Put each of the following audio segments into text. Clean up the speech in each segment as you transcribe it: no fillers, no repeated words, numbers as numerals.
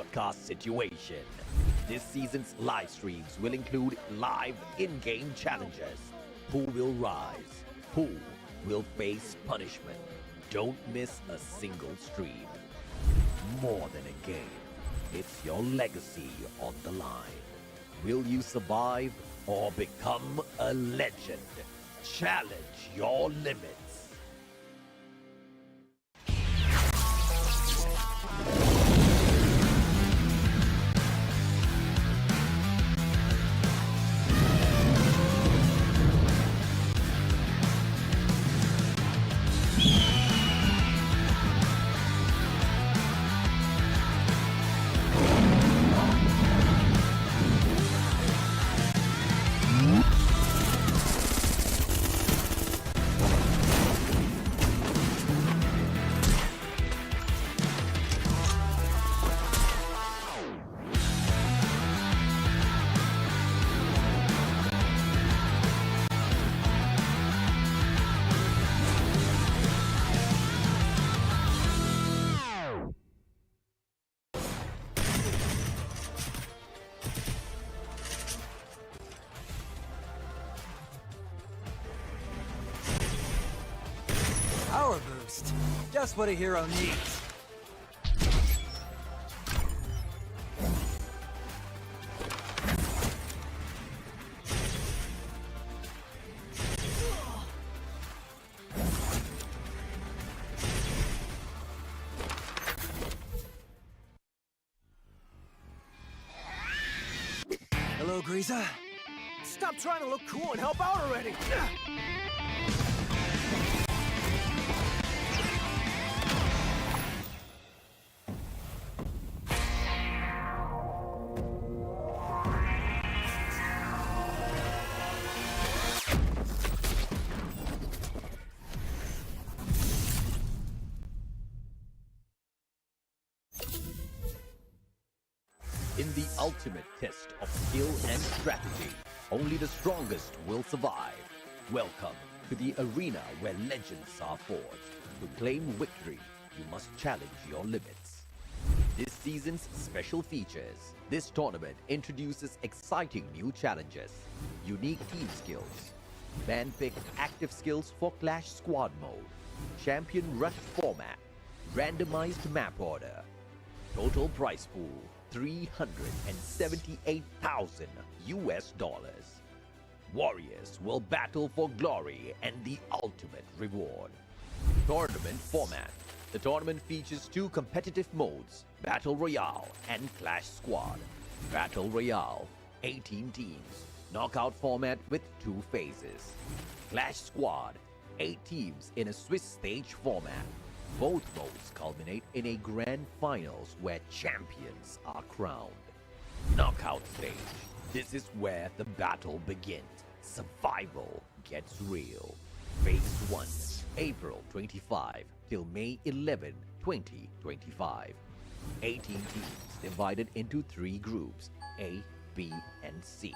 broadcast situation. This season's live streams will include live in-game challenges. Who will rise? Who will face punishment? Don't miss a single stream. More than a game, it's your legacy on the line. Will you survive or become a legend? Challenge your limits. Power boost. Just what a hero needs. Hello, Greaser. Stop trying to look cool and help out already! In the ultimate test of skill and strategy, only the strongest will survive. Welcome to the arena where legends are forged. To claim victory, you must challenge your limits. This season's special features. This tournament introduces exciting new challenges, unique team skills, man-picked active skills for Clash Squad mode, champion rush format, randomized map order, total prize pool $378,000 US. Warriors will battle for glory and the ultimate reward. Tournament format. The tournament features two competitive modes, Battle Royale and Clash Squad. Battle Royale, 18 teams, knockout format with 2 phases. Clash Squad, 8 teams in a Swiss stage format. Both modes culminate in a grand finals where champions are crowned. Knockout stage. This is where the battle begins. Survival gets real. Phase 1, April 25 till May 11, 2025. 18 teams divided into 3 groups, A, B, and C,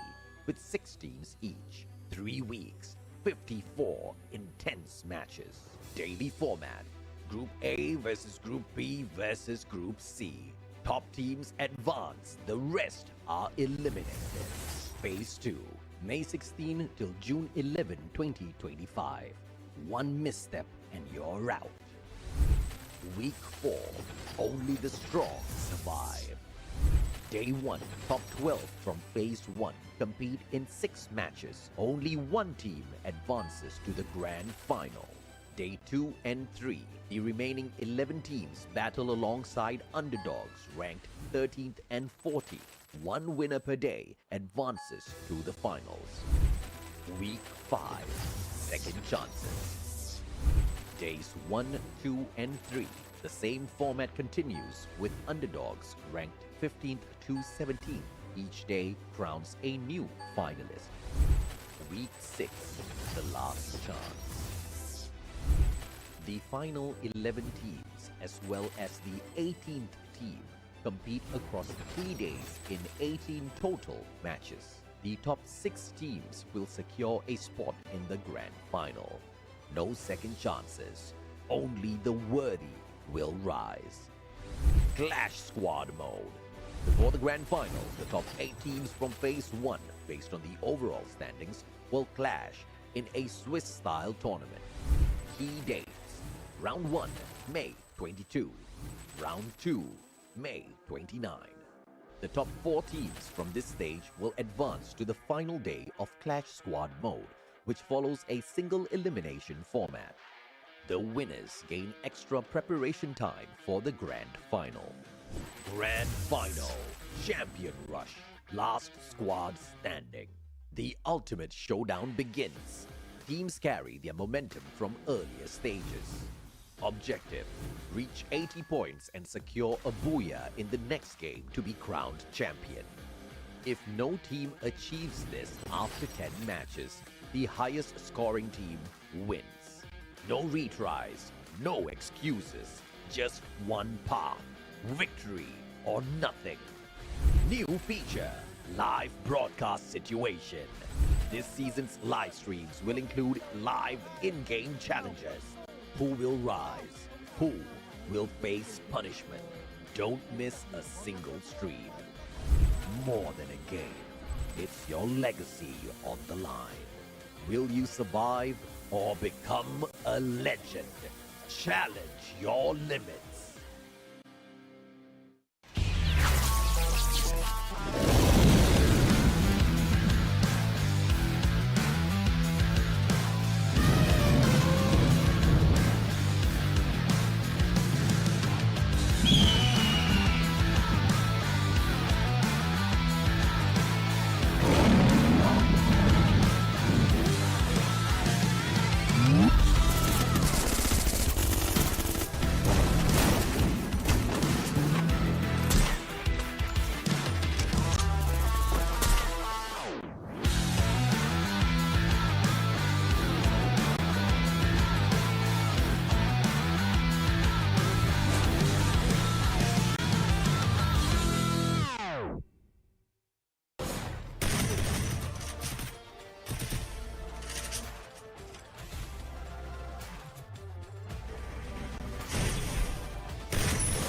with 6 teams each. 3 weeks, 54 intense matches. Daily format. Group A versus Group B versus Group C. Top teams advance, the rest are eliminated. Phase 2, May 16 till June 11, 2025. 1 misstep and you're out. Week 4, only the strong survive. Day 1, top 12 from Phase 1 compete in 6 matches. Only 1 team advances to the grand final. Day 2 and 3, the remaining 11 teams battle alongside underdogs ranked 13th and 14th. 1 winner per day advances to the finals. Week 5, second chances. Days 1, 2, and 3, the same format continues with underdogs ranked 15th to 17th. Each day crowns a new finalist. Week 6, the last chance. The final 11 teams, as well as the 18th team, compete across 3 days in 18 total matches. The top 6 teams will secure a spot in the grand final. No second chances, only the worthy will rise. Clash Squad mode. grand final, the top 8 teams from Phase 1, based on the overall standings, will clash in a Swiss-style tournament. Key dates: Round 1, May 22. Round 2, May 29. The top 4 teams from this stage will advance to the final day of Clash Squad mode, which follows a single elimination format. The winners gain extra preparation time for the Grand Final. Grand Final, Champion Rush, Last Squad Standing. The ultimate showdown begins. Teams carry their momentum from earlier stages. Objective: reach 80 points and secure a booyah in the next game to be crowned champion. If no team achieves this after 10 matches, the highest scoring team wins. No retries, no excuses, just one path: victory or nothing. New feature: live broadcast situation. This season's live streams will include live in-game challenges. Who will rise? Who will face punishment? Don't miss a single stream. More than a game, it's your legacy on the line. Will you survive or become a legend? Challenge your limits.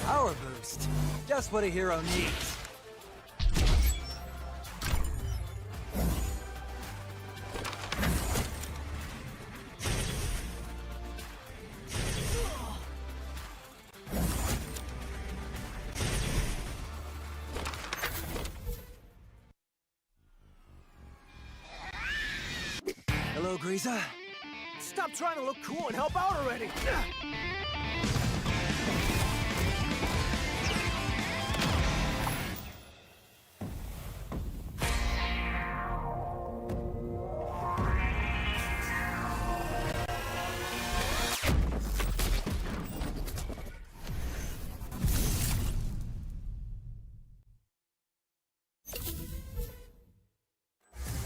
Power boost. Just what a hero needs. Hello, Greaser. Stop trying to look cool and help out already!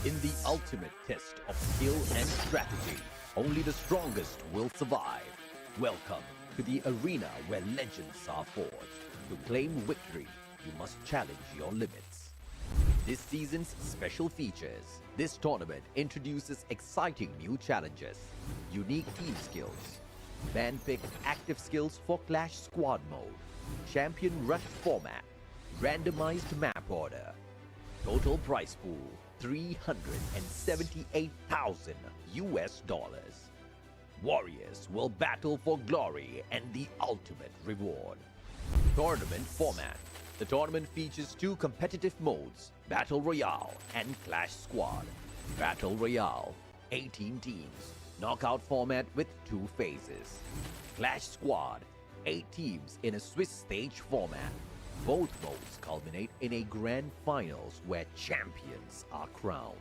In the ultimate test of skill and strategy, only the strongest will survive. Welcome to the arena where legends are forged. To claim victory, you must challenge your limits. This season's special features. This tournament introduces exciting new challenges, unique team skills, fan-picked active skills for Clash Squad mode, champion rush format, randomized map order, total prize pool $378,000 US. Warriors will battle for glory and the ultimate reward. Tournament format. The tournament features 2 competitive modes, Battle Royale and Clash Squad. Battle Royale, 18 teams, knockout format with 2 phases. Clash Squad, 8 teams in a Swiss stage format. Both modes culminate in a grand finals where champions are crowned.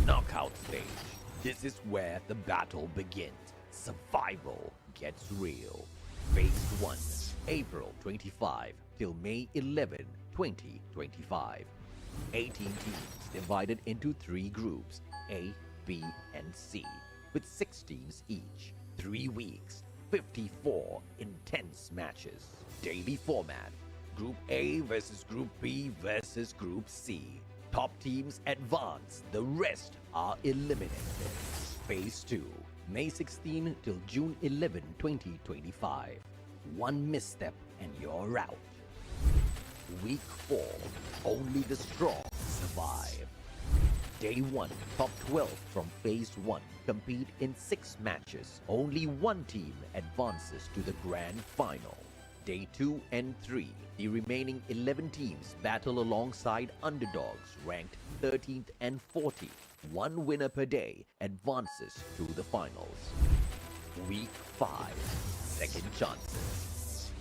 Knockout stage. This is where the battle begins. Survival gets real. Phase 1, April 25 till May 11, 2025. 18 teams divided into 3 groups, A, B, and C, with 6 teams each. 3 weeks, 54 intense matches. Daily format. Group A versus Group B versus Group C. Top teams advance, the rest are eliminated. Phase 2, May 16 till June 11, 2025. One misstep and you're out. Week 4, only the strong survive. Day 1, top 12 from Phase 1 compete in 6 matches. Only one team advances to the grand final. Day 2 and 3, the remaining 11 teams battle alongside underdogs ranked 13th and 14th. One winner per day advances to the finals. Week 5, second chances.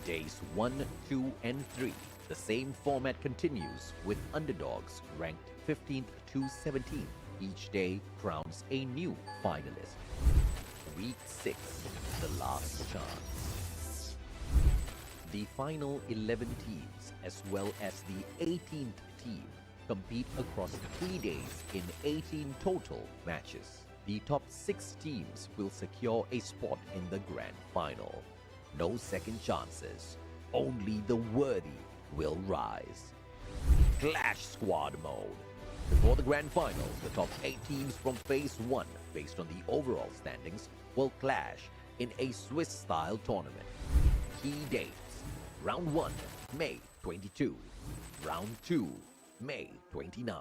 Days 1, 2, and 3. The same format continues with underdogs ranked 15th to 17th. Each day crowns a new finalist. Week 6, the last chance. The final 11 teams as well as the 18th team compete across 3 days in 18 total matches. The top 6 teams will secure a spot in the grand final. No second chances, only the worthy will rise. Clash Squad Mode. Before the grand final, the top 8 teams from Phase 1, based on the overall standings, will clash in a Swiss-style tournament. Key dates: Round 1, May 22. Round 2, May 29.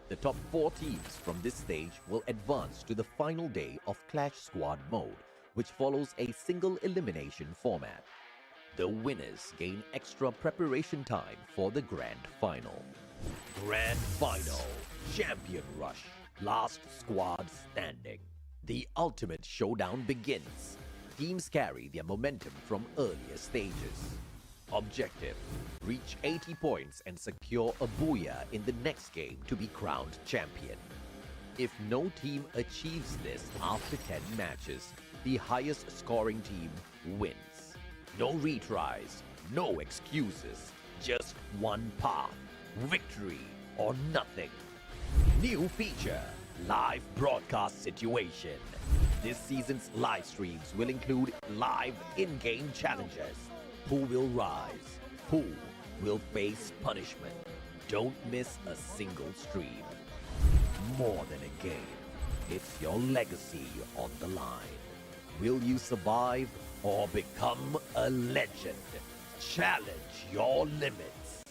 The top 4 teams from this stage will advance to the final day of Clash Squad Mode, which follows a single elimination format. The winners gain extra preparation time for the grand final. Grand Final, Champion Rush, Last Squad Standing. The ultimate showdown begins. Teams carry their momentum from earlier stages. Objective: reach 80 points and secure a booyah in the next game to be crowned champion. If no team achieves this after 10 matches, the highest scoring team wins. No retries, no excuses, just one path: victory or nothing. New feature: live broadcast situation. This season's live streams will include live in-game challenges. Who will rise? Who will face punishment? Don't miss a single stream. More than a game, it's your legacy on the line. Will you survive or become a legend? Challenge your limits.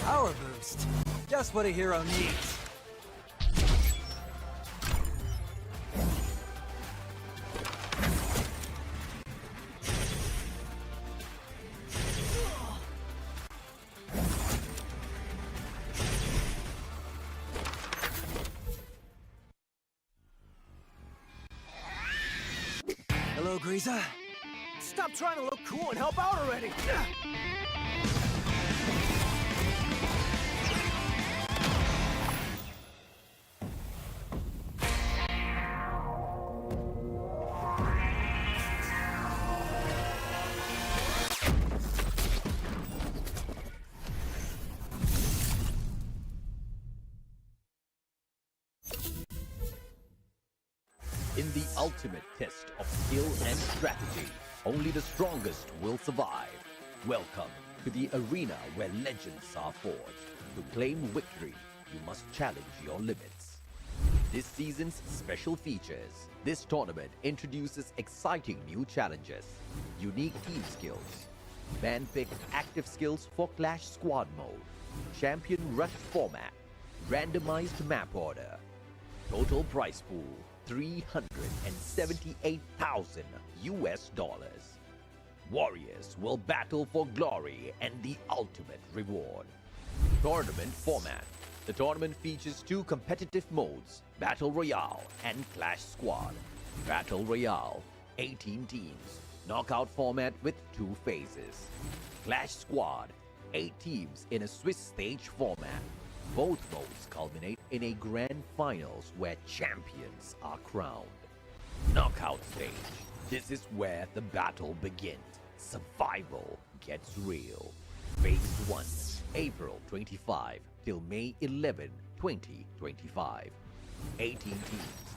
Power boost. Just what a hero needs. Hello, Greaser. Stop trying to look cool and help out already! In the ultimate test of skill and strategy, only the strongest will survive. Welcome to the arena where legends are forged. To claim victory, you must challenge your limits. This season's special features. This tournament introduces exciting new challenges, unique team skills, man-picked active skills for Clash Squad Mode, Champion Rush format, randomized map order, total prize pool $378,000. Warriors will battle for glory and the ultimate reward. Tournament format. The tournament features two competitive modes, Battle Royale and Clash Squad. Battle Royale, 18 teams, knockout format with 2 phases. Clash Squad, 8 teams in a Swiss stage format. Both modes culminate in a grand finals where champions are crowned. Knockout stage. This is where the battle begins. Survival gets real. Phase 1, April 25 till May 11, 2025. 18 teams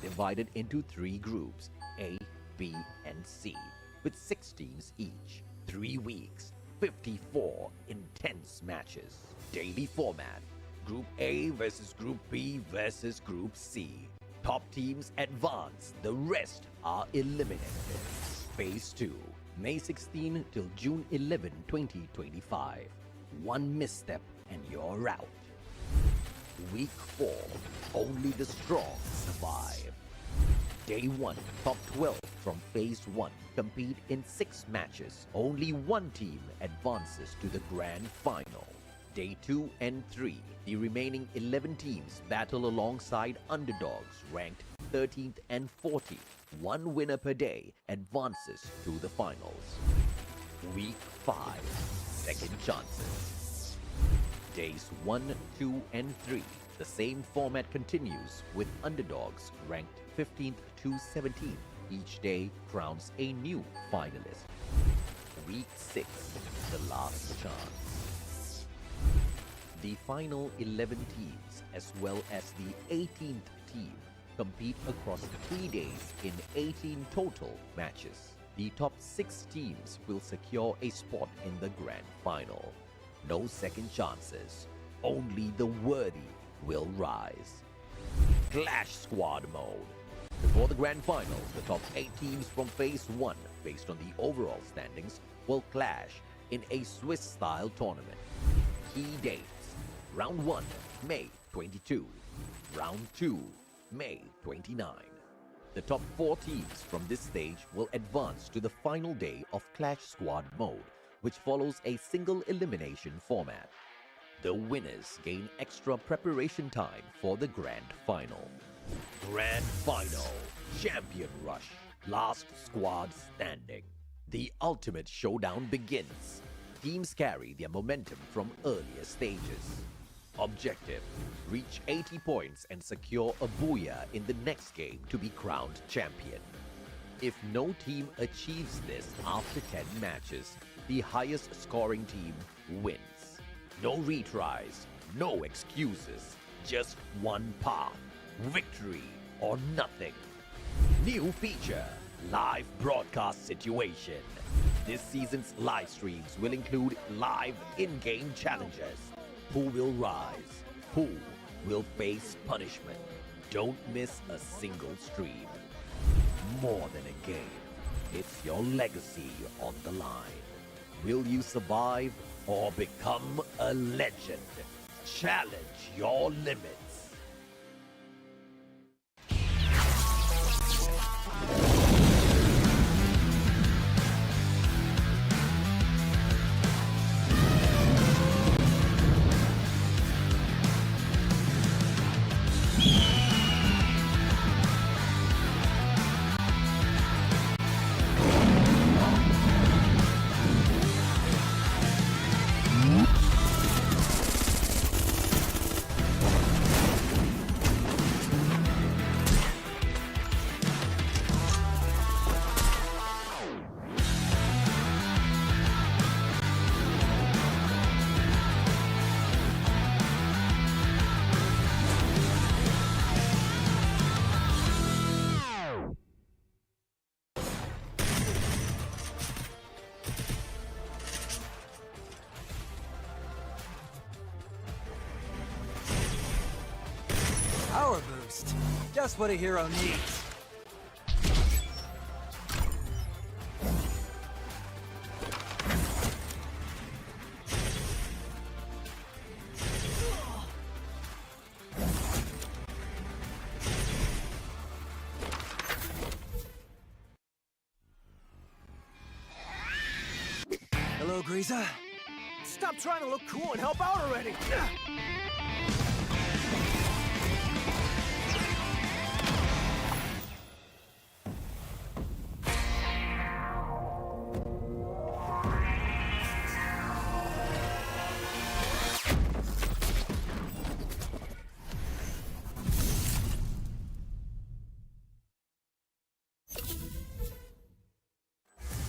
divided into 3 groups, A, B, and C, with 6 teams each. 3 weeks, 54 intense matches. Daily format. Group A versus Group B versus Group C. Top teams advance, the rest are eliminated. Phase 2, May 16 till June 11, 2025. 1 misstep and you're out. Week 4, only the strong survive. Day 1, top 12 from Phase 1 compete in 6 matches. Only 1 team advances to the grand final. Day 2 and 3, the remaining 11 teams battle alongside underdogs ranked 13th and 14th. 1 winner per day advances to the finals. Week 5, second chances. Days 1, 2, and 3, the same format continues with underdogs ranked 15th to 17th. Each day crowns a new finalist. Week 6, the last chance. The final 11 teams, as well as the 18th team, compete across 3 days in 18 total matches. The top 6 teams will secure a spot in the grand final. No second chances, only the worthy will rise. Clash Squad mode. Before the grand finals, the top 8 teams from Phase 1, based on the overall standings, will clash in a Swiss-style tournament. Key dates. Round 1, May 22. Round 2, May 29. The top 4 teams from this stage will advance to the final day of Clash Squad mode, which follows a single elimination format. The winners gain extra preparation time for the grand final. Grand final, Champion Rush, last squad standing. The ultimate showdown begins. Teams carry their momentum from earlier stages. Objective: reach 80 points and secure a booyah in the next game to be crowned champion. If no team achieves this after 10 matches, the highest scoring team wins. No retries, no excuses, just one path: victory or nothing. New feature: live broadcast situation. This season's live streams will include live in-game challenges. Who will rise? Who will face punishment? Don't miss a single stream. More than a game, it's your legacy on the line. Will you survive or become a legend? Challenge your limits. Power boost. Just what a hero needs. Frieza. Stop trying to look cool and help out already!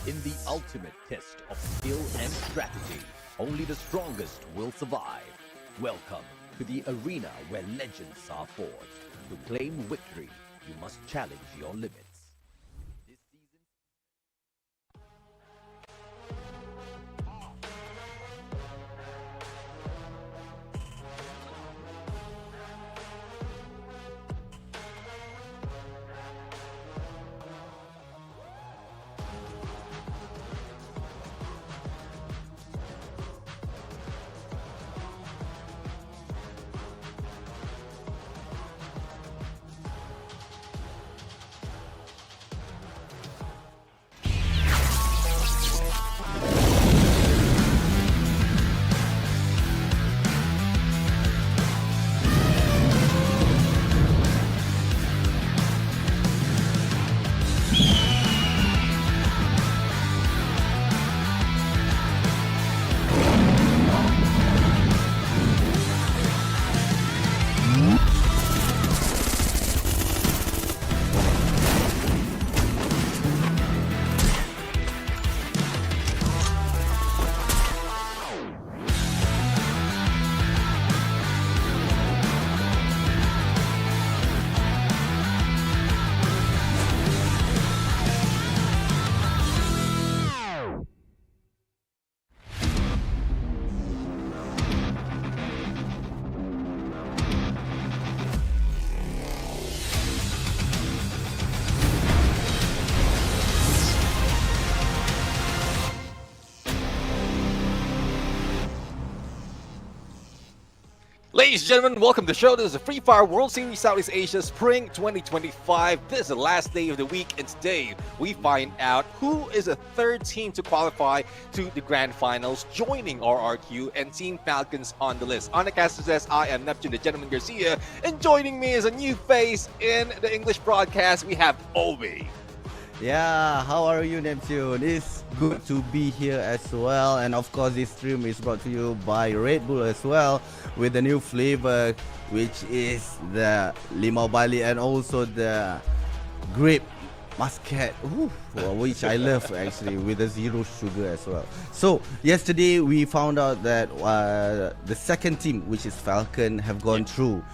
In the ultimate test of skill and strategy, only the strongest will survive. Welcome to the arena where legends are forged. To claim victory, you must challenge your limits. This season... Ladies and gentlemen, welcome to the show. This is the Free Fire World Series Southeast Asia Spring 2025. This is the last day of the week, and today we find out who is the third team to qualify to the Grand Finals, joining RRQ and Team Falcons on the list. On the cast says, I am Neptune, the Gentleman Garcia, and joining me is a new face in the English broadcast. We have Obi. Yeah, how are you, Neptune? It's good to be here as well. And of course, this stream is brought to you by Red Bull as well, with the new flavor, which is the Limau Bali and also the grape muscat, which I love actually, with the zero sugar as well. So yesterday we found out that the second team, which is Falcon, have gone through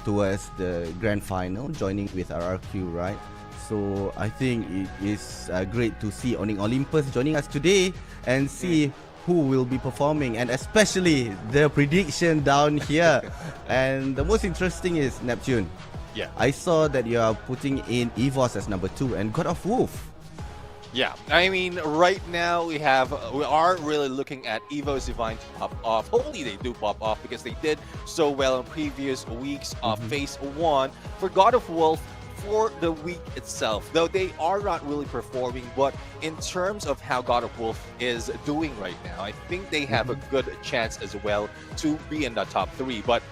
towards the grand final, joining with RRQ, right? So I think it is great to see Oning Olympus joining us today and see who will be performing, and especially the prediction down here. And the most interesting is Neptune. Yeah. I saw that you are putting in EVOS as number 2 and God of Wolf. Yeah, I mean, right now we are really looking at Evo's Divine to pop off. Hopefully they do pop off because they did so well in previous weeks of Phase 1. For God of Wolf, for the week itself, though they are not really performing, but in terms of how God of Wolf is doing right now, I think they have a good chance as well to be in the top 3. But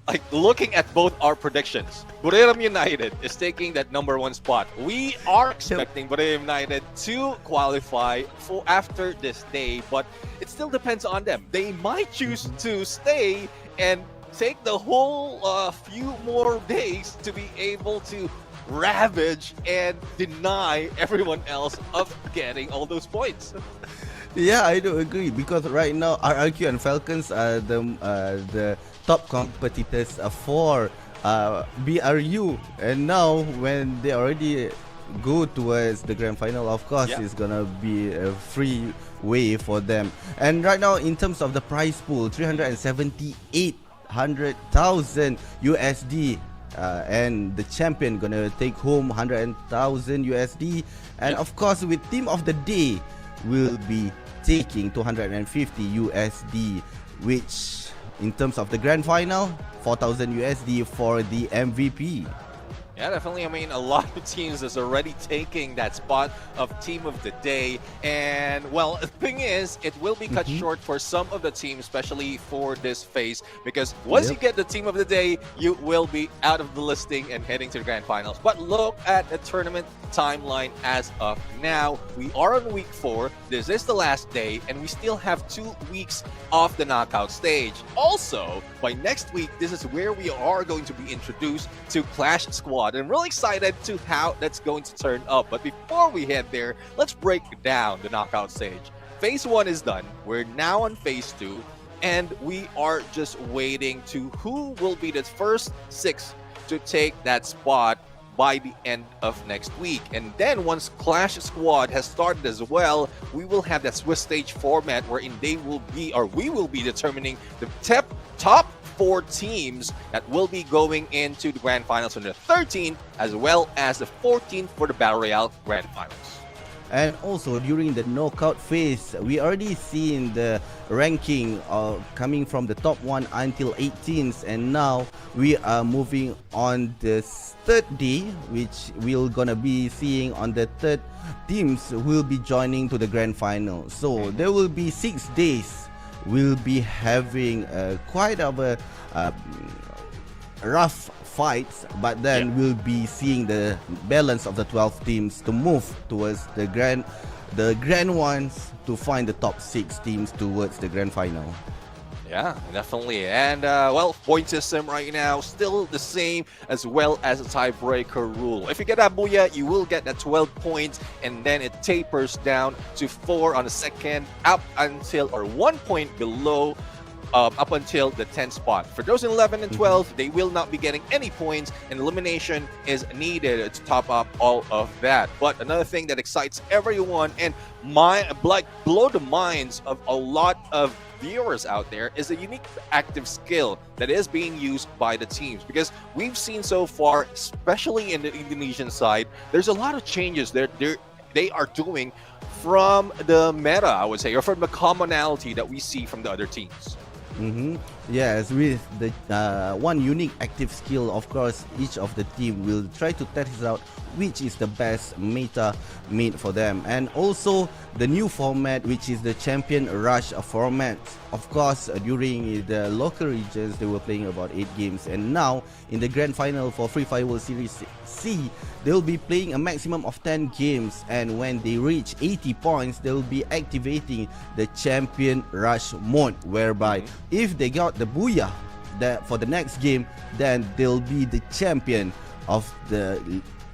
like looking at both our predictions, Buriram United is taking that number 1 spot. We are expecting Buriram United to qualify for after this day, but it still depends on them. They might choose to stay and take the whole few more days to be able to ravage and deny everyone else of getting all those points. Yeah, I do agree, because right now RRQ and Falcons are the top competitors for BRU, and now when they already go towards the grand final, of course, it's gonna be a free way for them. And right now, in terms of the prize pool, 378,000 USD, and the champion gonna take home 100,000 USD, and of course, with team of the day will be taking 250 USD, which in terms of the grand final, 4,000 USD for the MVP. Yeah, definitely. I mean, a lot of teams is already taking that spot of team of the day. And, well, the thing is, it will be cut short for some of the teams, especially for this phase, because once you get the team of the day, you will be out of the listing and heading to the grand finals. But look at the tournament timeline as of now. We are on week 4. This is the last day, and we still have 2 weeks off the knockout stage. Also, by next week, this is where we are going to be introduced to Clash Squad. I'm really excited to how that's going to turn up. But before we head there, let's break down the knockout stage. Phase 1 is done. We're now on Phase 2, and we are just waiting to who will be the first 6 to take that spot by the end of next week. And then once Clash Squad has started as well, we will have that Swiss stage format wherein we will be determining the top 4 teams that will be going into the grand finals on the 13th as well as the 14th for the Battle Royale grand finals. And also during the knockout phase, we already seen the ranking coming from the top 1 until 18th, and now we are moving on the 3rd day, which we're gonna be seeing on the 3rd teams will be joining to the grand final. So there will be 6 days. We'll be having quite of a rough fights, but then we'll be seeing the balance of the 12 teams to move towards the grand ones to find the top 6 teams towards the grand final. Yeah, definitely. And, well, point system right now still the same, as well as a tiebreaker rule. If you get that booyah, you will get that 12 points, and then it tapers down to 4 on the second, up until, or 1 point below, up until the 10th spot. For those in 11 and 12, they will not be getting any points, and elimination is needed to top up all of that. But another thing that excites everyone and blow the minds of a lot of viewers out there is a unique active skill that is being used by the teams, because we've seen so far, especially in the Indonesian side, there's a lot of changes they are doing from the meta, I would say, or from the commonality that we see from the other teams. Yes, with the one unique active skill, of course, each of the team will try to test out which is the best meta made for them. And also the new format, which is the Champion Rush format. Of course, during the local regions, they were playing about 8 games, and now in the grand final for Free Fire World Series C, they'll be playing a maximum of 10 games, and when they reach 80 points, they'll be activating the Champion Rush mode, whereby if they got the booyah for the next game, then they'll be the champion of the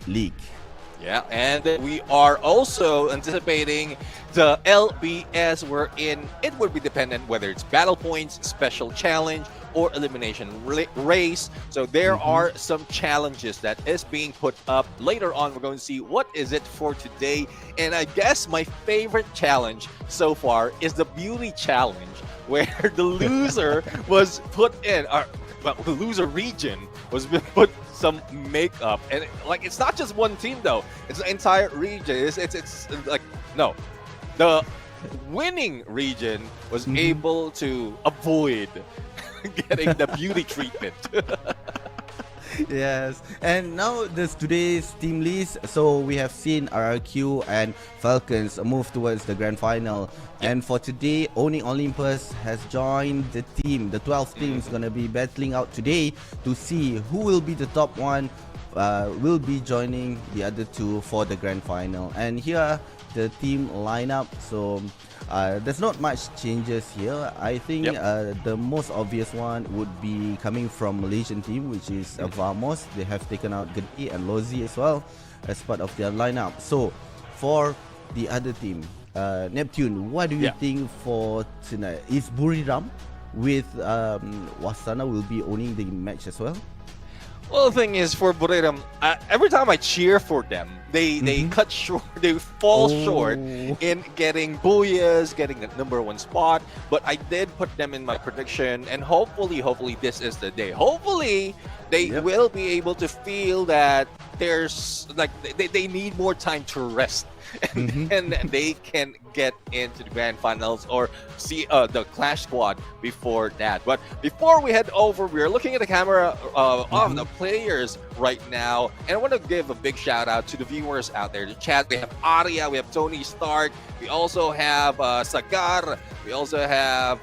league. Yeah, and we are also anticipating the LBS, wherein it would be dependent whether it's battle points, special challenge, or elimination race. So there are some challenges that is being put up. Later on, we're going to see what is it for today. And I guess my favorite challenge so far is the beauty challenge, where the loser was put in, well, the loser region was put some makeup, and it's not just one team though, it's the entire region. It's like, no, the winning region was able to avoid getting the beauty treatment. Yes, and now this today's team list. So we have seen RRQ and Falcons move towards the grand final. And for today, Owning Olympus has joined the team. The 12 teams gonna be battling out today to see who will be the top one. Will be joining the other 2 for the grand final. And here the team lineup. So there's not much changes here. I think the most obvious one would be coming from Malaysian team, which is Vamos. They have taken out Gedi and Lozi as well as part of their lineup. So for the other team, Neptune, what do you think for tonight? Is Buriram with Wasana will be owning the match as well? Well, the thing is, for Buriram, every time I cheer for them, they cut short, they fall short in getting booyahs, getting the #1 spot. But I did put them in my prediction, and hopefully this is the day. Hopefully they will be able to feel that there's they need more time to rest, and then they can get into the grand finals or see the Clash Squad before that. But before we head over, we're looking at the camera of the players right now. And I want to give a big shout out to the viewers out there. The chat, we have Arya, we have Tony Stark, we also have Sagar, we also have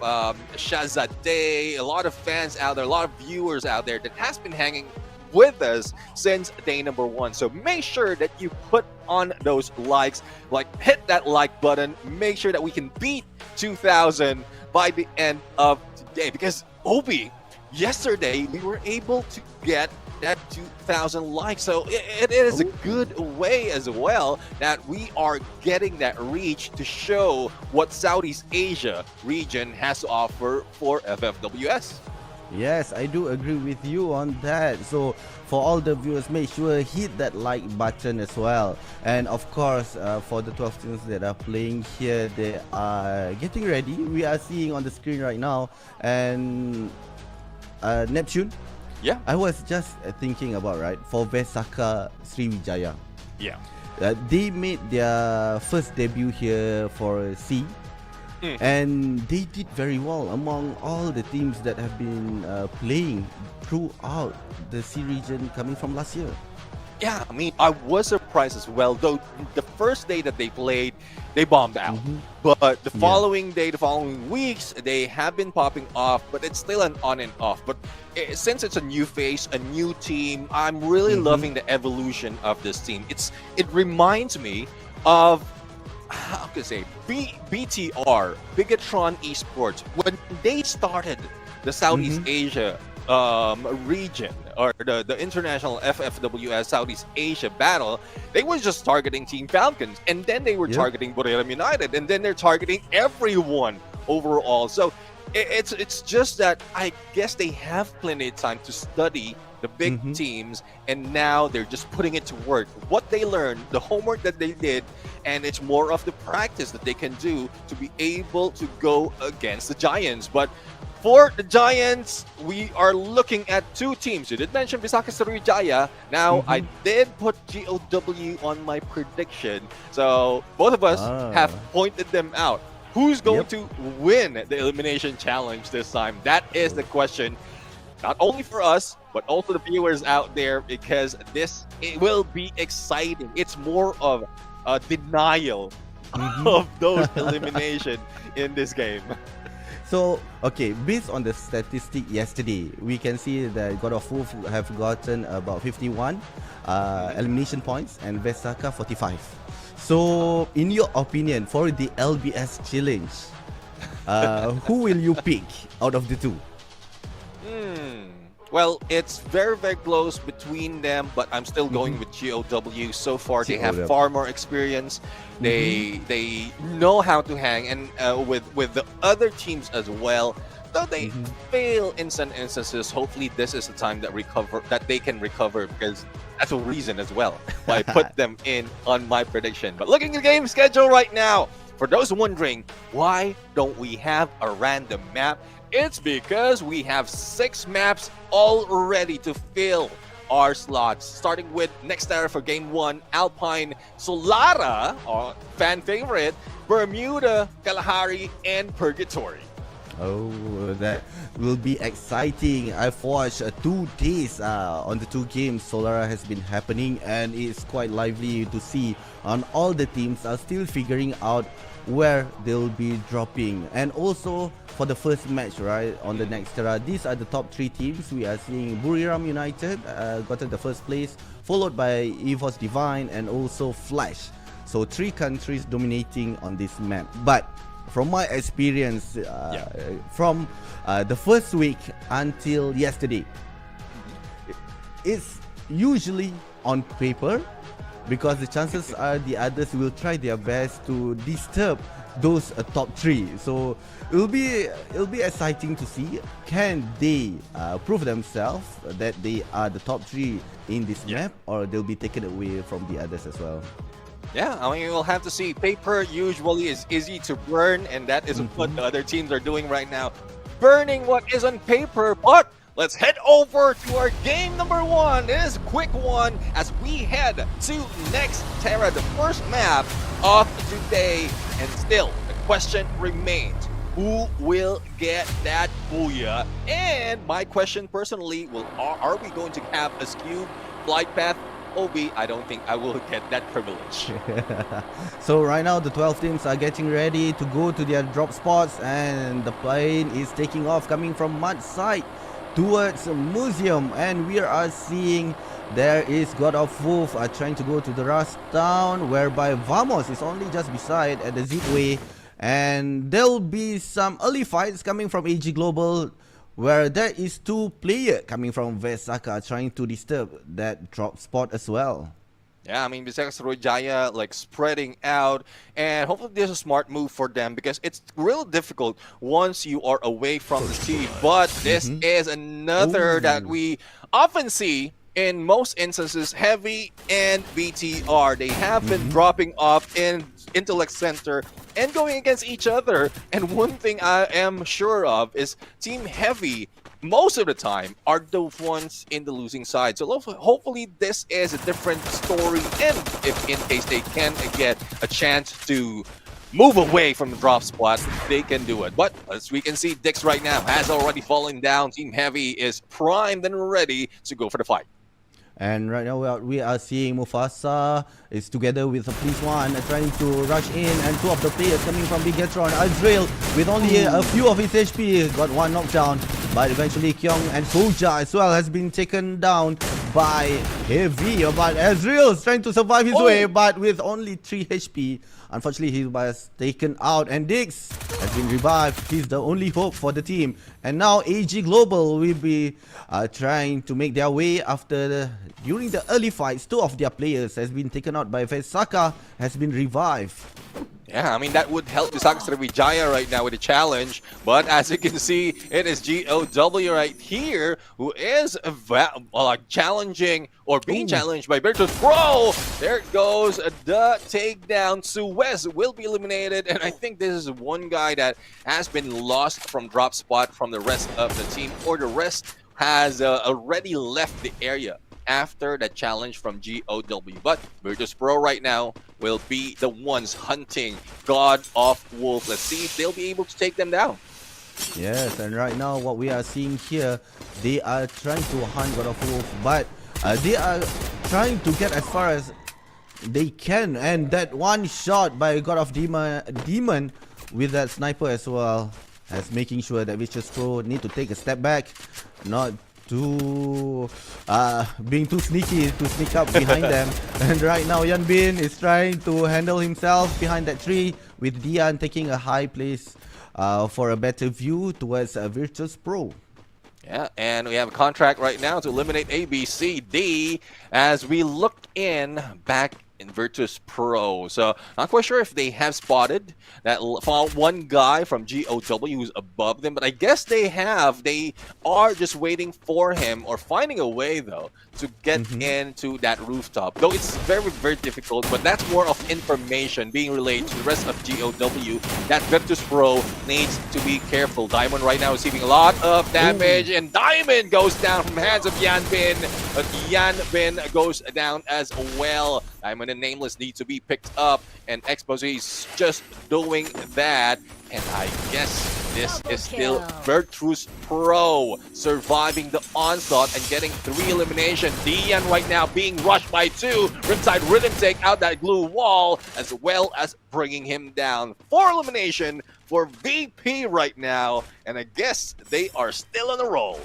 Shazadeh, a lot of fans out there, a lot of viewers out there that has been hanging with us since day number 1. So make sure that you put on those likes, like hit that like button, make sure that we can beat 2,000 by the end of today, because Obi, yesterday we were able to get that 2,000 likes, so it is a good way as well that we are getting that reach to show what Southeast Asia region has to offer for FFWS. Yes, I do agree with you on that. So for all the viewers, make sure hit that like button as well. And of course, for the 12 teams that are playing here, they are getting ready. We are seeing on the screen right now. And Neptune, Yeah. I was just thinking about, right, for Vesaka Sriwijaya. Yeah. They made their first debut here for SEA. And they did very well among all the teams that have been playing throughout the SEA region coming from last year. Yeah, I mean, I was surprised as well, though the first day that they played, they bombed out. But the following day, the following weeks, they have been popping off, but it's still an on and off. But since it's a new face, a new team, I'm really loving the evolution of this team. It reminds me of, how can I say, BTR, Bigatron Esports, when they started the Southeast Asia region, or the international FFWS Southeast Asia battle, they were just targeting Team Falcons, and then they were targeting Buriram United, and then they're targeting everyone overall. So it's just that I guess they have plenty of time to study the big teams, and now they're just putting it to work. What they learned, the homework that they did, and it's more of the practice that they can do to be able to go against the Giants. But for the Giants, we are looking at 2 teams. You did mention Visaka Sriwijaya. Now, I did put GOW on my prediction. So both of us have pointed them out. Who's going to win the elimination challenge this time? That is the question. Not only for us, but also the viewers out there, because it will be exciting. It's more of a denial of those elimination in this game. So, okay, based on the statistic yesterday, we can see that God of War have gotten about 51 elimination points and Vesaka 45. So, in your opinion, for the LBS challenge, who will you pick out of the 2? Well, it's very, very close between them, but I'm still going with GOW. So far, they have far more experience. They know how to hang, and with the other teams as well. Though they fail in some instances, hopefully this is the time that they can recover, because that's a reason as well why I put them in on my prediction. But looking at the game schedule right now, for those wondering, why don't we have a random map? It's because we have 6 maps all ready to fill our slots. Starting with next era for Game 1, Alpine, Solara, our fan favorite, Bermuda, Kalahari, and Purgatory. Oh, that will be exciting. I've watched 2 days on the 2 games Solara has been happening, and it's quite lively to see on all the teams are still figuring out where they'll be dropping. And also for the first match, right, on the next era, these are the top 3 teams. We are seeing Buriram United gotten the first place, followed by EVOS Divine and also Flash. So 3 countries dominating on this map. But from my experience, from the first week until yesterday, it's usually on paper, because the chances are the others will try their best to disturb those top 3. So it'll be exciting to see, can they prove themselves that they are the top 3 in this map, or they'll be taken away from the others as well. Yeah, I mean, we'll have to see. Paper usually is easy to burn, and that is what the other teams are doing right now. Burning what is on paper. But let's head over to our game number 1. It is a quick one as we head to Next Terra, the first map of today. And still, the question remains, who will get that booyah? And my question personally, are we going to have a skewed flight path, Obi, I don't think I will get that privilege. So right now the 12 teams are getting ready to go to their drop spots, and the plane is taking off coming from mud side towards museum, and we are seeing there is God of Wolf trying to go to the Rust town, whereby Vamos is only just beside at the zipway, and there'll be some early fights coming from AG Global, where there is 2 players coming from Vesaka trying to disturb that drop spot as well. Yeah, I mean, Visaka Sriwijaya like spreading out, and hopefully there's a smart move for them because it's real difficult once you are away from the team. But this is another that we often see in most instances. Heavy and BTR, they have been dropping off in Intellect Center and going against each other. And one thing I am sure of is Team Heavy most of the time are the ones in the losing side. So hopefully this is a different story, and if in case they can get a chance to move away from the drop spot, they can do it. But as we can see, Dix right now has already fallen down. Team Heavy is primed and ready to go for the fight. And right now we are seeing Mufasa is together with the Police One trying to rush in, and 2 of the players coming from Bigatron. Azrael with only a few of his HP got 1 knockdown, but eventually Kyong and Soja as well has been taken down by Heavy. But Azrael is trying to survive his way, but with only 3 HP. Unfortunately, he was taken out, and Dix has been revived. He's the only hope for the team. And now AG Global will be trying to make their way after during the early fights. 2 of their players has been taken out by Vesaka, has been revived. Yeah, I mean, that would help Visaka Sriwijaya right now with the challenge. But as you can see, it is GOW right here who is challenging or being challenged by Virtus Pro. There goes the takedown. Suez will be eliminated. And I think this is one guy that has been lost from drop spot from the rest of the team, or the rest has already left the area after the challenge from GOW. But Virtus Pro right now will be the ones hunting God of Wolf. Let's see if they'll be able to take them down. Yes, and right now what we are seeing here, they are trying to hunt God of Wolf, but they are trying to get as far as they can, and that one shot by God of Demon with that sniper as well, as making sure that Vicious Pro need to take a step back, not to being too sneaky to sneak up behind them. And right now Yan Bin is trying to handle himself behind that tree, with Dian taking a high place for a better view towards Virtus Pro. Yeah, and we have a contract right now to eliminate ABCD as we look in back in Virtus Pro. So not quite sure if they have spotted that one guy from GOW who's above them, but I guess they have. They are just waiting for him, or finding a way though to get into that rooftop. Though it's very, very difficult, but that's more of information being relayed to the rest of GOW that Virtus Pro needs to be careful. Diamond right now is receiving a lot of damage, and Diamond goes down from the hands of Yan Bin. But Yan Bin goes down as well. Diamond and Nameless need to be picked up, and Expose is just doing that. And I guess this is still Virtus Pro surviving the onslaught and getting 3 elimination. Dian right now being rushed by 2. Riptide Rhythm take out that glue wall, as well as bringing him down. 4 elimination for VP right now, and I guess they are still on a roll.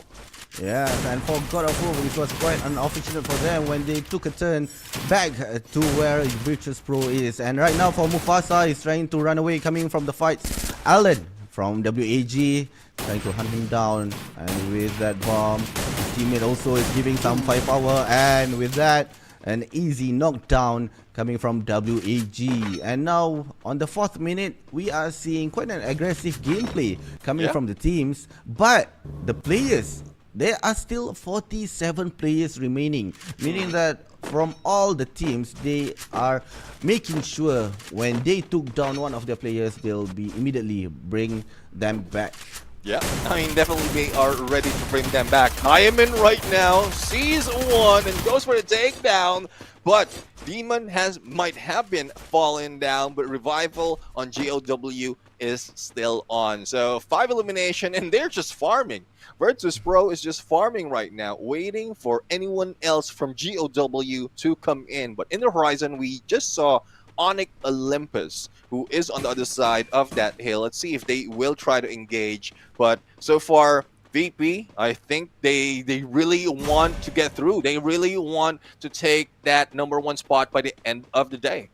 Yes, and for God of War, it was quite unfortunate for them when they took a turn back to where Virtus Pro is. And right now for Mufasa, he's trying to run away coming from the fights. Alan from WAG trying to hunt him down, and with that bomb, his teammate also is giving some firepower, and with that, an easy knockdown coming from WAG. And now on the 4th minute, we are seeing quite an aggressive gameplay coming from the teams, but the players, there are still 47 players remaining, meaning that from all the teams, they are making sure when they took down one of their players, they'll be immediately bring them back. Yeah, I mean, definitely they are ready to bring them back. Diamond right now sees one and goes for the takedown, but Demon might have been fallen down, but Revival on GOW is still on. So 5 elimination, and they're just farming Virtus Pro is just farming right now, waiting for anyone else from GOW to come in. But in the horizon, we just saw Onyx Olympus, who is on the other side of that hill. Let's see if they will try to engage. But so far, VP, I think they really want to get through. They really want to take that #1 spot by the end of the day.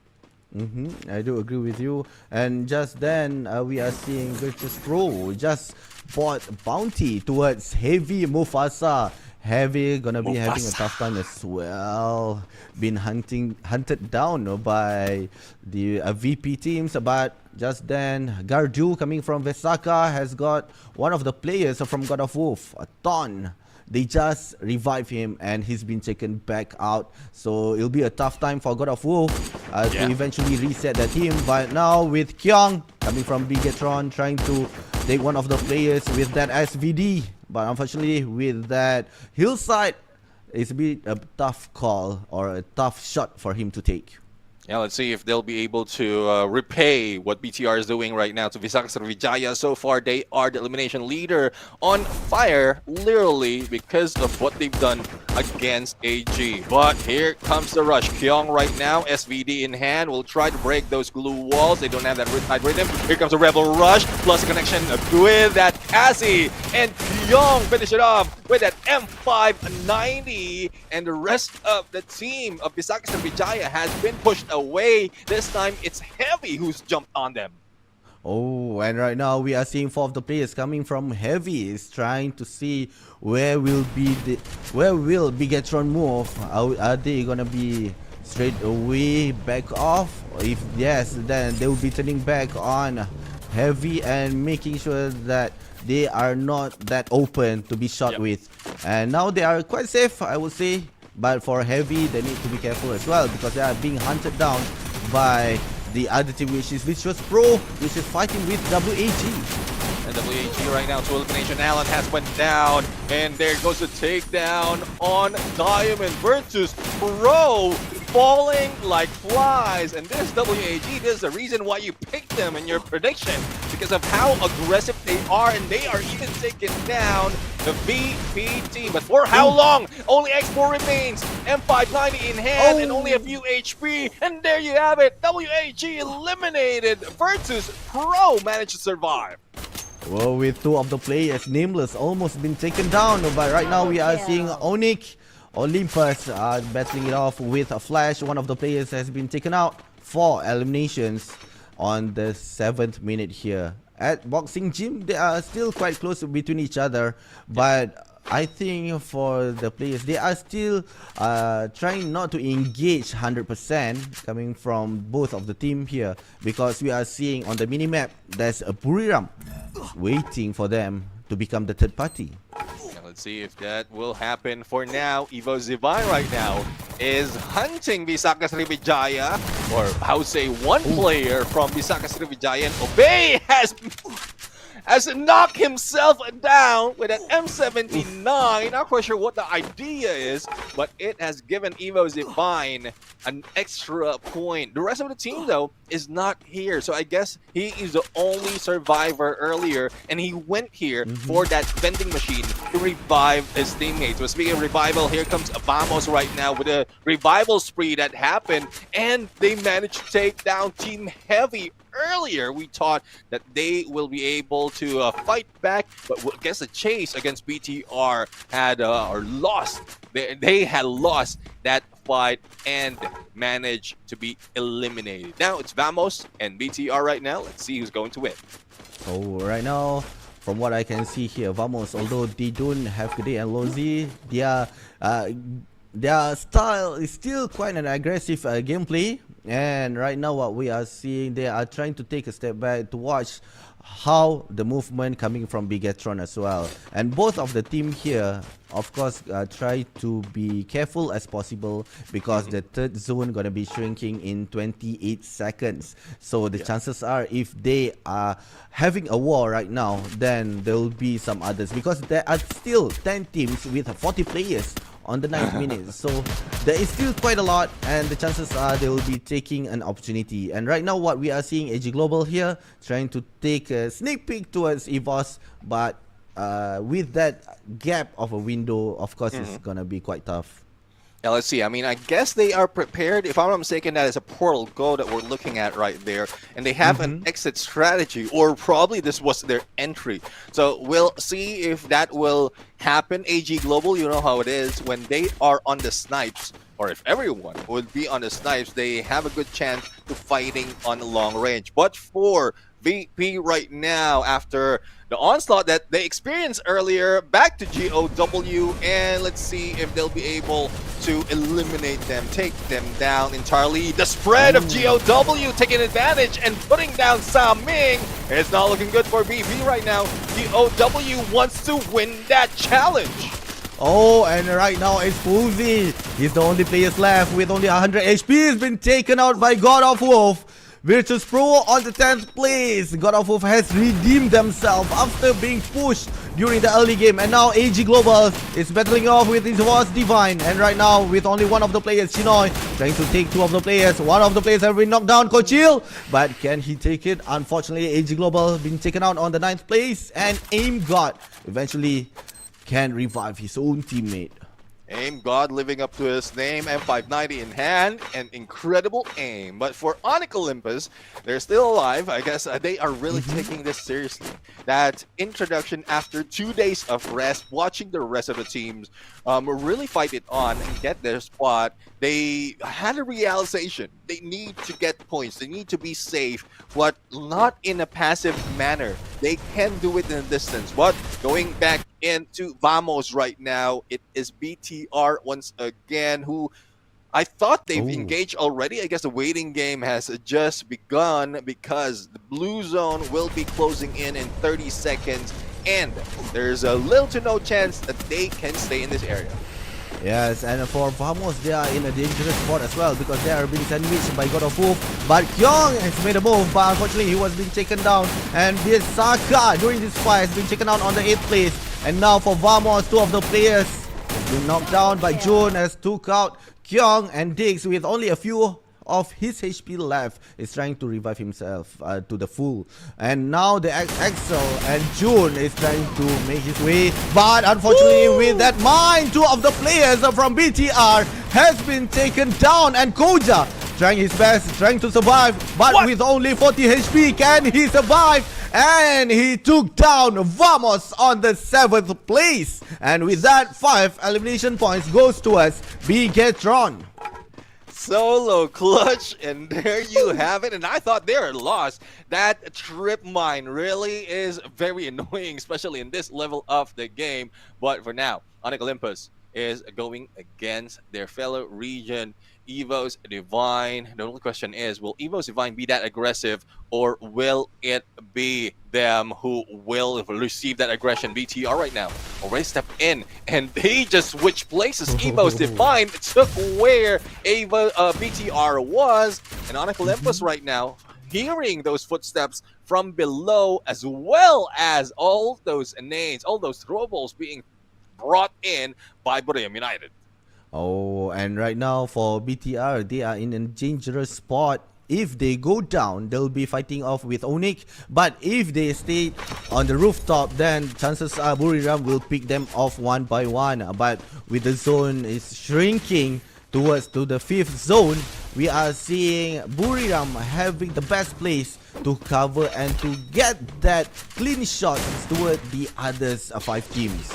I do agree with you. And just then, we are seeing Virtus Pro just bought bounty towards Heavy Mufasa. Heavy gonna be having a tough time as well. Been hunted down by the VP teams, but just then Gardu coming from Vesaka has got one of the players from God of War, Ton. They just revive him and he's been taken back out. So it'll be a tough time for God of War to eventually reset the team. But now with Kyong coming from Bigetron trying to take one of the players with that SVD. But unfortunately with that hillside, it's a bit a tough call or a tough shot for him to take. Yeah, let's see if they'll be able to repay what BTR is doing right now to Visaka Sriwijaya. So far, they are the elimination leader on fire, literally, because of what they've done against AG. But here comes the rush. Kyong right now, SVD in hand, will try to break those glue walls. They don't have that riptide rhythm. Here comes a Rebel Rush, plus a connection with that Cassie. And Kyong finish it off with that M590. And the rest of the team of Visaka Sriwijaya has been pushed away. This time it's Heavy who's jumped on them. Oh, and right now we are seeing 4 of the players coming from Heavy is trying to see where will Bigetron move. Are they gonna be straight away back off? If yes, then they will be turning back on Heavy and making sure that they are not that open to be shot with. And now they are quite safe, I would say. But for Heavy, they need to be careful as well because they are being hunted down by the other team, which is Pro, which is fighting with WAG. And WAG right now to elimination. Alan has went down, and there goes a takedown on Diamond Virtus Pro, falling like flies. And this WAG, this is the reason why you picked them in your prediction, because of how aggressive they are, and they are even taking down the VP team. But for how long? Only X4 remains. M590 in hand and only a few HP. And there you have it. WAG eliminated. Virtus Pro managed to survive. Well, with 2 of the players, Nameless, almost been taken down. But right now we are seeing Onyx, Olympus battling it off with a Flash. One of the players has been taken out. 4 eliminations on the 7th minute here. At Boxing Gym, they are still quite close between each other, but I think for the players, they are still trying not to engage 100% coming from both of the team here, because we are seeing on the minimap there's a Buriram waiting for them to become the third party. Let's see if that will happen. For now, Evo Zivine right now is hunting Visaka Sriwijaya, or how say one player from Visaka Sriwijaya, and Obey has knocked himself down with an M79. Not quite sure what the idea is, but it has given Evo Zivine an extra point. The rest of the team, though, is not here. So I guess he is the only survivor earlier, and he went here for that vending machine to revive his teammates. So speaking of revival, here comes Vamos right now with a revival spree that happened, and they managed to take down Team Heavy. Earlier, we thought that they will be able to fight back, but I guess the chase against BTR had lost. They had lost that fight and managed to be eliminated. Now it's Vamos and BTR right now. Let's see who's going to win. Oh, right now, from what I can see here, Vamos, although they don't have Gede and Lozi, their style is still quite an aggressive gameplay. And right now what we are seeing, they are trying to take a step back to watch how the movement coming from Bigetron as well. And both of the team here, of course, try to be careful as possible, because the third zone gonna be shrinking in 28 seconds. So the chances are, if they are having a war right now, then there will be some others, because there are still 10 teams with 40 players on the 9th minute. So there is still quite a lot, and the chances are they will be taking an opportunity. And right now what we are seeing, AG Global here trying to take a sneak peek towards EVOS, but with that gap of a window, of course, it's gonna be quite tough. Yeah, let's see. I mean, I guess they are prepared. If I'm not mistaken, that is a portal go that we're looking at right there. And they have an exit strategy, or probably this was their entry. So we'll see if that will happen. AG Global, you know how it is. When they are on the snipes, or if everyone would be on the snipes, they have a good chance to fighting on long range. But for VP right now, after the onslaught that they experienced earlier, back to GOW, and let's see if they'll be able to eliminate them, take them down entirely. The spread of GOW taking advantage and putting down Saming. It's not looking good for VP right now. GOW wants to win that challenge. Oh, and right now it's Fuzi. He's the only player left with only 100 HP. He's been taken out by God of Wolf. Virtus Pro on the 10th place. God of Wolf has redeemed themselves after being pushed during the early game. And now AG Global is battling off with his Voice Divine. And right now with only one of the players, Hanoi, trying to take two of the players. One of the players have been knocked down, Kochil. But can he take it? Unfortunately, AG Global been taken out on the 9th place. And Aim God eventually can revive his own teammate. Aim God living up to his name, M590 in hand, an incredible aim. But for Onyx Olympus, they're still alive. I guess they are really taking this seriously. That introduction after 2 days of rest, watching the rest of the teams really fight it on and get their spot. They had a realization. They need to get points. They need to be safe, but not in a passive manner. They can do it in a distance. But going back into Vamos right now, it is BTR once again, who I thought they've engaged already. I guess the waiting game has just begun because the blue zone will be closing in 30 seconds, and there's a little to no chance that they can stay in this area. Yes, and for Vamos, they are in a dangerous spot as well because they are being sandwiched by God of Wolf. But Kyong has made a move, but unfortunately he was being taken down. And this Saka during this fight has been taken out on the 8th place. And now for Vamos, two of the players have been knocked down by June as took out Kyong, and Diggs with only a few of his HP left is trying to revive himself to the full. And now the Axel and June is trying to make his way, but unfortunately with that mine, two of the players from BTR has been taken down, and Koja trying his best, trying to survive, but with only 40 HP, can he survive? And he took down Vamos on the 7th place. And with that, 5 elimination points goes towards Bigetron. Solo clutch, and there you have it. And I thought they were lost. That trip mine really is very annoying, especially in this level of the game. But for now, Onyx Olympus is going against their fellow region, Evos Divine. The only question is, will Evos Divine be that aggressive, or will it be them who will receive that aggression? BTR right now already stepped in, and they just switched places. Evos Divine took where BTR was, and Onyx Olympus right now hearing those footsteps from below, as well as all those names, all those throwables being brought in by Buriam United. Oh, and right now for BTR, they are in a dangerous spot. If they go down, they'll be fighting off with Onyx. But if they stay on the rooftop, then chances are Buriram will pick them off one by one. But with the zone is shrinking towards to the 5th zone, we are seeing Buriram having the best place to cover and to get that clean shot toward the others 5 teams.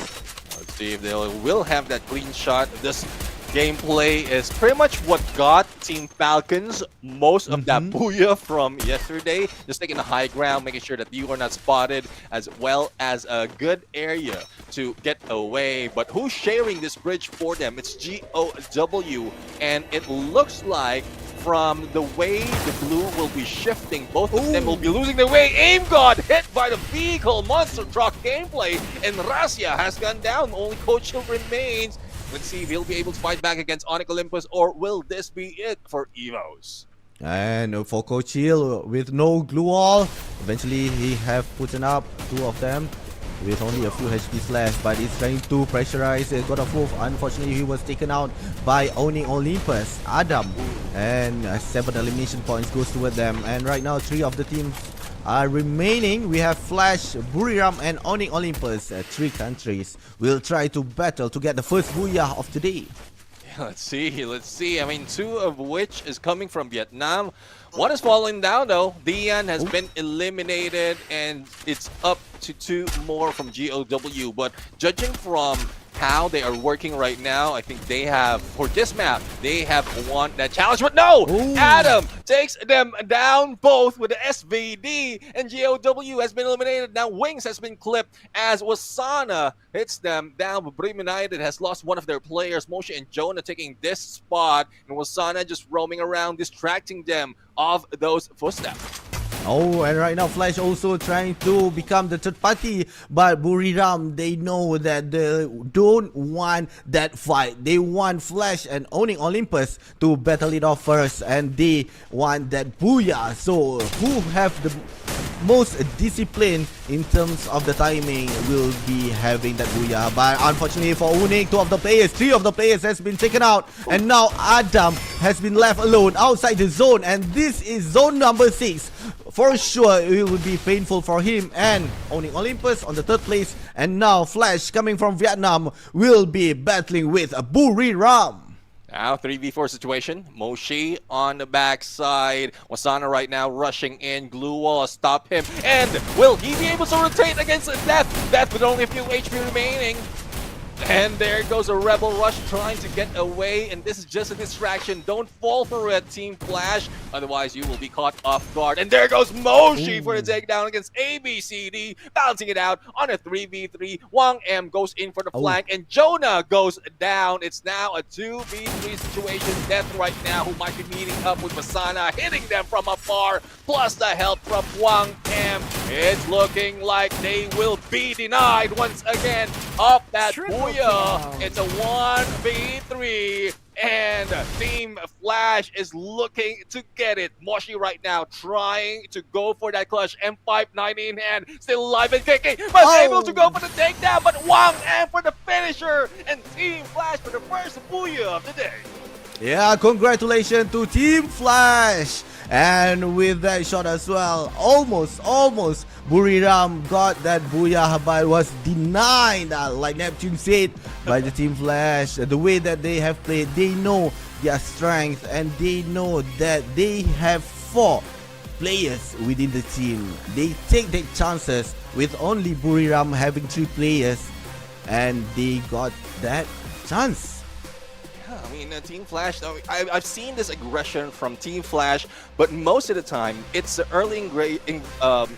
Let's see if they will have that clean shot. This gameplay is pretty much what got Team Falcons most of that booyah from yesterday. Just taking the high ground, making sure that you are not spotted, as well as a good area to get away. But who's sharing this bridge for them? It's GOW, and it looks like from the way the blue will be shifting, both of them will be losing their way. Aim God hit by the vehicle, monster truck gameplay, and Razia has gone down. Only Coach Hill remains. Let's see if he'll be able to fight back against Onyx Olympus, or will this be it for Evos? And for Coach Hill, with no glue wall, eventually he have put up 2 of them with only a few HPs left, but he's trying to pressurize God of Wolf. Unfortunately, he was taken out by Onyx Olympus, Adam, and 7 elimination points goes toward them. And right now, 3 of the teams remaining. We have Flash, Buriram, and Onyx Olympus. Three countries will try to battle to get the first booyah of today. Let's see. I mean, two of which is coming from Vietnam. One is falling down though. Dian has been eliminated, and it's up to two more from GOW. But judging from how they are working right now, I think they have, for this map, they have won that challenge. But no! Ooh. Adam takes them down both with the SVD, and GOW has been eliminated. Now Wings has been clipped as Wasana hits them down. But Brim United has lost one of their players, Moshi and Jonah, taking this spot, and Wasana just roaming around, distracting them of those footsteps. Oh, and right now Flash also trying to become the third party, but Buriram, they know that they don't want that fight. They want Flash and owning Olympus to battle it off first, and they want that booyah. So who have the most discipline in terms of the timing will be having that booyah. But unfortunately for Unik, three of the players has been taken out, and now Adam has been left alone outside the zone, and this is zone number 6. For sure, it will be painful for him, and owning Olympus on the third place, and now Flash coming from Vietnam will be battling with Buriram. Now 3v4 situation. Moshi on the backside. Wasana right now rushing in. Glue wall stop him. And will he be able to rotate against Death? Death with only a few HP remaining. And there goes a Rebel Rush trying to get away, and this is just a distraction. Don't fall for it, Team Flash, otherwise you will be caught off guard. And there goes Moshi for the takedown against ABCD, balancing it out on a 3v3. Wang M goes in for the flank, and Jonah goes down. It's now a 2v3 situation. Death right now, who might be meeting up with Masana, hitting them from afar, plus the help from Wang M. It's looking like they will be denied once again of that booyah. It's a 1v3, and Team Flash is looking to get it. Moshi right now trying to go for that clutch. M5 90 in hand, still alive and kicking, but able to go for the takedown. But Wang M for the finisher, and Team Flash for the first booyah of the day. Yeah, congratulations to Team Flash. And with that shot as well, almost Buriram got that booyah, but was denied, like Neptune said, by the Team Flash. The way that they have played, they know their strength, and they know that they have 4 players within the team. They take their chances with only Buriram having 3 players, and they got that chance. I mean, Team Flash, I've seen this aggression from Team Flash, but most of the time, it's the early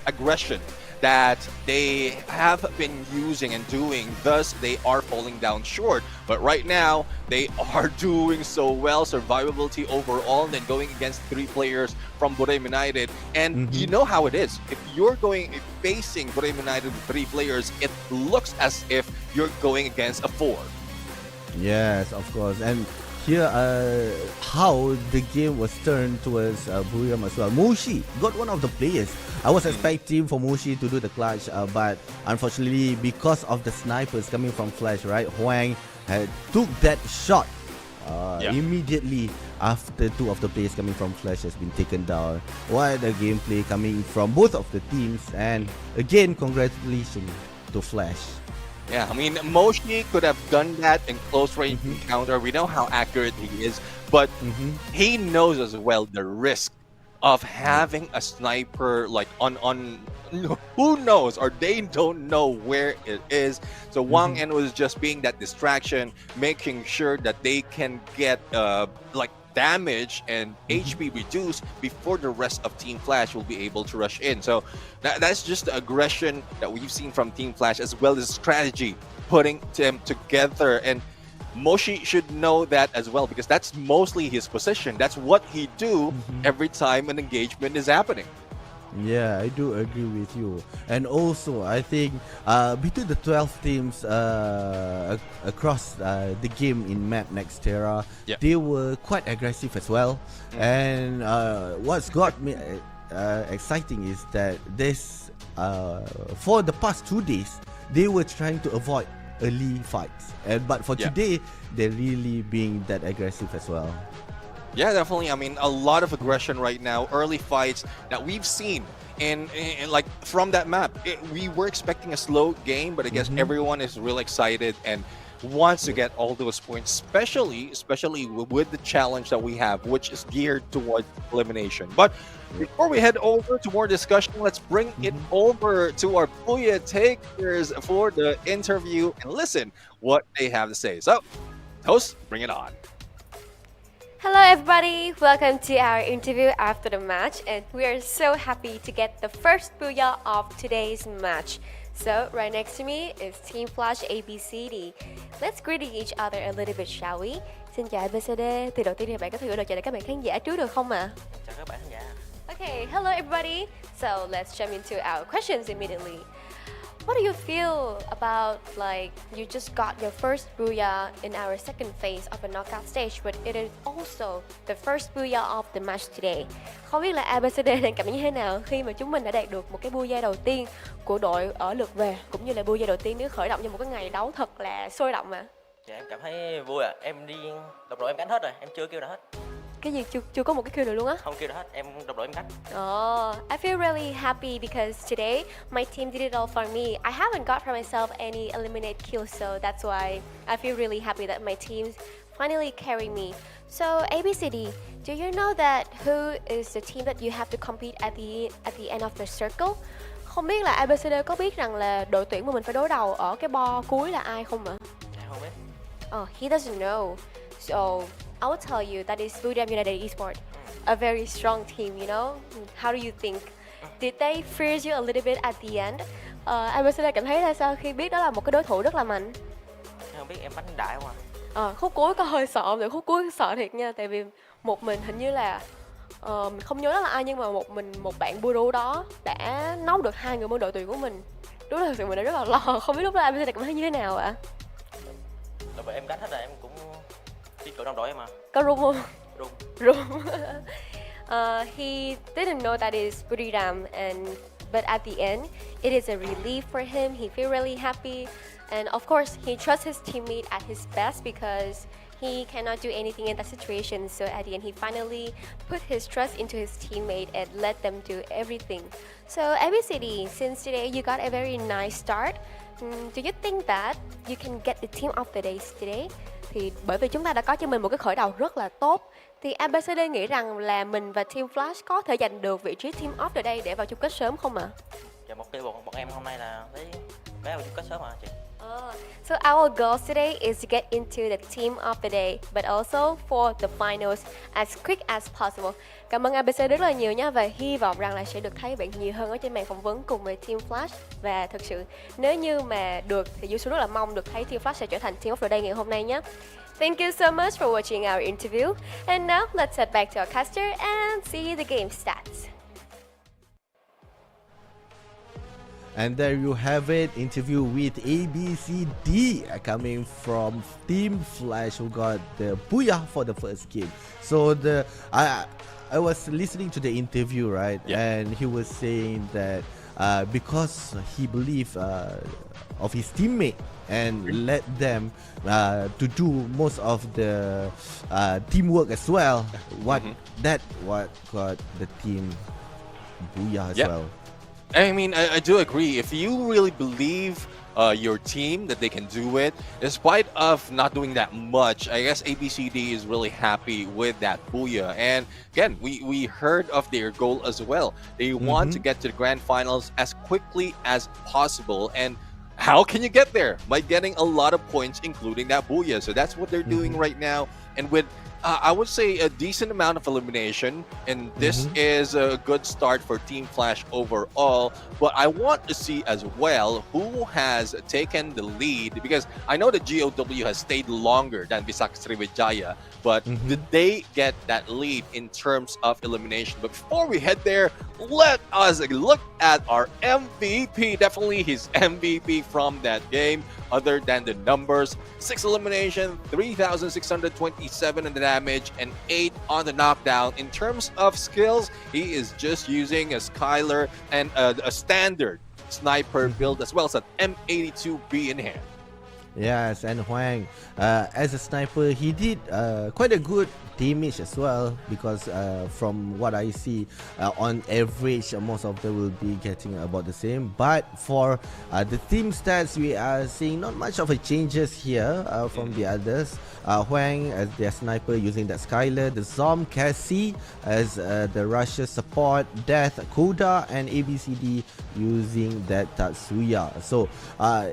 aggression that they have been using and doing, thus they are falling down short. But right now, they are doing so well, survivability overall, and then going against 3 players from Buriram United. And you know how it is. If you're facing Buriram United with 3 players, it looks as if you're going against a 4. Yes, of course. And here, how the game was turned towards Buriram as well. Moshi got one of the players. I was expecting for Moshi to do the clutch, but unfortunately, because of the snipers coming from Flash, right? Huang took that shot immediately after 2 of the players coming from Flash has been taken down. What a gameplay coming from both of the teams. And again, congratulations to Flash. Yeah, I mean, Moshi could have done that in close range encounter. We know how accurate he is, but he knows as well the risk of having a sniper like on who knows, or they don't know where it is. So Wang En was just being that distraction, making sure that they can get like damage and HP reduced before the rest of Team Flash will be able to rush in. So that's just the aggression that we've seen from Team Flash, as well as strategy, putting them together. And Moshi should know that as well, because that's mostly his position. That's what he do every time an engagement is happening. Yeah, I do agree with you. And also, I think between the 12 teams across the game in map Nextera, they were quite aggressive as well. And what's got me exciting is that this for the past 2 days, they were trying to avoid early fights. But for today, they're really being that aggressive as well. Yeah, definitely. I mean, a lot of aggression right now, early fights that we've seen. And like from that map, we were expecting a slow game, but I guess everyone is real excited and wants to get all those points, especially with the challenge that we have, which is geared towards elimination. But before we head over to more discussion, let's bring it over to our Booyah takers for the interview and listen what they have to say. So, host, bring it on. Hello everybody, welcome to our interview after the match, and we are so happy to get the first booyah of today's match. So right next to me is Team Flash ABCD. Let's greet each other a little bit, shall we? Xin chào ABCD, từ đầu tiên thì bạn có thể gửi lời chào đến các bạn khán giả trước được không ạ? Chào các bạn khán giả. Okay, hello everybody. So let's jump into our questions immediately. What do you feel about like you just got your first booyah in our second phase of the knockout stage, but it is also the first booyah of the match today. Không biết là ABCD đang cảm nhận như thế nào khi mà chúng mình đã đạt được một cái booyah đầu tiên của đội ở lượt về, cũng như là booyah đầu tiên nếu khởi động cho một cái ngày đấu thật là sôi động mà. Dạ em cảm thấy vui ạ. Em đi đồng đội em cánh hết rồi, em chưa kêu nào hết. Cái gì chưa có một cái kill nào luôn á? Không kêu nào hết, em đồng đội em cánh. Oh, I feel really happy because today my team did it all for me. I haven't got for myself any eliminate kills, so that's why I feel really happy that my team finally carried me. So ABCD, do you know that who is the team that you have to compete at the end of the circle? Không biết là ABCD có biết rằng là đội tuyển mà mình phải đối đầu ở cái bo cuối là ai không ạ? Dạ không biết. Oh, he doesn't know. So I will tell you that is Budam United Esports, a very strong team, you know? How do you think? Did they fear you a little bit at the end? ABCD cảm thấy là sao khi biết đó là một cái đối thủ rất là mạnh? Em không biết, em bánh đại không à? Khúc cuối có hơi sợ, rồi khúc cuối sợ thiệt nha, tại vì một mình hình như là mình không nhớ đó là ai, nhưng mà một bạn Buru đó đã knock được 2 người bên đội tuyển của mình. Đúng là thực sự mình đã rất là lo, không biết lúc đó ABCD cảm thấy như thế nào ạ? Đồng đội em cánh hết rồi, em cũng biết chỗ đồng đội em mà. Có run không? Run. He didn't know that is Buridam, but at the end, it is a relief for him. He feel really happy, and of course, he trusts his teammate at his best because he cannot do anything in that situation. So at the end, he finally put his trust into his teammate and let them do everything. So ABCD, since today you got a very nice start, do you think that you can get the team of the days today? Thì bởi vì chúng ta đã có cho mình một cái khởi đầu rất là tốt, thì ABCD nghĩ rằng là mình và Team Flash có thể giành được vị trí Team of the Day để vào chung kết sớm không ạ? Dạ mục tiêu bọn em hôm nay là lấy vé vào chung kết sớm mà chị. So our goal today is to get into the Team of the Day, but also for the finals as quick as possible. Cảm ơn ABC rất là nhiều nha, và hy vọng rằng là sẽ được thấy bạn nhiều hơn ở trên màn phỏng vấn cùng với Team Flash. Và thực sự nếu như mà được thì Yusu rất là mong được thấy Team Flash sẽ trở thành Team of the Day ngày hôm nay nhé. Thank you so much for watching our interview. And now let's head back to our caster and see the game stats. And there you have it, interview with ABCD coming from Team Flash, who got the booyah for the first game. So I was listening to the interview, right? Yeah. And he was saying that because he believed of his teammate and let them to do most of the teamwork as well. What got the team booyah as well. I mean, I do agree. If you really believe your team that they can do it, despite of not doing that much, I guess ABCD is really happy with that booyah. And again, we heard of their goal as well. They want to get to the grand finals as quickly as possible. And how can you get there? By getting a lot of points, including that booyah. So that's what they're doing right now. And with I would say a decent amount of elimination, and this is a good start for Team Flash overall. But I want to see as well who has taken the lead, because I know that GOW has stayed longer than Bisak Sriwijaya, but did they get that lead in terms of elimination? But before we head there, let us look at our MVP. Definitely his MVP from that game, other than the numbers. 6 elimination, 3,627 in the damage, and 8 on the knockdown. In terms of skills, he is just using a Skylar and a standard sniper build, as well as an M82B in hand. Yes, and Huang, as a sniper, he did quite a good damage as well because from what I see, on average, most of them will be getting about the same. But for the team stats, we are seeing not much of a changes here from the others. Huang as their sniper using that Skylar, the Zom Cassie as the Russia support, Death, Koda, and ABCD using that Tatsuya. So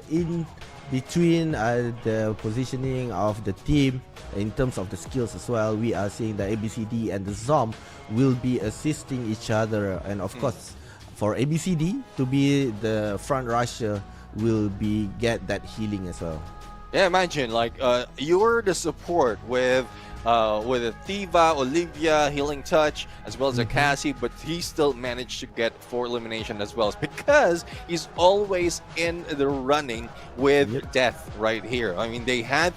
in between the positioning of the team in terms of the skills as well, we are seeing that ABCD and the Zom will be assisting each other, and of course for ABCD to be the front rusher will be get that healing as well. Yeah, imagine like you're the support with a Thiva, Olivia, Healing Touch, as well as a Cassie, but he still managed to get 4 elimination as well because he's always in the running with Death right here. I mean, they had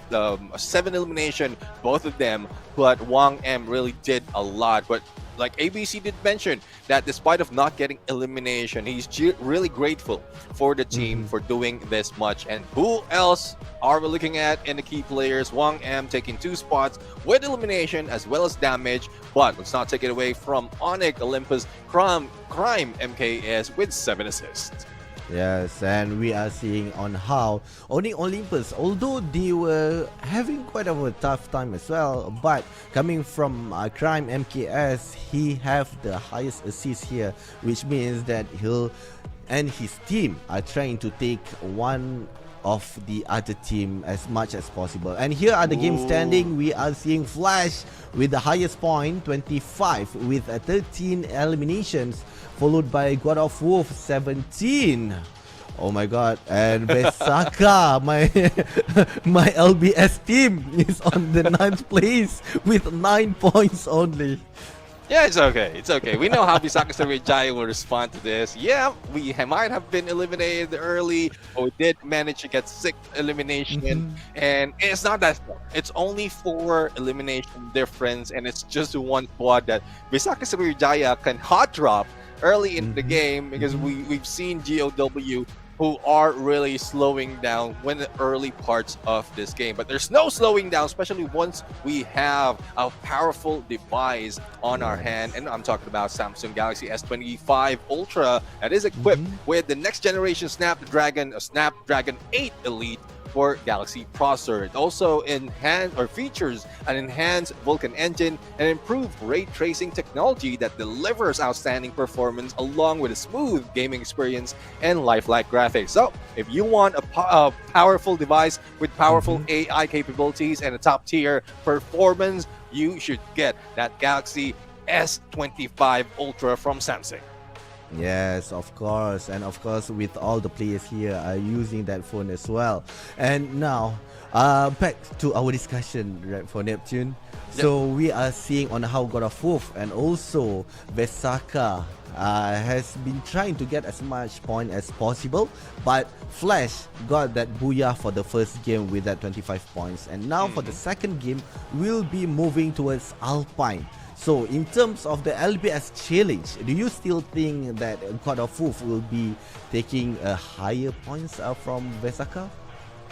7 elimination, both of them, but Wang M really did a lot. But like ABC did mention that despite of not getting elimination, he's really grateful for the team for doing this much. And who else are we looking at in the key players? Wang M taking 2 spots with elimination as well as damage, but let's not take it away from Onyx Olympus Crime MKS with 7 assists. Yes, and we are seeing on how only Olympus, although they were having quite of a tough time as well, but coming from Crime MKS, he have the highest assist here, which means that he'll and his team are trying to take one of the other team as much as possible. And here are the game standing. We are seeing Flash with the highest point, 25 with 13 eliminations, followed by God of Wolf 17. Oh my god, and Besaka, my LBS team is on the 9th place with 9 points only. Yeah, it's okay. It's okay. We know how Bisaka Sriwijaya will respond to this. Yeah, we might have been eliminated early, but we did manage to get 6 elimination. And it's not that far. It's only 4 elimination difference, and it's just one squad that Bisaka Sriwijaya can hot drop early in the game because we've seen GOW who are really slowing down when the early parts of this game. But there's no slowing down, especially once we have a powerful device on our hand. And I'm talking about Samsung Galaxy S25 Ultra that is equipped with the next generation Snapdragon 8 Elite for Galaxy processor. It also features an enhanced Vulkan engine and improved ray tracing technology that delivers outstanding performance along with a smooth gaming experience and lifelike graphics. So if you want a powerful device with powerful AI capabilities and a top tier performance, you should get that Galaxy S25 Ultra from Samsung. Yes, of course, and of course with all the players here are using that phone as well. And now back to our discussion, right, for Neptune. So we are seeing on how God of Wolf and also Besaka has been trying to get as much point as possible, but Flash got that booyah for the first game with that 25 points, and now for the second game we'll be moving towards Alpine. So in terms of the LBS challenge, do you still think that God of Wolf will be taking higher points from Besaka?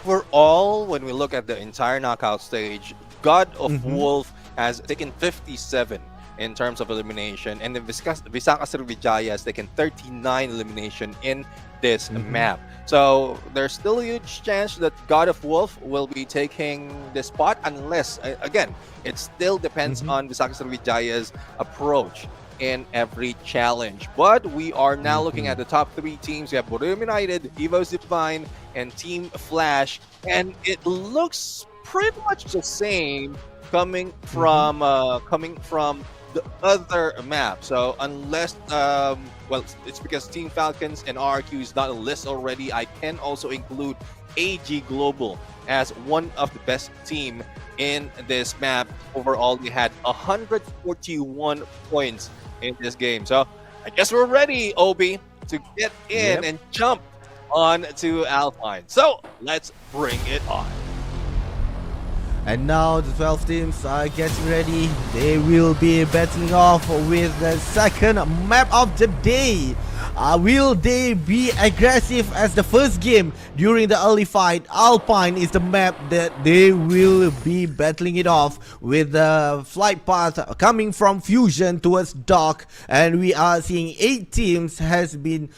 Overall, when we look at the entire knockout stage, God of Wolf has taken 57 in terms of elimination, and then Bisaka Sriwijaya has taken 39 elimination in this map. So there's still a huge chance that God of Wolf will be taking the spot, unless, again, it still depends on Bisaka Srivijaya's approach in every challenge. But we are now looking at the top 3 teams. We have Borneo United, Evo Divine, and Team Flash, and it looks pretty much the same coming from the other map. So unless well, it's because Team Falcons and RRQ is not on the list already, I can also include AG Global as one of the best team in this map. Overall, they had 141 points in this game. So I guess we're ready, Obi, to get in and jump on to Alpine. So let's bring it on. And now the 12 teams are getting ready. They will be battling off with the second map of the day. Will they be aggressive as the first game during the early fight? Alpine is the map that they will be battling it off with the flight path coming from Fusion towards Dock, and we are seeing 8 teams has been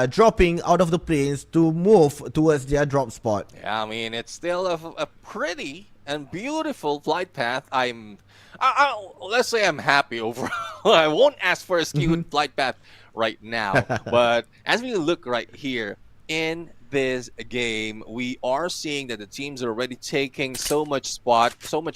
dropping out of the planes to move towards their drop spot. Yeah, I mean, it's still a pretty and beautiful flight path. Let's say I'm happy overall. I won't ask for a skewed flight path right now, but as we look right here in this game, we are seeing that the teams are already taking so much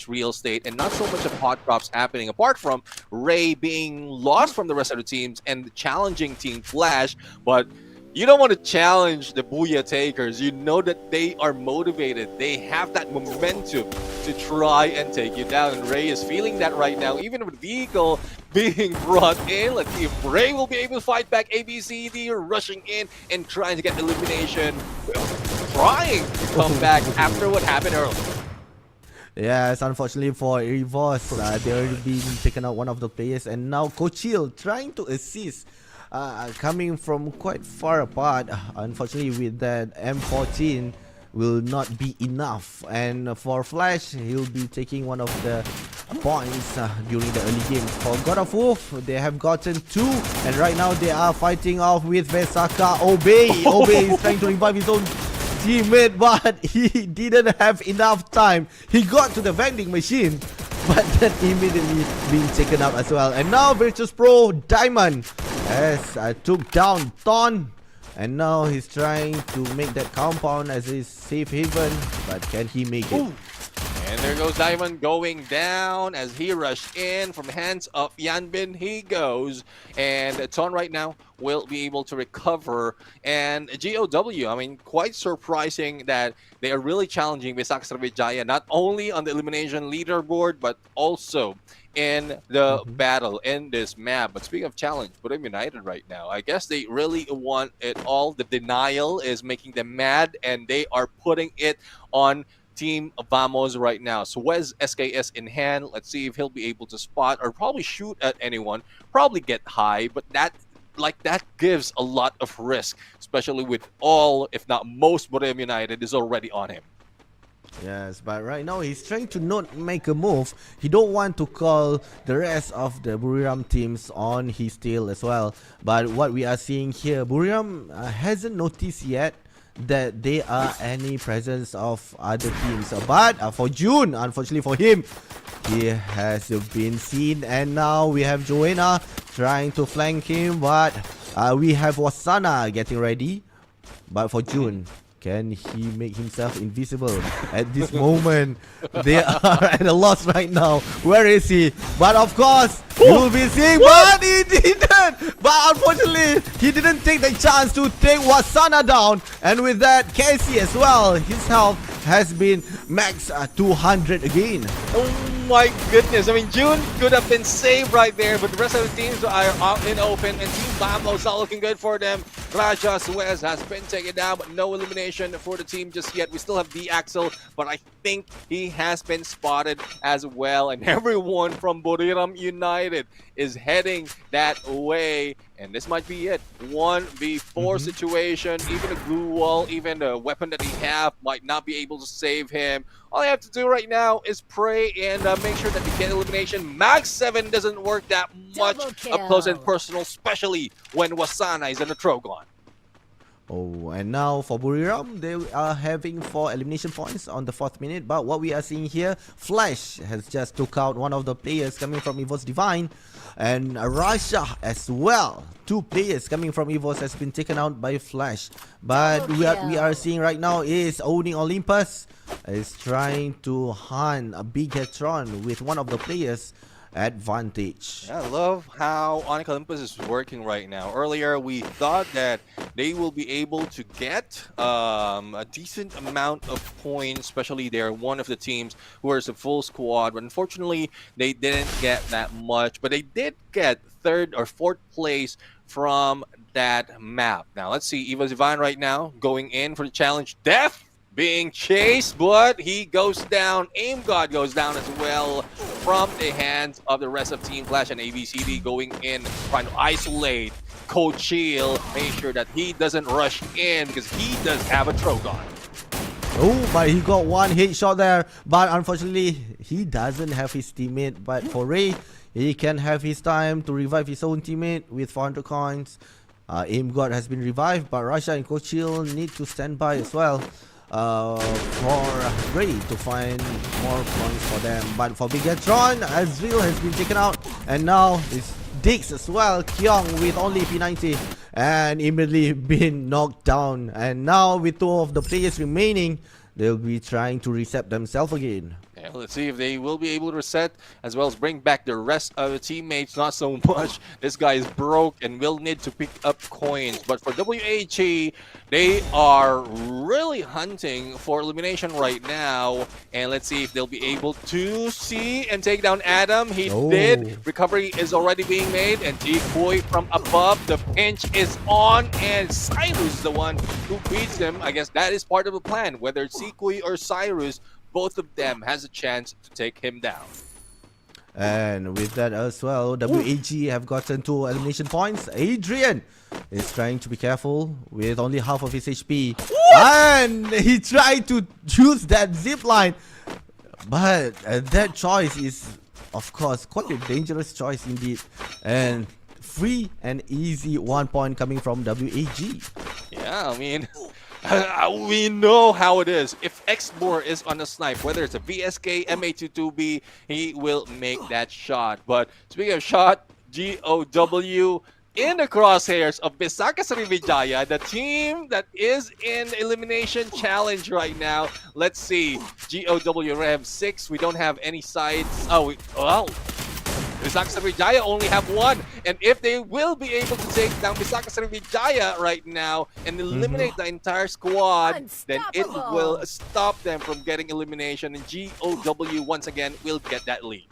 real estate, and not so much of hot drops happening, apart from Ray being lost from the rest of the teams and the challenging team Flash. But you don't want to challenge the Booyah Takers. You know that they are motivated. They have that momentum to try and take you down. And Ray is feeling that right now, even with vehicle being brought in. Let's see if Ray will be able to fight back. ABCD are rushing in and trying to get elimination. Trying to come back after what happened earlier. Yes, unfortunately for Evos, they already been taken out one of the players. And now Kochil trying to assist. Coming from quite far apart, unfortunately with that M14 will not be enough, and for Flash he'll be taking one of the points during the early game. For God of Wolf, they have gotten 2, and right now they are fighting off with Vesaka. Obey is trying to revive his own teammate, but he didn't have enough time. He got to the vending machine, but then immediately being taken up as well. And now Virtus Pro Diamond has took down Thorn, and now he's trying to make that compound as his safe haven, but can he make it? Ooh. And there goes Diamond going down as he rushed in from the hands of Yanbin. He goes, and Ton right now will be able to recover. And GOW, I mean, quite surprising that they are really challenging Visaka Sriwijaya, not only on the elimination leaderboard, but also in the battle in this map. But speaking of challenge, Buram United right now, I guess they really want it all. The denial is making them mad, and they are putting it on Team Vamos right now. So Wes SKS in hand. Let's see if he'll be able to spot or probably shoot at anyone, probably get high, but that gives a lot of risk, especially with all, if not most, Buram United is already on him. Yes, but right now he's trying to not make a move. He don't want to call the rest of the Buriram teams on his tail as well. But what we are seeing here, Buriram hasn't noticed yet that there are any presence of other teams. But for June, unfortunately for him, he has been seen, and now we have Joanna trying to flank him, but we have Wasana getting ready. But for June, can he make himself invisible at this moment? They are at a loss right now. Where is he? But of course, you will be seeing, but he didn't. But unfortunately, he didn't take the chance to take Wasana down. And with that, Casey as well, his health has been max 200 again. Oh my goodness. I mean, June could have been saved right there, but the rest of the teams are out in open, and Team Vamos not looking good for them. Raja Suez has been taken down, but no elimination for the team just yet. We still have the Axel, but I think he has been spotted as well, and everyone from Buriram United is heading that way. And this might be it. 1v4 situation. Even a glue wall, even the weapon that he have might not be able to save him. All you have to do right now is pray and make sure that you get elimination. Max 7 doesn't work that much up close and personal, especially when Wasana is in a Trogon. Oh, and now for Buriram, they are having 4 elimination points on the 4th minute. But what we are seeing here, Flash has just took out one of the players coming from Evos Divine, and Rasha as well. 2 players coming from Evos has been taken out by Flash. But what we are seeing right now is owning Olympus is trying to hunt a big Hetron with one of the players advantage. Yeah, I love how Onyx Olympus is working right now. Earlier, we thought that they will be able to get a decent amount of points, especially they're one of the teams who is a full squad. But unfortunately, they didn't get that much. But they did get 3rd or 4th place from that map. Now, let's see. Evos Divine right now going in for the challenge. Death being chased, but he goes down. Aim God goes down as well from the hands of the rest of Team Flash, and ABCD going in, trying to isolate Coach Shield, making sure that he doesn't rush in because he does have a Trogon. Oh, but he got one headshot there. But unfortunately, he doesn't have his teammate. But for Ray, he can have his time to revive his own teammate with 400 coins. Aim God has been revived, but Russia and Coach Shield need to stand by as well for Ray to find more coins for them. But for Bigatron, Azrael has been taken out, and now it's Dix as well. Kyong with only P90 and immediately been knocked down. And now with two of the players remaining, they'll be trying to reset themselves again. Yeah, let's see if they will be able to reset as well as bring back the rest of the teammates. Not so much. This guy is broke and will need to pick up coins. But for WHE, they are really hunting for elimination right now. And let's see if they'll be able to see and take down Adam. He did. Recovery is already being made. And Decoy from above. The pinch is on. And Cyrus is the one who beats him. I guess that is part of the plan. Whether it's Decoy or Cyrus, both of them has a chance to take him down. And with that as well, WAG have gotten 2 elimination points. Adrian is trying to be careful with only half of his HP. And he tried to use that zip line. But that choice is, of course, quite a dangerous choice indeed. And free and easy 1 point coming from WAG. Yeah, I mean, we know how it is. If Xmore is on a snipe, whether it's a VSK, MA22B, he will make that shot. But speaking of shot, GOW in the crosshairs of Bisaka Sriwijaya, the team that is in elimination challenge right now. Let's see. GOW Rev 6. We don't have any sides. Oh, well. Bisaka Sriwijaya only have 1, and if they will be able to take down Bisaka Sriwijaya right now and eliminate the entire squad, then it will stop them from getting elimination, and GOW once again will get that lead.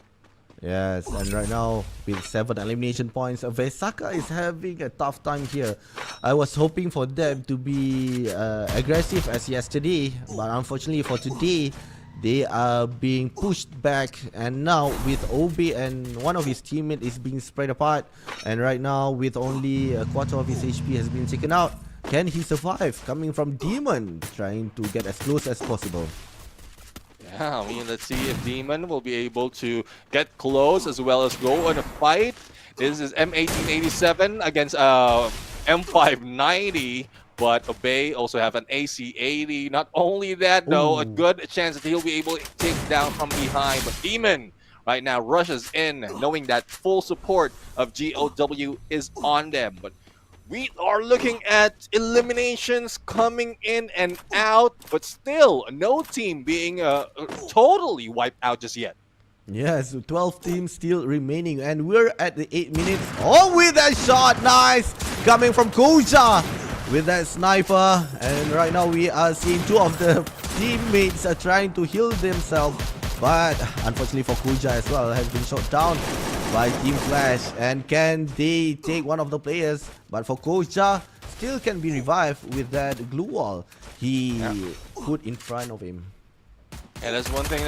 Yes, and right now with 7 elimination points, Vesaka is having a tough time here. I was hoping for them to be aggressive as yesterday, but unfortunately for today, they are being pushed back, and now with OB and one of his teammates is being spread apart, and right now with only a quarter of his HP has been taken out. Can he survive? Coming from Demon, trying to get as close as possible. Yeah, I mean, let's see if Demon will be able to get close as well as go on a fight. This is M1887 against M590. But Obey also have an AC80. Not only that, though, a good chance that he'll be able to take down from behind. But Demon right now rushes in, knowing that full support of GOW is on them. But we are looking at eliminations coming in and out, but still no team being totally wiped out just yet. Yes, 12 teams still remaining, and we're at the 8 minutes. Oh, with that shot, nice! Coming from Koja with that sniper, and right now we are seeing 2 of the teammates are trying to heal themselves, but unfortunately for Kuja as well, has been shot down by Team Flash. And can they take one of the players? But for Kuja, still can be revived with that glue wall he put in front of him. And that's one thing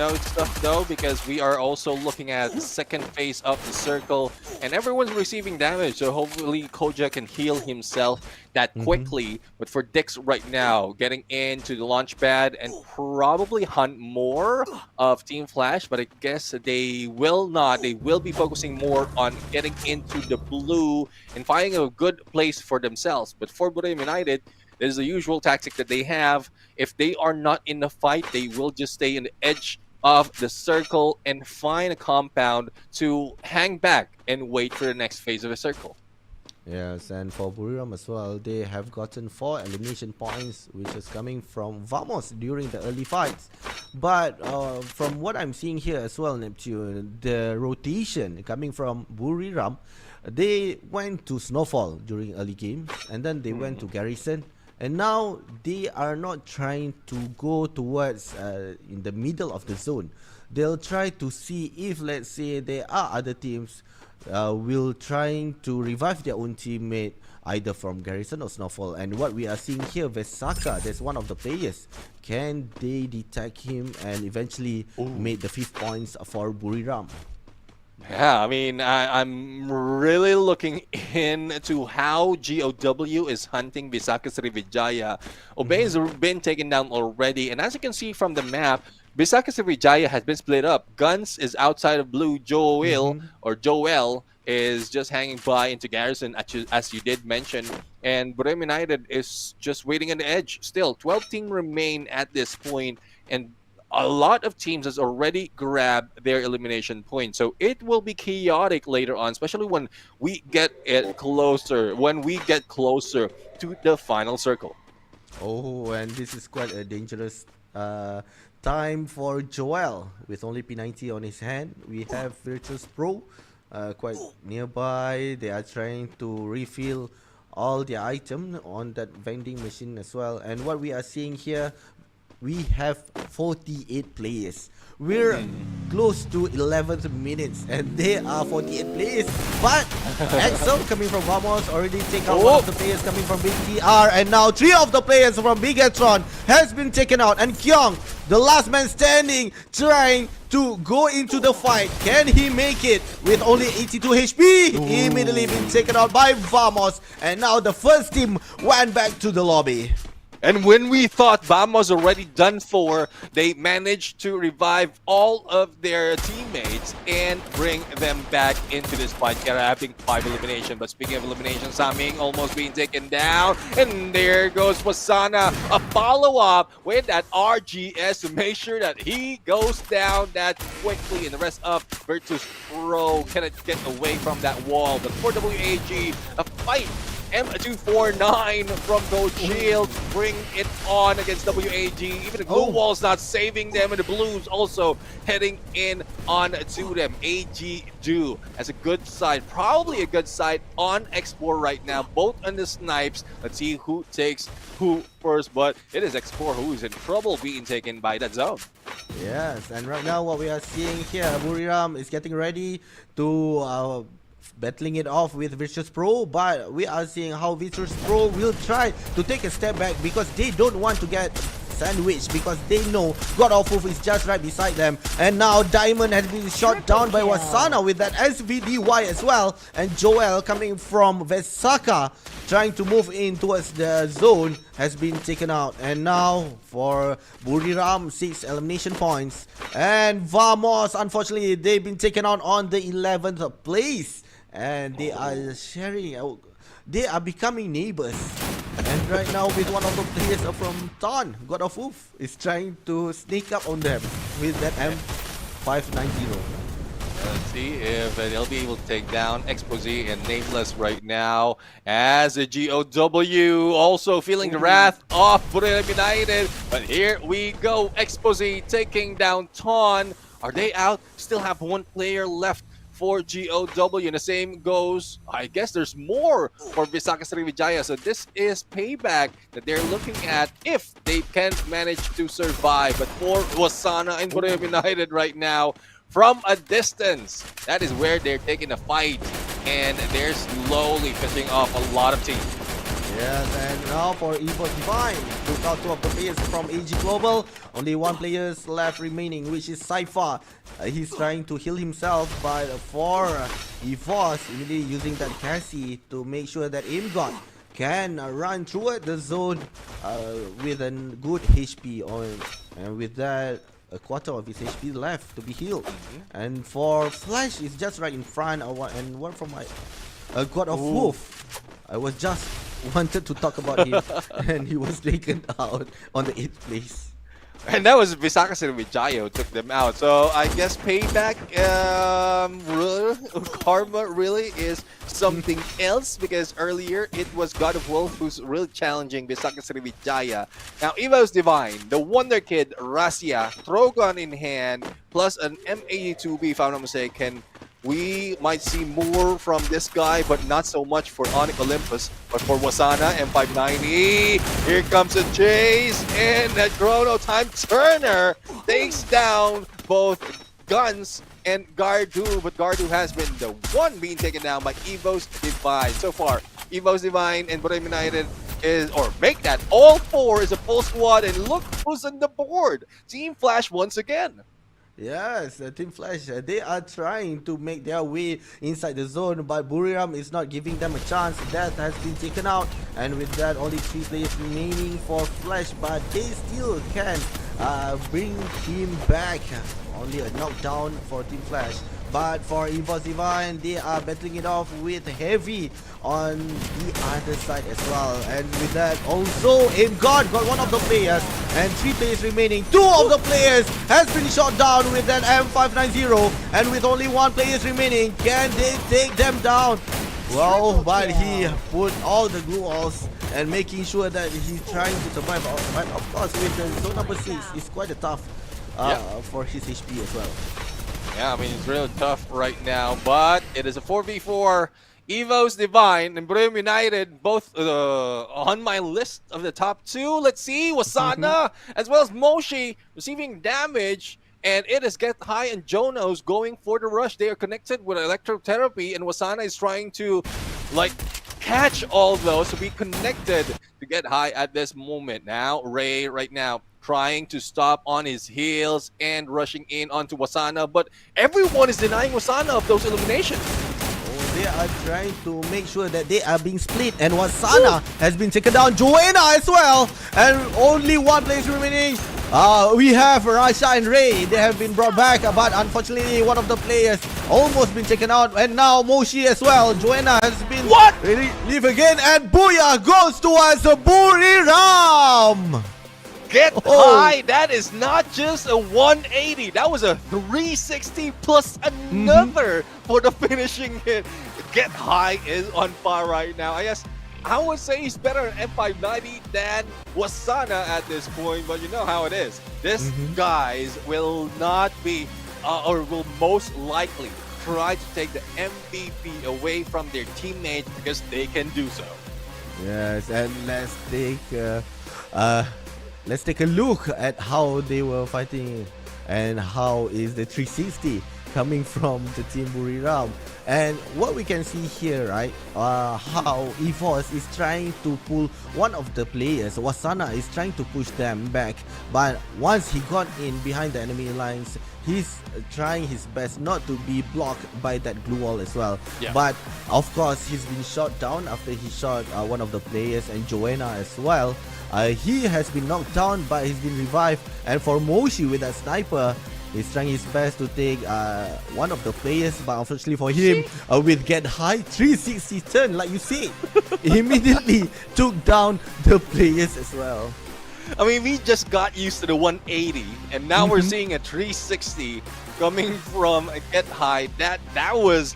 though, because we are also looking at the second phase of the circle, and everyone's receiving damage, so hopefully Koja can heal himself that quickly. But for Dix right now, getting into the launch pad and probably hunt more of Team Flash, but I guess they will not. They will be focusing more on getting into the blue and finding a good place for themselves. But for Buram United, there's the usual tactic that they have. If they are not in the fight, they will just stay in the edge of the circle and find a compound to hang back and wait for the next phase of the circle. Yes, and for Buriram as well, they have gotten 4 elimination points, which is coming from Vamos during the early fights. But from what I'm seeing here as well, Neptune, the rotation coming from Buriram, they went to Snowfall during early games, and then they went to Garrison. And now they are not trying to go towards in the middle of the zone. They'll try to see if, let's say, there are other teams will trying to revive their own teammate either from Garrison or Snowfall. And what we are seeing here, Vesaka, that's one of the players. Can they detect him and eventually make the 5th points for Buriram? Yeah, I mean, I'm really looking into how GOW is hunting Visaka Srivijaya. Obey has been taken down already, and as you can see from the map, Visaka Srivijaya has been split up. Guns is outside of blue. Joel is just hanging by into Garrison, as you did mention. And Buriram United is just waiting on the edge. Still, 12 teams remain at this point, and a lot of teams has already grabbed their elimination point. So it will be chaotic later on, especially when we get closer to the final circle. Oh, and this is quite a dangerous time for Joel. With only P90 on his hand, we have Virtus Pro quite nearby. They are trying to refill all their items on that vending machine as well. And what we are seeing here, we have 48 players. We're close to 11th minutes and there are 48 players. But Axel coming from Vamos already take out one of the players coming from Big TR, and now 3 of the players from Bigatron has been taken out. And Kyong, the last man standing, trying to go into the fight. Can he make it with only 82 HP? Immediately been taken out by Vamos, and now the first team went back to the lobby. And when we thought Bam was already done for, they managed to revive all of their teammates and bring them back into this fight, grabbing 5 elimination. But speaking of elimination, Saming almost being taken down. And there goes Wasana, a follow-up with that RGS to make sure that he goes down that quickly. And the rest of Virtus Pro cannot get away from that wall. But for WAG, a fight. M249 from Gold Shield bring it on against WAG. Even the blue wall's not saving them, and the blues also heading in on to them. AG do as a good side, probably a good side on X4 right now, both on the snipes. Let's see who takes who first, but it is X4 who is in trouble being taken by that zone. Yes, and right now what we are seeing here, Buriram is getting ready to battling it off with Virtus Pro, but we are seeing how Virtus Pro will try to take a step back because they don't want to get sandwiched, because they know God of Wolf is just right beside them. And now Diamond has been shot down by Wasana with that SVDY as well, and Joel coming from Vesaka trying to move in towards the zone has been taken out. And now for Buriram, 6 elimination points, and Vamos, unfortunately they've been taken out on the 11th place. And they are sharing, they are becoming neighbors. And right now with one of the players from Ton, God of Wolf, is trying to sneak up on them with that M590. Let's see if they'll be able to take down Expose and Nameless right now, as the GOW also feeling the wrath of Buriram United. But here we go, Expose taking down Ton. Are they out? Still have 1 player left for GOW, and the same goes, I guess there's more for Visaka Srivijaya. So this is payback that they're looking at if they can manage to survive. But for Wasana and Buriram United right now, from a distance, that is where they're taking a fight, and they're slowly fishing off a lot of teams. Yes, and now for Evo Divine, took out 2 of the players from AG Global. Only 1 player left remaining, which is Saifa. He's trying to heal himself, but for EVOS, immediately using that Cassie to make sure that Imgot can run through the zone with a good HP on, and with that, a quarter of his HP left to be healed. And for Flash, is just right in front. And what from my God of Wolf, I was just wanted to talk about him, and he was taken out on the 8th place. And that was Visaka Srivijaya who took them out. So I guess payback, karma really is something else, because earlier it was God of Wolf who's really challenging Visaka Srivijaya. Now Evo's Divine, the Wonder Kid, Rasia, throw gun in hand, plus an M82B if I'm not mistaken. We might see more from this guy, but not so much for Onyx Olympus. But for Wasana, M590, here comes a chase, and that Chrono Time Turner takes down both Guns and Gardu, but Gardu has been the one being taken down by Evo's Divine. So far, Evo's Divine and Borem United is, or make that all 4 is a full squad, and look who's on the board. Team Flash once again. Yes, Team Flash, they are trying to make their way inside the zone, but Buriram is not giving them a chance. That has been taken out, and with that, only 3 players remaining for Flash, but they still can bring him back. Only a knockdown for Team Flash. But for Evo's Divine, they are battling it off with Heavy on the other side as well. And with that, also Aim God got one of the players, and 3 players remaining. 2 of the players has been shot down with an M590, and with only 1 player remaining, can they take them down? Well, but he put all the glue walls and making sure that he's trying to survive. But of course, with the zone number 6, it's quite a tough for his HP as well. Yeah, I mean, it's really tough right now, but it is a 4v4. Evo's Divine and Borem United both on my list of the top 2. Let's see, Wasana as well as Moshi receiving damage, and it is Get High and Jonos going for the rush. They are connected with electrotherapy, and Wasana is trying to like catch all those to be connected to Get High at this moment. Now Ray right now trying to stop on his heels and rushing in onto Wasana, but everyone is denying Wasana of those eliminations. Oh, they are trying to make sure that they are being split, and Wasana has been taken down. Joanna as well, and only 1 place remaining. We have Rasha and Ray. They have been brought back, but unfortunately one of the players almost been taken out, and now Moshi as well. Joanna has been leave again, and Booyah goes towards Buriram. Get High, that is not just a 180, that was a 360 plus another for the finishing hit. Get High is on fire right now. I guess I would say he's better at M590 than Wasana at this point, but you know how it is. This guys will not be, or will most likely try to take the MVP away from their teammates because they can do so. Yes, and let's take a look at how they were fighting and how is the 360 coming from the team Buriram. And what we can see here, right, how EVOS is trying to pull one of the players. Wasana is trying to push them back, but once he got in behind the enemy lines, he's trying his best not to be blocked by that glue wall as well. But of course, he's been shot down after he shot one of the players, and Joanna as well. He has been knocked down, but he's been revived. And for Moshi with that sniper, he's trying his best to take one of the players, but unfortunately for him, with Get High 360 turn, like you said, immediately took down the players as well. I mean, we just got used to the 180, and now we're seeing a 360 coming from Get High. That was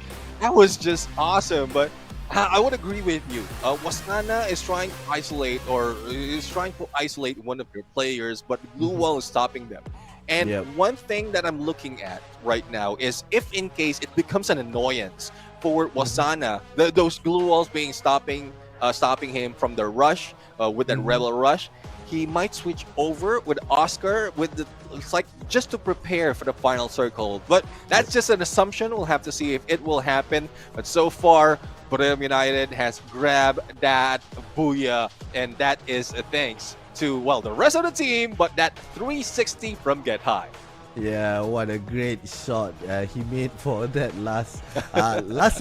just awesome. But I would agree with you. Wasana is trying to isolate, or is trying to isolate one of their players, but the glue wall is stopping them. And one thing that I'm looking at right now is if in case it becomes an annoyance for Wasana, those glue walls being stopping him from the rush with that rebel rush, he might switch over with Oscar with the, it's like just to prepare for the final circle. But that's just an assumption. We'll have to see if it will happen. But so far, Borem United has grabbed that booyah, and that is thanks to, well, the rest of the team, but that 360 from Get High. Yeah, what a great shot he made for that last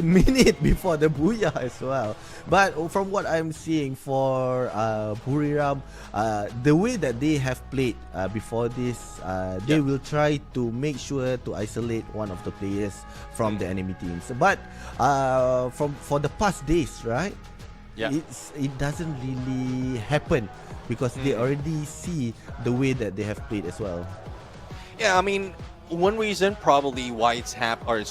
minute before the booyah as well. But from what I'm seeing for Buriram, the way that they have played before this, they will try to make sure to isolate one of the players from the enemy teams. But for the past days, right? It doesn't really happen because they already see the way that they have played as well. Yeah, I mean, one reason probably why it's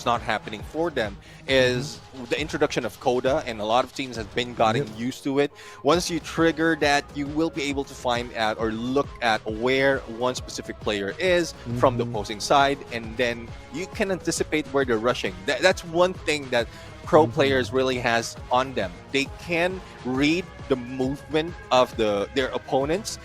not happening for them is the introduction of Coda, and a lot of teams have been getting used to it. Once you trigger that, you will be able to find out or look at where one specific player is from the opposing side, and then you can anticipate where they're rushing. That's one thing that pro players really has on them. They can read the movement of their opponents.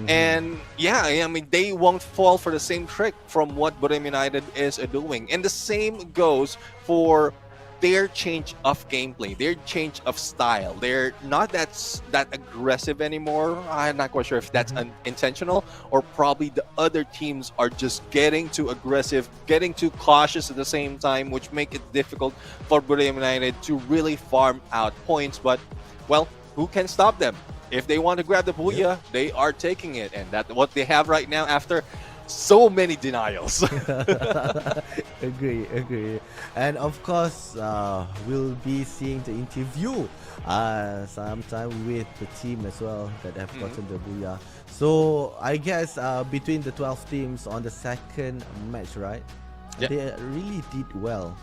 And yeah, I mean, they won't fall for the same trick from what Borem United is doing. And the same goes for their change of gameplay, their change of style. They're not that aggressive anymore. I'm not quite sure if that's intentional or probably the other teams are just getting too aggressive, getting too cautious at the same time, which make it difficult for Buram United to really farm out points. But, well, who can stop them? If they want to grab the Booyah, they are taking it. And that's what they have right now after so many denials. Agree. And of course, we'll be seeing the interview sometime with the team as well that have gotten the Booyah. So I guess between the 12 teams on the second match, right? Yep. They really did well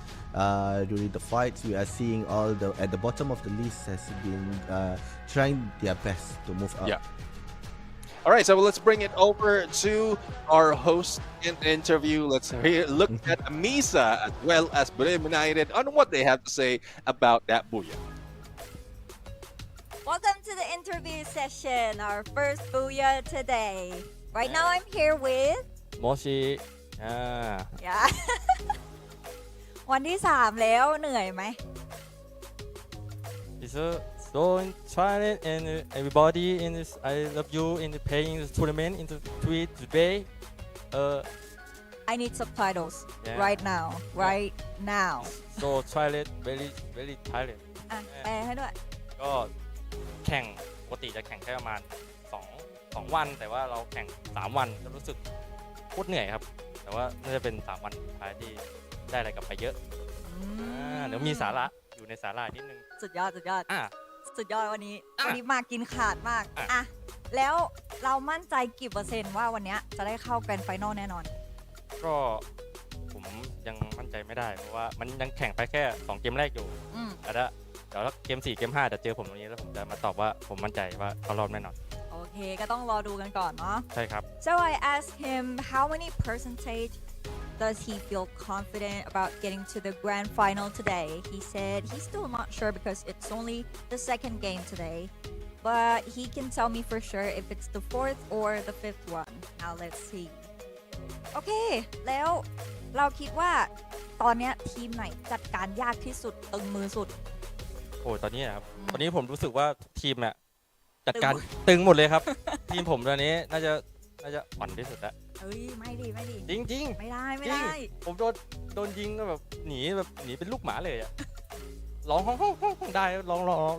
during the fights. We are seeing all the at the bottom of the list has been trying their best to move up. Yeah. All right, so let's bring it over to our host in the interview. Let's look at Misa as well as Buram United on what they have to say about that Booyah. Welcome to the interview session, our first Booyah today. Right now I'm here with Moshi. yeah. วันที่ 3 แล้วเหนื่อยไหม So try it and everybody in this I love you in the playing this tournament in the tweet today. I need subtitles Yeah. right now. So try it very tired. อ่ะแปลให้ด้วย ก็แข่งปกติจะแข่งแค่ประมาณ2 วันแต่ว่าเราแข่ง3 วันก็รู้สึกโคตรเหนื่อยครับแต่ว่าน่าจะเป็น3 วันสุดท้ายที่ได้อะไรกลับไปเยอะเดี๋ยวมีสาระอยู่ในสาระนิดนึง สุดยอด สุดยอดวันนี้ อ่ะ วันนี้มากินขาดมาก อ่ะ อ่ะแล้วเรามั่นใจกี่เปอร์เซ็นต์ว่าวันนี้จะได้เข้าแกรนด์ไฟนอลแน่นอน ก็ผมยังมั่นใจไม่ได้เพราะว่ามันยังแข่งไปแค่2 เกมแรกอยู่ แต่เดี๋ยวเกม 4 เกม 5จะเจอผมตรงนี้แล้วผมจะมาตอบว่าผมมั่นใจว่าเขารอบแน่นอน โอเคก็ต้องรอดูกันก่อนเนาะ ใช่ครับ So I asked him how many percentage does he feel confident about getting to the grand final today. He said he's still not sure because it's only the second game today, but he can tell me for sure if it's the 4th or the 5th one. Now let's see. โอเคแล้วเราคิดว่าตอนเนี้ยทีมไหนจัดการยากที่สุดตึงมือสุด โอ้ตอนนี้นะครับตอนนี้ผมรู้สึกว่าทีมเนี่ยจัดการตึงหมดเลยครับ ทีมผมตอนนี้น่าจะอ่อนที่สุดแล้ว เอ้ยไม่ดี จริงๆ ไม่ได้ จริงผมโดนยิงก็แบบหนีเป็นลูกหมาเลยอะร้องห้องได้ร้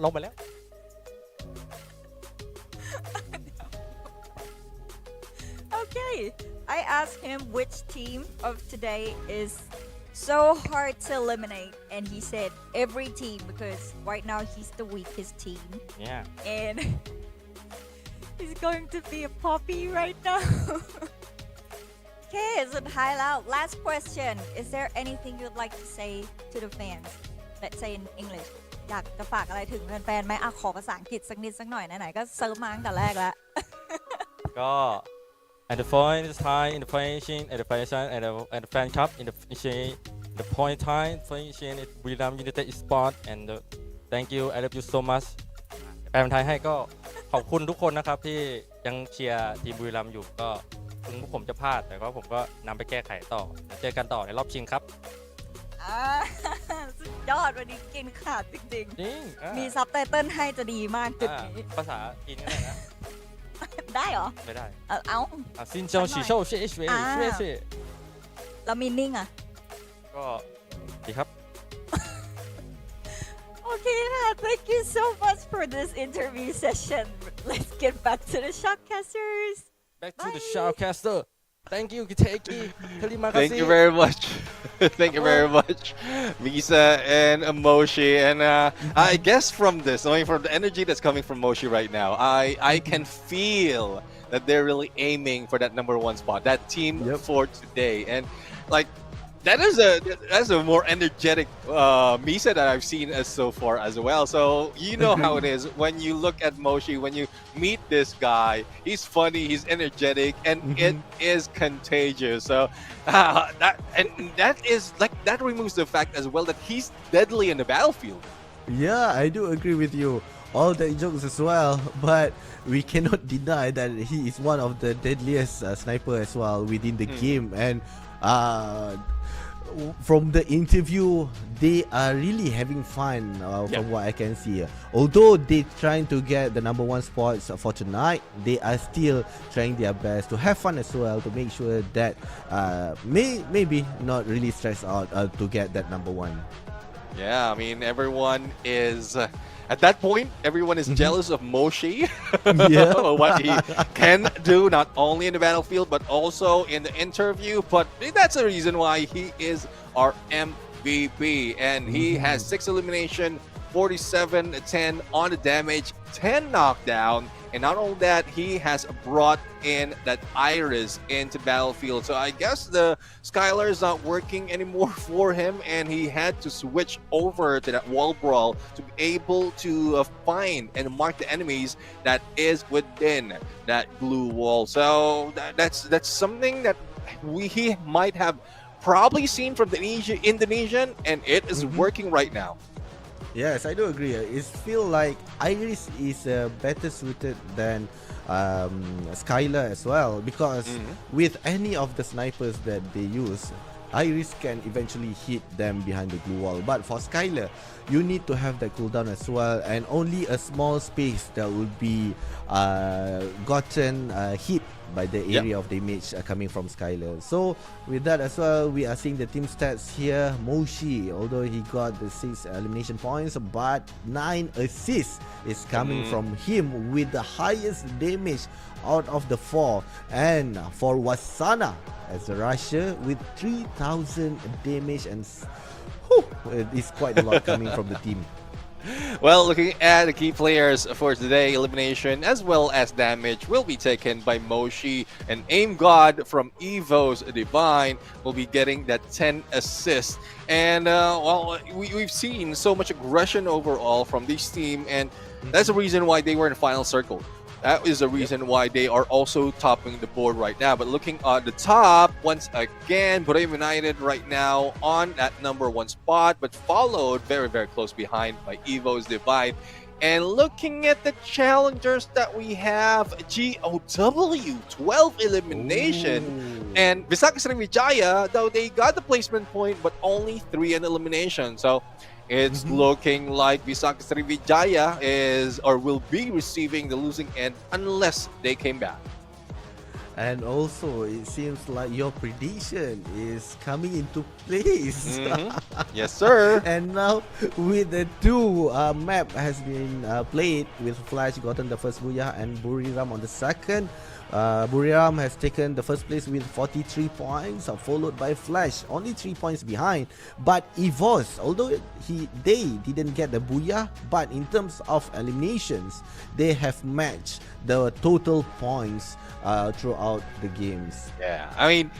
องไปแล้ว Okay, I asked him which team of today is so hard to eliminate, and he said every team because right now he's the weakest team, เนี่ย and he's going to be a puppy right now. Okay, so last question. Is there anything you'd like to say to the fans? Let's say in English. อยากจะฝากอะไรถึงแฟนๆไหมอ่ะขอภาษาอังกฤษสักนิดสักหน่อยไหนๆก็เซิร์ฟมาตั้งแต่แรกแล้ว ก็ at the point time in the finishing at the finishing at the fan cup in the finishing the point time finishing at Buram United Sport and thank you I love you so much แปลเป็นไทยให้ก็ขอบคุณทุกคนนะครับที่ยังเชียร์ทีมบุรีรัมย์อยู่ก็ถึงพวกผมจะพลาดแต่ก็ผมก็นำไปแก้ไขต่อเจอกันต่อในรอบชิงครับ สุดยอดวันนี้กินขาดจริง จริง ๆ มีซับไตเติ้ลให้จะดีมากจุดนี้ ภาษาจีนก็ได้นะ ได้เหรอ ไม่ได้ เอ้า ซินเจ้าฉีเช่าเช่เช่เช่เช่ แล้วมีนิ่งอ่ะ ก็ดีครับ Okay, thank you so much for this interview session. Let's get back to the shoutcasters. Back to the shoutcaster. Thank you, Kiteki. Terima kasih. Thank you very much. Thank you very much, Misa and Moshi. And I guess from this, knowing from the energy that's coming from Moshi right now, I can feel that they're really aiming for that #1 spot, that team for today. And like that's a more energetic Misa that I've seen so far as well. So you know how it is when you look at Moshi, when you meet this guy, he's funny, he's energetic, and it is contagious. So that removes the fact as well that he's deadly in the battlefield. Yeah, I do agree with you. All the jokes as well, but we cannot deny that he is one of the deadliest sniper as well within the game. And from the interview, they are really having fun from what I can see. Although they trying to get the number 1 spots for tonight, they are still trying their best to have fun as well, to make sure that maybe not really stressed out to get that number 1. Yeah, I mean, everyone is at that point. Everyone is jealous of Moshi. What he can do, not only in the battlefield but also in the interview. But that's the reason why he is our MVP, and he has 6 elimination, 47-10 on the damage, 10 knockdown. And not only that, he has brought in that Iris into Battlefield. So I guess the Skylar is not working anymore for him, and he had to switch over to that wall brawl to be able to find and mark the enemies that is within that blue wall. So that's something that he might have probably seen from the Indonesian, and it is working right now. Yes, I do agree. It feels like Iris is better suited than Skylar as well, because with any of the snipers that they use, Iris can eventually hit them behind the blue wall. But for Skylar, you need to have that cooldown as well, and only a small space that will be gotten hit by the area of damage coming from Skylar. So with that as well, we are seeing the team stats here. Moshi, although he got the 6 elimination points, but 9 assists is coming from him, with the highest damage out of the 4. And for Wasana as a Russia with 3,000 damage, and it is quite a lot coming from the team. Well, looking at the key players for today, elimination as well as damage will be taken by Moshi, and Aim God from Evo's Divine will be getting that 10 assists. And well, we've seen so much aggression overall from this team, and that's the reason why they were in the final circle. That is the reason why they are also topping the board right now. But looking at the top, once again, Brave United right now on that number 1 spot, but followed very, very close behind by Evo's Divide. And looking at the challengers that we have, GOW, 12 elimination. And Visaka Sriwijaya, though they got the placement point, but only 3 in elimination. So it's looking like Visaka Sriwijaya is or will be receiving the losing end unless they came back. And also, it seems like your prediction is coming into place. Yes, sir. And now, with the 2 map has been played, with Flash gotten the first Booyah and Buriram on the second. Buriram has taken the first place with 43 points, followed by Flash, only 3 points behind. But Evos, although they didn't get the Booyah, but in terms of eliminations, they have matched the total points throughout the games. Yeah, I mean,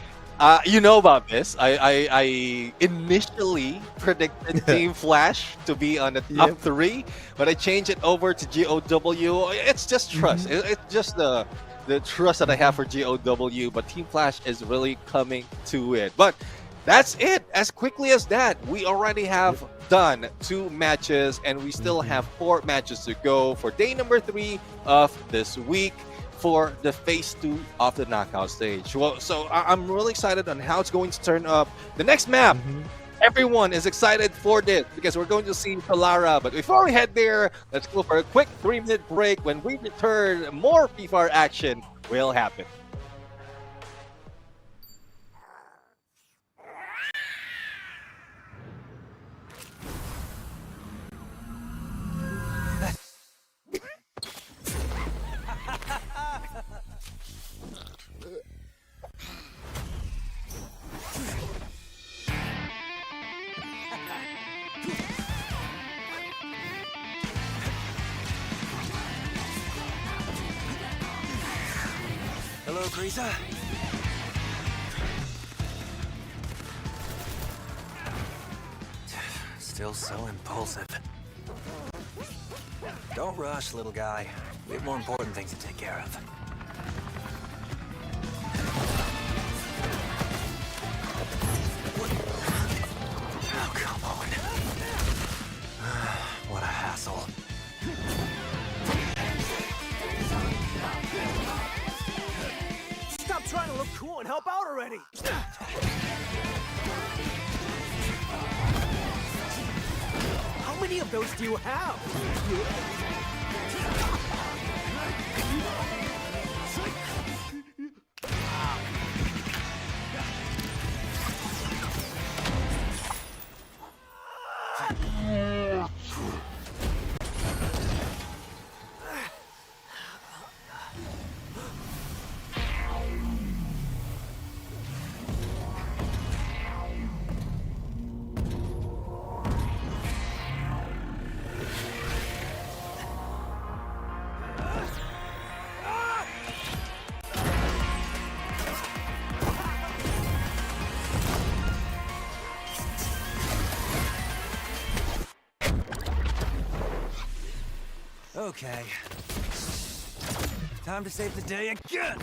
you know about this. I initially predicted Team Flash to be on the top 3, but I changed it over to GOW. It's just trust. It's just the trust that I have for GOW, but Team Flash is really coming to it. But that's it. As quickly as that, we already have done 2 matches, and we still have 4 matches to go for day number 3 of this week for the phase 2 of the knockout stage. Well, so I'm really excited on how it's going to turn up. The next map, everyone is excited for this because we're going to see Solara. But before we head there, let's go for a quick 3-minute break. When we return, more FIFA action will happen. Hello, Krisa. Still so impulsive. Don't rush, little guy. We have more important things to take care of. Oh, come on. What a hassle. Stop trying to look cool and help out already! many of those do you have? Okay. Time to save the day again!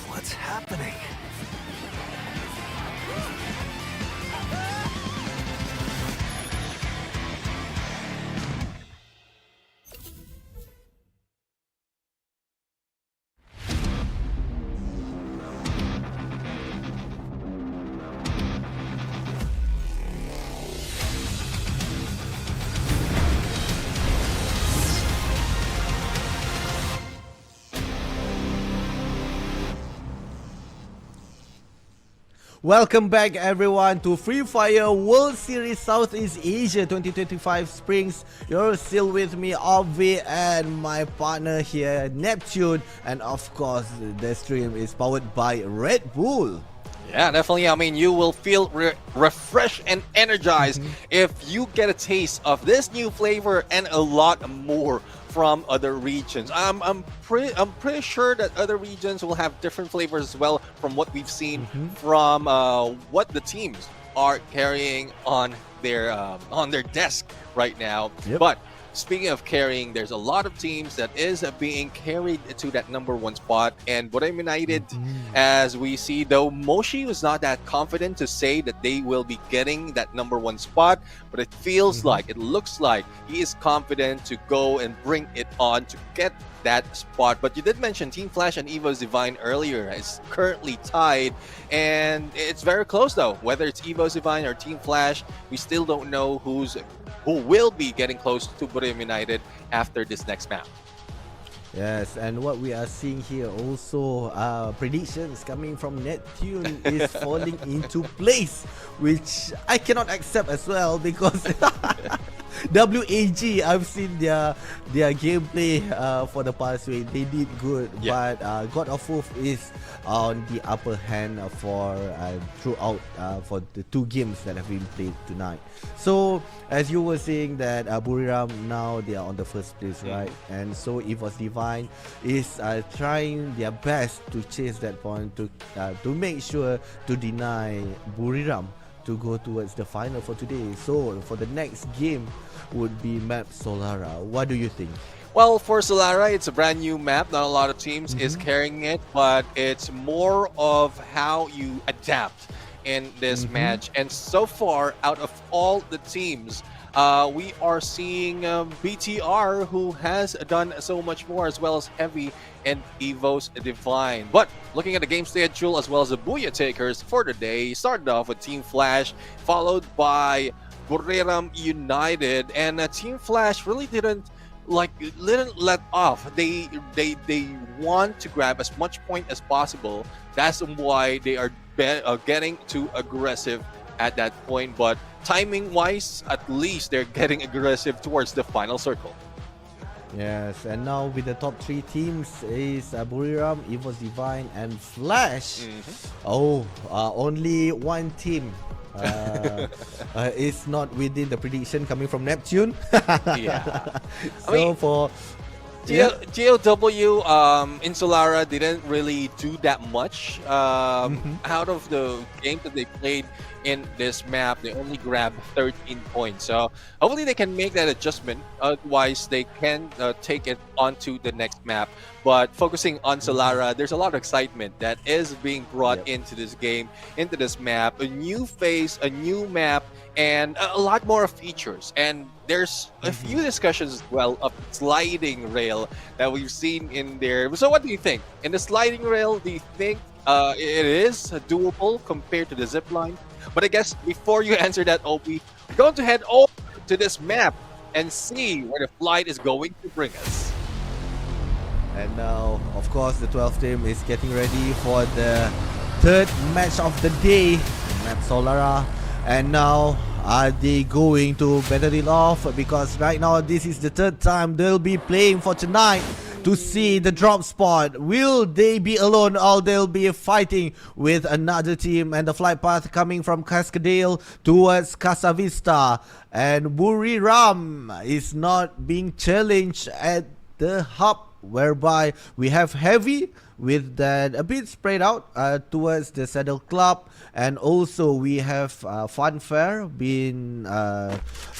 What's happening? Welcome back everyone to Free Fire World Series Southeast Asia 2025 Springs. You're still with me, Obvi, and my partner here, Neptune. And of course, the stream is powered by Red Bull. Yeah, definitely. I mean, you will feel refreshed and energized if you get a taste of this new flavor and a lot more from other regions. I'm pretty sure that other regions will have different flavors as well from what we've seen from what the teams are carrying on their desk right now. Yep. But speaking of carrying, there's a lot of teams that is being carried to that #1 spot. And Buram United, as we see, though Moshi was not that confident to say that they will be getting that #1 spot, but it feels like, it looks like he is confident to go and bring it on to get that spot. But you did mention Team Flash and Evo's Divine earlier is currently tied, and it's very close though. Whether it's Evo's Divine or Team Flash, we still don't know who will be getting close to Buram United after this next map. Yes, and what we are seeing here also, predictions coming from Neptune is falling into place, which I cannot accept as well because WAG, I've seen their gameplay for the past week. They did good, but God of Wolf is on the upper hand for throughout for the 2 games that have been played tonight. So as you were saying that Buriram now they are on the first place, right? And so Evo's Divine is trying their best to chase that point to make sure to deny Buriram to go towards the final for today. So for the next game would be map Solara. What do you think? Well, for Solara, it's a brand new map. Not a lot of teams is carrying it, but it's more of how you adapt in this match. And so far, out of all the teams, we are seeing BTR, who has done so much more, as well as Heavy and Evo's Divine. But looking at the game schedule as well as the Booyah Takers for the day, started off with Team Flash, followed by Buram United, and Team Flash really didn't let off. They want to grab as much point as possible. That's why they are getting too aggressive at that point. But timing wise, at least they're getting aggressive towards the final circle. Yes, and now with the top 3 teams is Buriram, Evo's Divine, and Flash. Only one team is not within the prediction coming from Neptune. Yeah. So GOW in Solara didn't really do that much. Out of the games that they played in this map, they only grabbed 13 points. So hopefully they can make that adjustment. Otherwise, they can take it onto the next map. But focusing on Solara, there's a lot of excitement that is being brought into this game, into this map. A new face, a new map, and a lot more features. And there's a few discussions as well of sliding rail that we've seen in there. So what do you think? In the sliding rail, do you think it is doable compared to the zip line? But I guess before you answer that, Opie, we're going to head over to this map and see where the flight is going to bring us. And now, of course, the 12th team is getting ready for the third match of the day, map Solara. And now, are they going to battle it off? Because right now, this is the third time they'll be playing for tonight to see the drop spot. Will they be alone, or they'll be fighting with another team? And the flight path coming from Cascadale towards Casa Vista. And Buriram is not being challenged at the hub, whereby we have Heavy with that a bit spread out towards the Saddle Club, and also we have Funfair being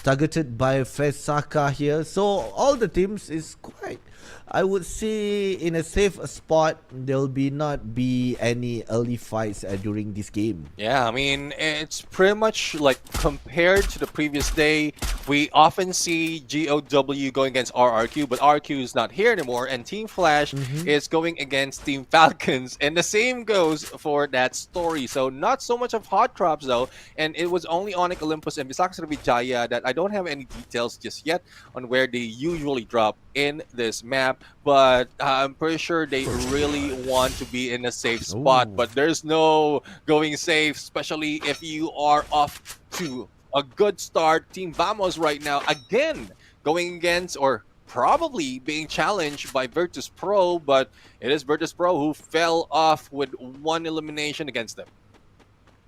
targeted by Fesaka here. So all the teams is quite, I would say, in a safe spot. There'll not be any early fights during this game. Yeah, I mean, it's pretty much like compared to the previous day. We often see GOW going against RRQ, but RRQ is not here anymore, and Team Flash is going against Team Falcons, and the same goes for that story. So not so much of hot drops though, and it was only Onyx Olympus and Visaka Vijaya that I don't have any details just yet on where they usually drop in this map, but I'm pretty sure they really want to be in a safe spot. But there's no going safe, especially if you are off to a good start. Team Vamos right now again going against, or probably being challenged by Virtus Pro, but it is Virtus Pro who fell off with one elimination against them.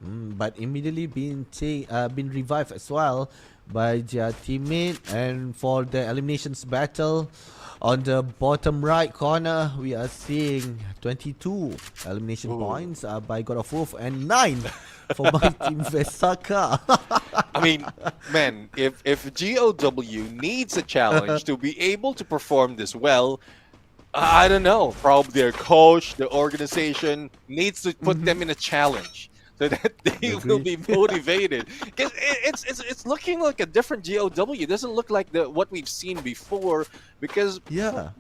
But immediately been revived as well by their teammate. And for the eliminations battle, on the bottom right corner, we are seeing 22 elimination points by God of Wolf, and 9 for my team Vesaka. I mean, man, if GOW needs a challenge to be able to perform this well, I don't know, probably their coach, the organization needs to put them in a challenge so that they will be motivated. Because it's looking like a different GOW. It doesn't look like what we've seen before, because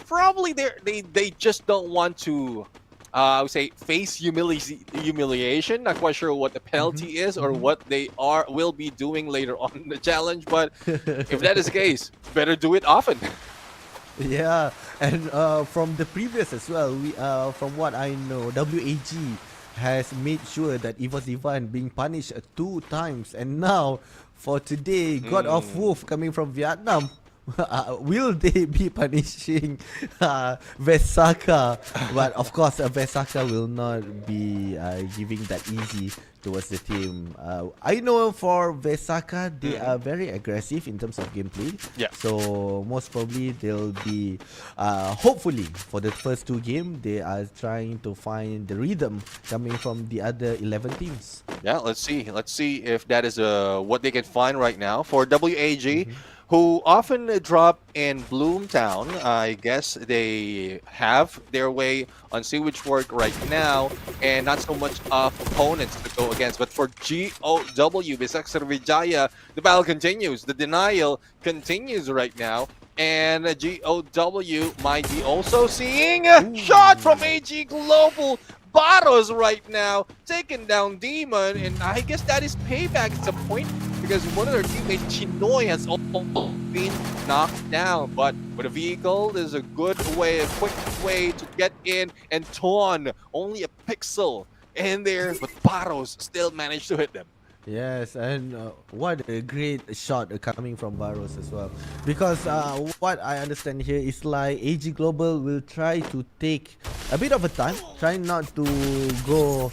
probably they just don't want to, I would say, face humiliation. Not quite sure what the penalty is or what they will be doing later on in the challenge. But if that is the case, better do it often. Yeah, and from the previous as well, we from what I know, WAG has made sure that Evo Ivan being punished 2 times, and now for today, God of Wolf coming from Vietnam. Will they be punishing Vesaka? But of course, Vesaka will not be giving that easy towards the team. I know for Vesaka, they are very aggressive in terms of gameplay. Yeah. So most probably they'll be, hopefully for the first 2 games, they are trying to find the rhythm coming from the other 11 teams. Yeah, let's see. Let's see if that is what they can find right now for WAG. Who often drop in Bloomtown. I guess they have their way on Sewage Work right now, and not so much of opponents to go against. But for GOW, Visaka Vijaya, the battle continues. The denial continues right now. And GOW might be also seeing a shot from AG Global. Barros right now taking down Demon, and I guess that is payback at some point, because one of their teammates, Chinoy, has also been knocked down. But with a vehicle, there's a good way, a quick way to get in, and Ton, only a pixel in there, but Barros still managed to hit them. Yes, and what a great shot coming from Barros as well. Because what I understand here is like AG Global will try to take a bit of a time, try not to go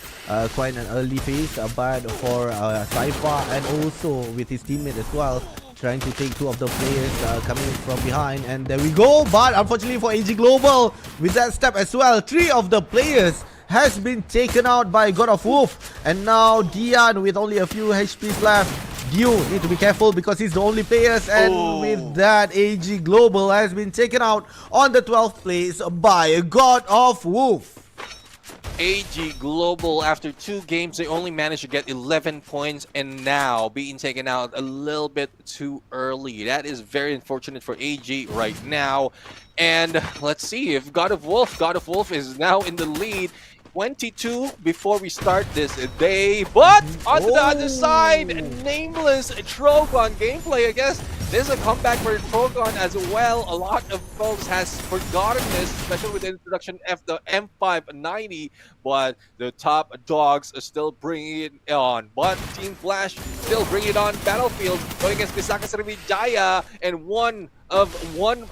quite an early phase, but for Saifa and also with his teammate as well, trying to take two of the players coming from behind, and there we go. But unfortunately for AG Global, with that step as well, 3 of the players has been taken out by God of Wolf, and now Dian with only a few HPs left. Dio need to be careful because he's the only players, and with that, AG Global has been taken out on the 12th place by God of Wolf. AG Global, after 2 games, they only managed to get 11 points, and now being taken out a little bit too early. That is very unfortunate for AG right now. And let's see if God of Wolf is now in the lead. 22 before we start this day, but on the other side, nameless Trogon gameplay. I guess there's a comeback for Trogon as well. A lot of folks has forgotten this, especially with the introduction of the M590, but the top dogs are still bringing it on. But Team Flash still bringing it on battlefield, going against Pisaka Sriwijaya, and one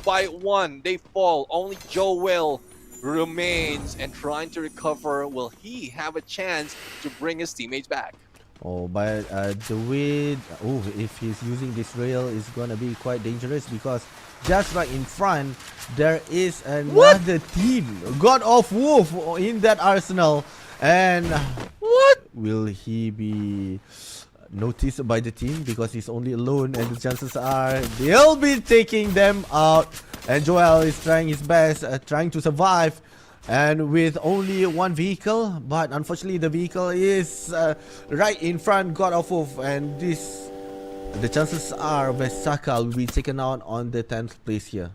by one they fall. Only Joel remains and trying to recover. Will he have a chance to bring his teammates back? Oh, but the way, if he's using this rail, is gonna be quite dangerous because just right in front there is another team, God of Wolf, in that arsenal. And what will he be noticed by the team because he's only alone, and the chances are they'll be taking them out. And Joel is trying his best, trying to survive, and with only 1 vehicle, but unfortunately the vehicle is right in front God of Wolf, and the chances are Vesaka will be taken out on the 10th place here.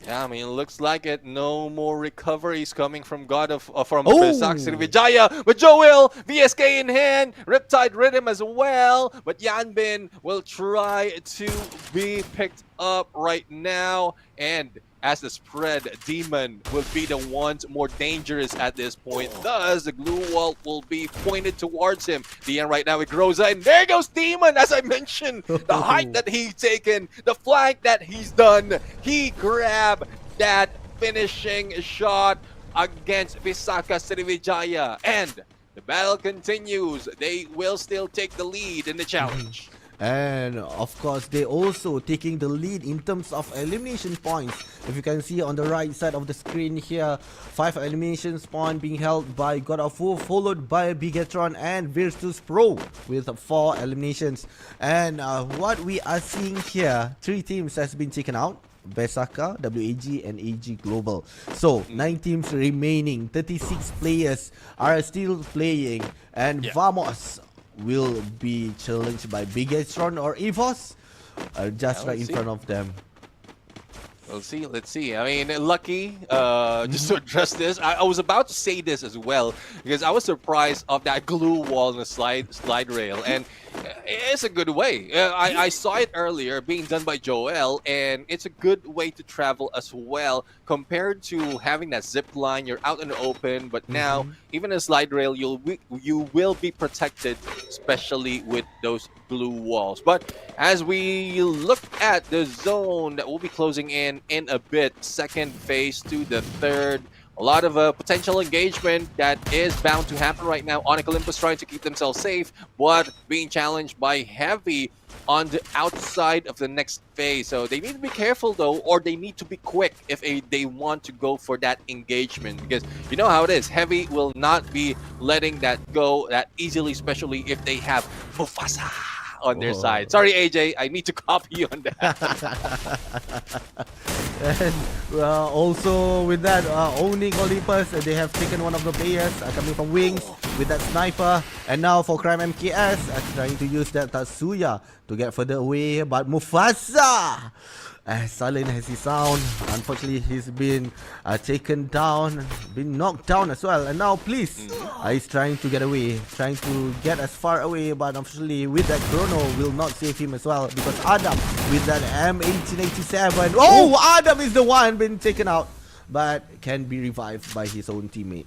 Yeah, I mean, it looks like it. No more recoveries coming from Pisaka Sriwijaya. But Joel, VSK in hand, Riptide Rhythm as well. But Yanbin will try to be picked up right now. And as the spread, Demon will be the ones more dangerous at this point. Thus, the glue wall will be pointed towards him. The end right now with Groza, and there goes Demon, as I mentioned. The height that he's taken, the flank that he's done. He grabbed that finishing shot against Pisaka Sriwijaya. And the battle continues. They will still take the lead in the challenge. And of course, they also taking the lead in terms of elimination points. If you can see on the right side of the screen here, 5 elimination points being held by God of Wolf, followed by Bigatron and Virtus Pro with 4 eliminations. And what we are seeing here, 3 teams has been taken out. Besaka, WAG, and AG Global. So 9 teams remaining, 36 players are still playing, and Vamos will be challenged by Bigatron or EVOS, just right in front of them. Let's see. I mean, lucky, just to address this, I was about to say this as well, because I was surprised of that glue wall and the slide rail, and it's a good way. I saw it earlier being done by Joel, and it's a good way to travel as well, compared to having that zip line. You're out in the open, but now, even a slide rail, you will be protected, especially with those glue walls. But as we look at the zone that will be closing in a bit, second phase to the third, a lot of potential engagement that is bound to happen right now. Onyx Olympus trying to keep themselves safe, but being challenged by Heavy on the outside of the next phase. So they need to be careful though, or they need to be quick if they want to go for that engagement, because you know how it is. Heavy will not be letting that go that easily, especially if they have Mufasa on their side. Sorry, AJ, I need to copy you on that. And also with that, owning Olympus, they have taken one of the players coming from Wings with that sniper. And now for Crime MKS, trying to use that Tatsuya to get further away. But Mufasa, as silent as he sound, unfortunately he's been taken down, been knocked down as well. And now please, he's trying to get away, trying to get as far away, but unfortunately with that chrono will not save him as well, because Adam with that M1887, Adam is the one been taken out, but can be revived by his own teammate.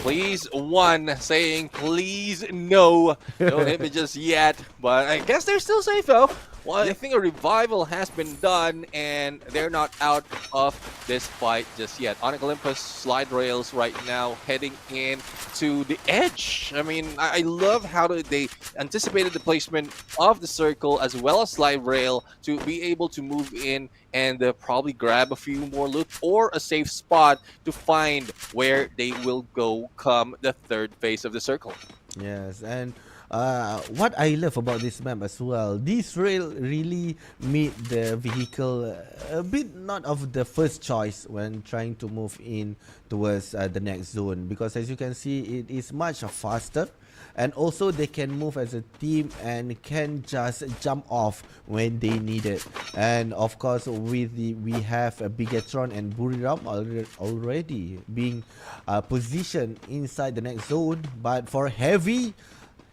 Please one saying please no, don't hit me just yet, but I guess they're still safe though. Well, I think a revival has been done, and they're not out of this fight just yet. Onyx Olympus slide rails right now heading in to the edge. I mean, I love how they anticipated the placement of the circle as well as slide rail to be able to move in and probably grab a few more loot or a safe spot to find where they will go come the third phase of the circle. Yes, and what I love about this map as well, this rail really made the vehicle a bit not of the first choice when trying to move in towards the next zone, because as you can see, it is much faster. And also they can move as a team and can just jump off when they need it. And of course, we have a Bigatron and Buriram already being positioned inside the next zone. But for Heavy,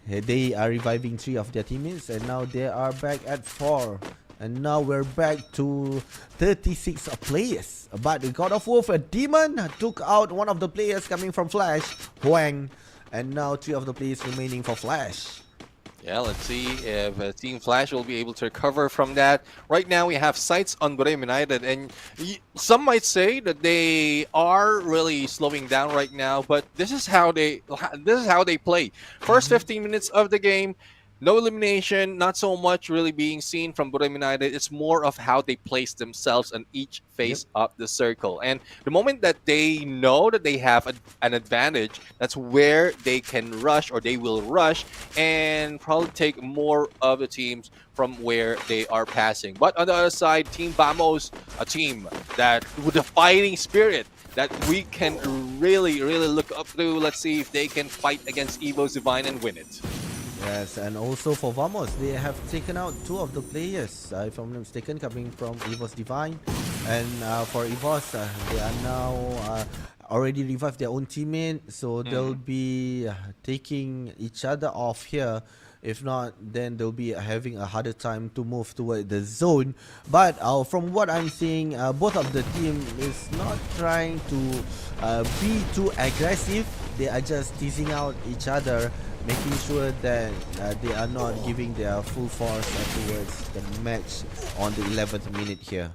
they are reviving 3 of their teammates, and now they are back at 4. And now we're back to 36 players. But the God of War, a Demon, took out one of the players coming from Flash, Huang. And now 3 of the players remaining for Flash. Yeah, let's see if Team Flash will be able to recover from that. Right now, we have sights on Bremen United, and some might say that they are really slowing down right now. But this is how they play. First 15 minutes of the game, no elimination, not so much really being seen from Bremen United. It's more of how they place themselves on each phase of the circle. And the moment that they know that they have an advantage, that's where they can rush, or they will rush and probably take more of the teams from where they are passing. But on the other side, Team Vamos, a team that with a fighting spirit that we can really look up to. Let's see if they can fight against Evo's Divine and win it. Yes, and also for Vamos, they have taken out 2 of the players, if I'm not mistaken, coming from EVOS Divine. And for EVOS, they are now already revived their own teammate, so they'll be taking each other off here. If not, then they'll be having a harder time to move toward the zone. But from what I'm seeing, both of the team is not trying to be too aggressive. They are just teasing out each other, making sure that they are not giving their full force towards the match on the 11th minute here.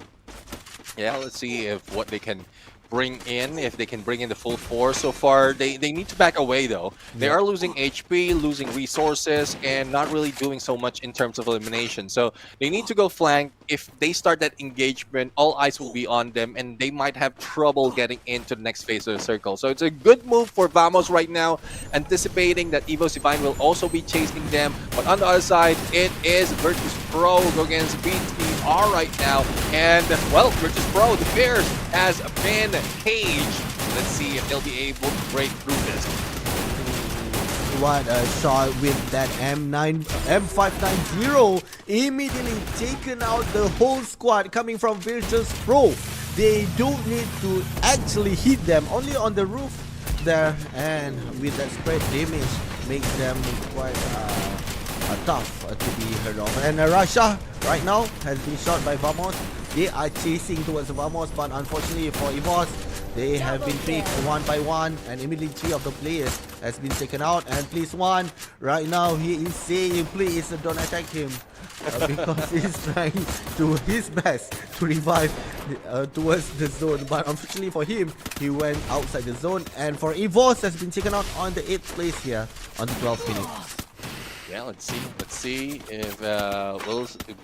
Yeah, let's see if what they can bring in, if they can bring in the full force. So far, they need to back away though. They are losing HP, losing resources, and not really doing so much in terms of elimination. So they need to go flank. If they start that engagement, all eyes will be on them, and they might have trouble getting into the next phase of the circle. So it's a good move for Vamos right now, anticipating that Evo's Divine will also be chasing them. But on the other side, it is Virtus Pro against BTR right now. And, well, Virtus Pro, the Bears, has been caged. Let's see if they'll be able to break through this. What a shot with that M590, immediately taken out the whole squad coming from Virtus Pro. They don't need to actually hit them, only on the roof there, and with that spread damage makes them quite tough to be heard of. And Russia right now has been shot by Vamos. They are chasing towards Vamos, but unfortunately for EVOS, they have been picked one by one, and immediately 3 of the players has been taken out. And please one, right now he is saying, please don't attack him, because he's trying to his best to revive towards the zone. But unfortunately for him, he went outside the zone. And for EVOS has been taken out on the 8th place here on the 12th minute. Yeah, let's see if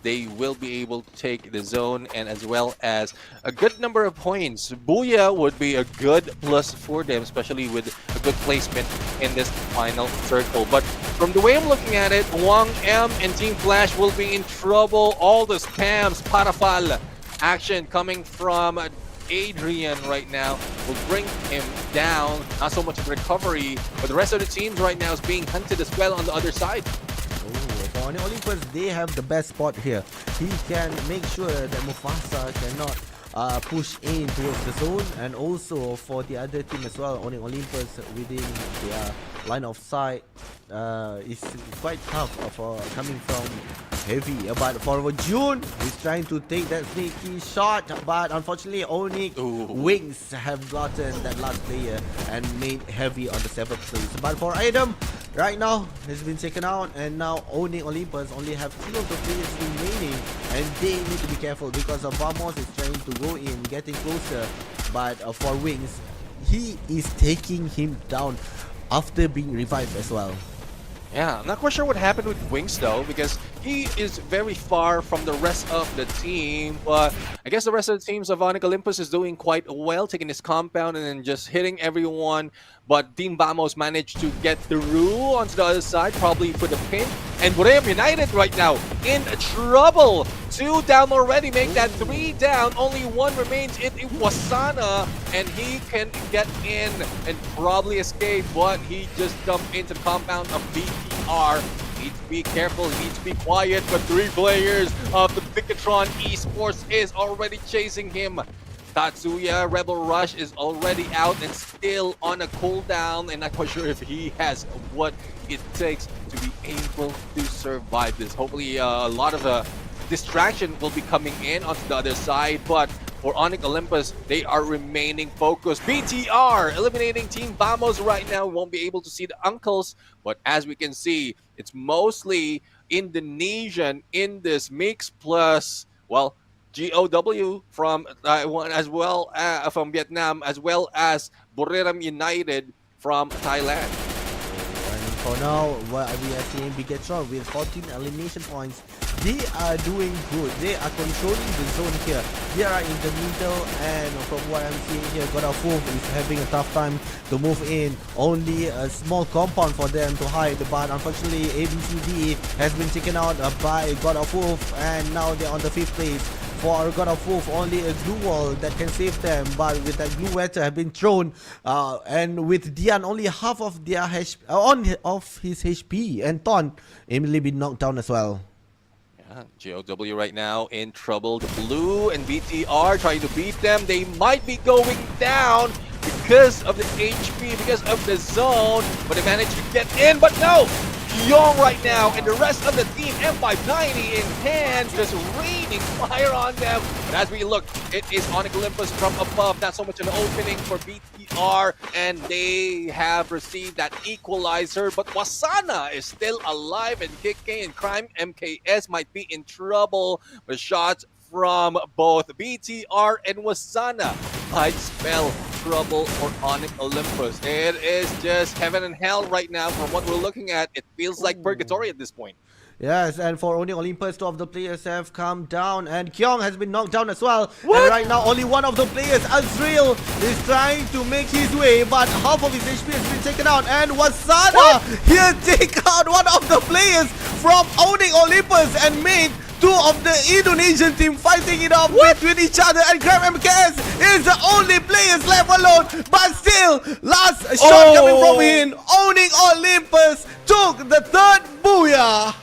they will be able to take the zone, and as well as a good number of points. Booyah would be a good plus for them, especially with a good placement in this final circle. But from the way I'm looking at it, Wang M and Team Flash will be in trouble. All the spams, Parafal action coming from Adrian right now will bring him down. Not so much of recovery, but the rest of the teams right now is being hunted as well on the other side. For Olympus, they have the best spot here. He can make sure that Mufasa cannot push in towards the zone, and also for the other team as well, Olympus within their line of sight is quite tough for coming from Heavy. But for June, he's trying to take that sneaky shot, but unfortunately Onyx Wings have gotten that last player and made Heavy on the 7th place. But for Adam, right now has been taken out, and now owning Olympus only have 2 of the players remaining, and they need to be careful because Vamos is trying to go in, getting closer, but for Wings, he is taking him down after being revived as well. Yeah, I'm not quite sure what happened with Wings though, because he is very far from the rest of the team. But I guess the rest of the teams of Onyx Olympus is doing quite well, taking his compound and then just hitting everyone. But Team Vamos managed to get through onto the other side, probably for the pin. And Royale United right now in trouble. 2 down already, make that 3 down. Only 1 remains in Wasana, and he can get in and probably escape, but he just dumped into the compound of BTR. Needs to be careful, needs to be quiet, but 3 players of the Bicatron Esports is already chasing him. Tatsuya Rebel Rush is already out and still on a cooldown, and not quite sure if he has what it takes to be able to survive this. Hopefully a lot of distraction will be coming in onto the other side, but for Onyx Olympus, they are remaining focused. BTR eliminating Team Vamos right now. We won't be able to see the uncles, but as we can see, it's mostly Indonesian in this mix, plus, well, GOW from Taiwan as well, from Vietnam, as well as Buriram United from Thailand. And for now, what we are seeing Bigatron with 14 elimination points. They are doing good. They are controlling the zone here. They are in the middle, and from what I'm seeing here, God of Wolf is having a tough time to move in. Only a small compound for them to hide, but unfortunately ABCD has been taken out by God of Wolf, and now they're on the 5th place. For God of Wolf, only a glue wall that can save them, but with that glue wetter have been thrown, and with Dian only half of their of his HP, and Ton immediately been knocked down as well. GOW right now in trouble. The Blue and BTR trying to beat them. They might be going down because of the HP, because of the zone, but they managed to get in, but no! Young right now and the rest of the team, M590 in hand, just raining fire on them. But as we look, it is Onyx Olympus from above, not so much an opening for BTR, and they have received that equalizer, but Wasana is still alive and kicking, and Crime MKS might be in trouble with shots from both BTR and Wasana. Might spell trouble for Onyx Olympus. It is just heaven and hell right now from what we're looking at. It feels like purgatory at this point. Yes, and for Onyx Olympus, 2 of the players have come down, and Kyong has been knocked down as well. What? And right now, only 1 of the players, Azrael, is trying to make his way, but half of his HP has been taken out. And Wasana here take out 1 of the players from Onyx Olympus and made 2 of the Indonesian team fighting it off with each other, and Grab MKS is the only players left alone, but still, last shot coming from him, Onyx Olympus took the 3rd booyah.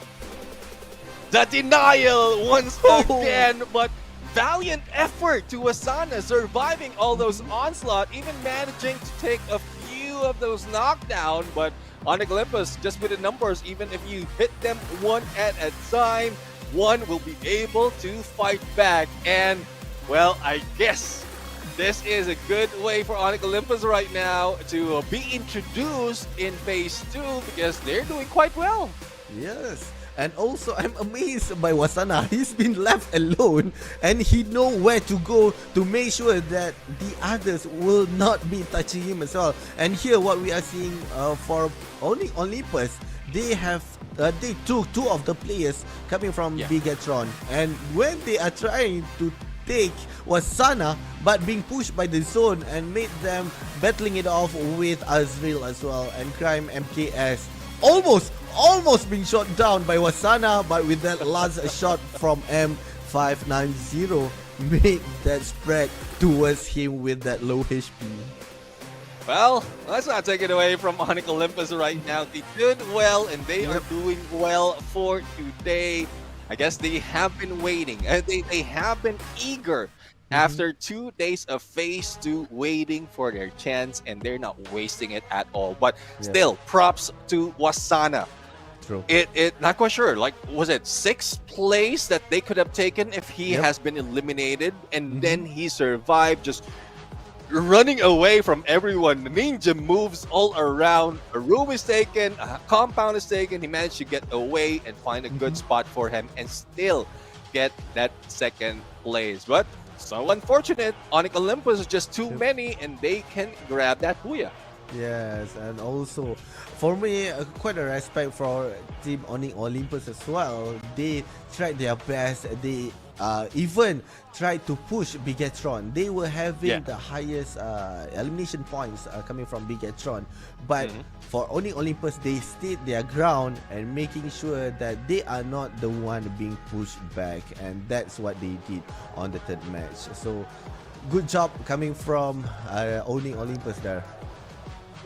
The denial once again, but valiant effort to Wasana, surviving all those onslaught, even managing to take a few of those knockdown, but Onyx Olympus, just with the numbers, even if you hit them 1 at a time, 1 will be able to fight back. And, well, I guess this is a good way for Onyx Olympus right now to be introduced in Phase 2 because they're doing quite well. Yes. And also, I'm amazed by Wasana. He's been left alone, and he know where to go to make sure that the others will not be touching him as well. And here, what we are seeing for Olympus, they have they took 2 of the players coming from Bigatron, and when they are trying to take Wasana, but being pushed by the zone and made them battling it off with Azrael as well, and Crime MKS almost being shot down by Wasana, but with that last shot from M590 made that spread towards him with that low HP. Well, let's not take it away from Onyx Olympus right now. They did well, and they are doing well for today. I guess they have been waiting, and they have been eager after 2 days of Phase 2 waiting for their chance, and they're not wasting it at all. But still, props to Wasana. True. It not quite sure. Like, was it 6th place that they could have taken if he has been eliminated, and then he survived, just running away from everyone. Ninja moves all around. A room is taken, a compound is taken. He managed to get away and find a good spot for him and still get that second place. But so unfortunate, Onyx Olympus is just too many and they can grab that booyah. Yes, and also for me, quite a respect for Team Onyx Olympus as well. They tried their best. They even tried to push Bigatron. They were having the highest elimination points coming from Bigatron. But for Onyx Olympus, they stayed their ground and making sure that they are not the one being pushed back. And that's what they did on the third match. So good job coming from Onyx Olympus there.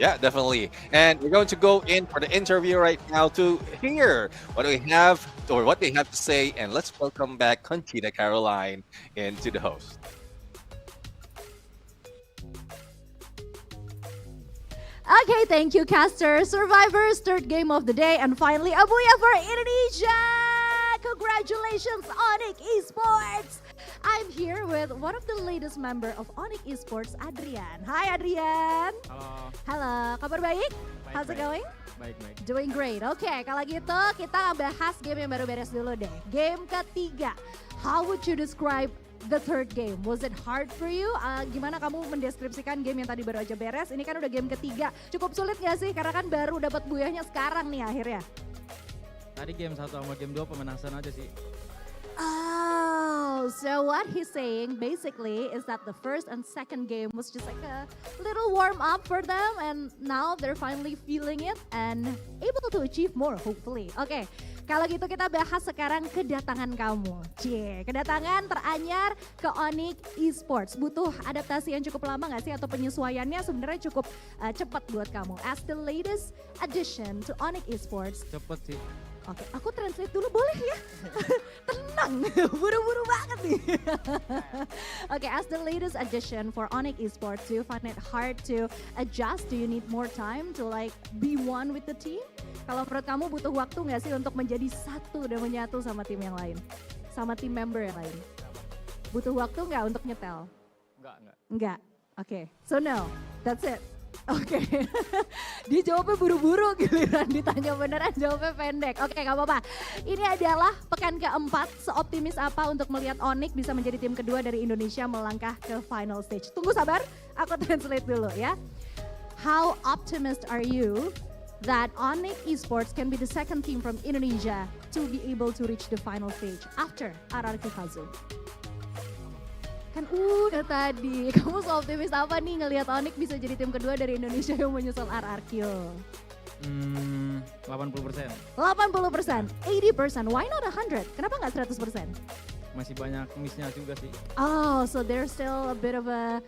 Yeah, definitely. And we're going to go in for the interview right now to hear what we have or what they have to say. And let's welcome back Conchita Caroline into the host. Okay, thank you, Caster. Survivors, third game of the day, and finally, a booyah for Indonesia! Congratulations, Onyx Esports! I'm here with one of the latest member of Onyx Esports, Adrian. Hi, Adrian. Halo. Halo, kabar baik? How's it going? Baik. Doing great. Oke, kalau gitu kita bahas game yang baru beres dulu deh. Game ketiga. How would you describe the third game? Was it hard for you? Gimana kamu mendeskripsikan game yang tadi baru aja beres? Ini kan udah game ketiga. Cukup sulit gak sih? Karena kan baru dapat buyahnya sekarang nih akhirnya. Tadi game 1 sama game 2 pemanasan aja sih. Oh, so what he's saying basically is that the first and second game was just like a little warm up for them and now they're finally feeling it and able to achieve more hopefully. Oke, kalau gitu kita bahas sekarang kedatangan kamu. Kedatangan teranyar ke Onyx Esports. Butuh adaptasi yang cukup lama nggak sih atau penyesuaiannya sebenarnya cukup cepat buat kamu? As the latest addition to Onyx Esports. Cepet sih. Oke, aku translate dulu boleh ya? Tenang, buru-buru banget nih. Oke, as the latest addition for Onyx Esports, do you find it hard to adjust? Do you need more time to like be one with the team? Kalau menurut kamu butuh waktu nggak sih untuk menjadi satu dan menyatu sama tim yang lain? Sama tim member yang lain? Butuh waktu nggak untuk nyetel? Enggak. Oke, so no, that's it. Oke, dia jawabnya buru-buru, giliran ditanya beneran jawabnya pendek. Oke, gak apa-apa. Ini adalah pekan keempat, seoptimis apa untuk melihat Onyx bisa menjadi tim kedua dari Indonesia melangkah ke final stage. Tunggu sabar, aku translate dulu ya. How optimistic are you that Onyx Esports can be the second team from Indonesia to be able to reach the final stage after RRQ Fazul? Kan udah tadi, kamu seoptimis apa nih ngelihat Onyx bisa jadi tim kedua dari Indonesia yang menyusul RRQ? 80%. 80%, 80%, why not 100? Kenapa nggak 100%? Masih banyak missnya juga sih. Oh, so there's still a bit of a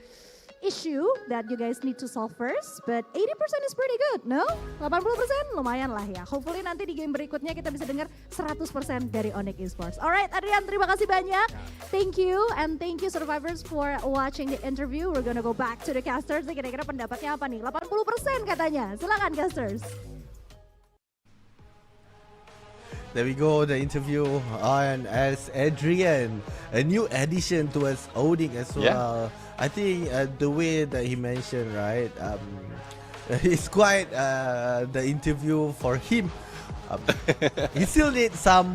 issue that you guys need to solve first, but 80% is pretty good, no? 80% lumayan lah ya. Hopefully nanti di game berikutnya kita bisa dengar 100% dari Onyx Esports. Alright, Adrian, terima kasih banyak. Thank you, and thank you survivors for watching the interview. We're gonna go back to the casters. Kira-kira pendapatnya apa nih? 80% katanya. Silakan casters. There we go, the interview on as Adrian, a new addition to us Onyx as well. I think the way that he mentioned, right, it's quite the interview for him. He still needs some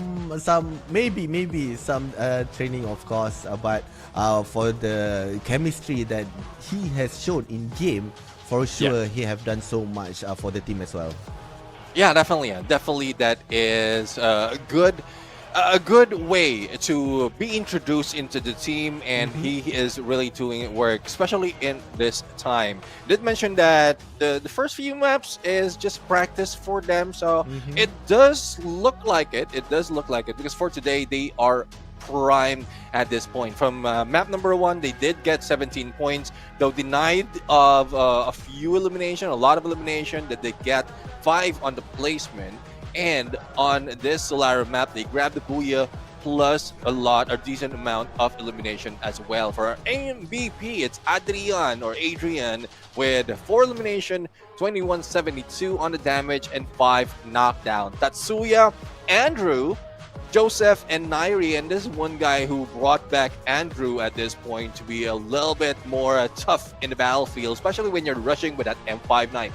maybe some training, of course, but for the chemistry that he has shown in game, for sure he have done so much for the team as well. Yeah, definitely. Definitely, that is a good way to be introduced into the team, and he is really doing work, especially in this time. Did mention that the first few maps is just practice for them, so it does look like it. It does look like it because for today they are primed at this point. From map number 1, they did get 17 points, though denied of a few elimination, a lot of elimination. That they get 5 on the placement, and on this Solara map they grabbed the booyah plus a decent amount of elimination as well. For our MVP, it's Adrian with 4 elimination, 2172 on the damage, and 5 knockdown. Tatsuya, Andrew Joseph and Nairi, and this is one guy who brought back Andrew at this point to be a little bit more tough in the battlefield, especially when you're rushing with that M59.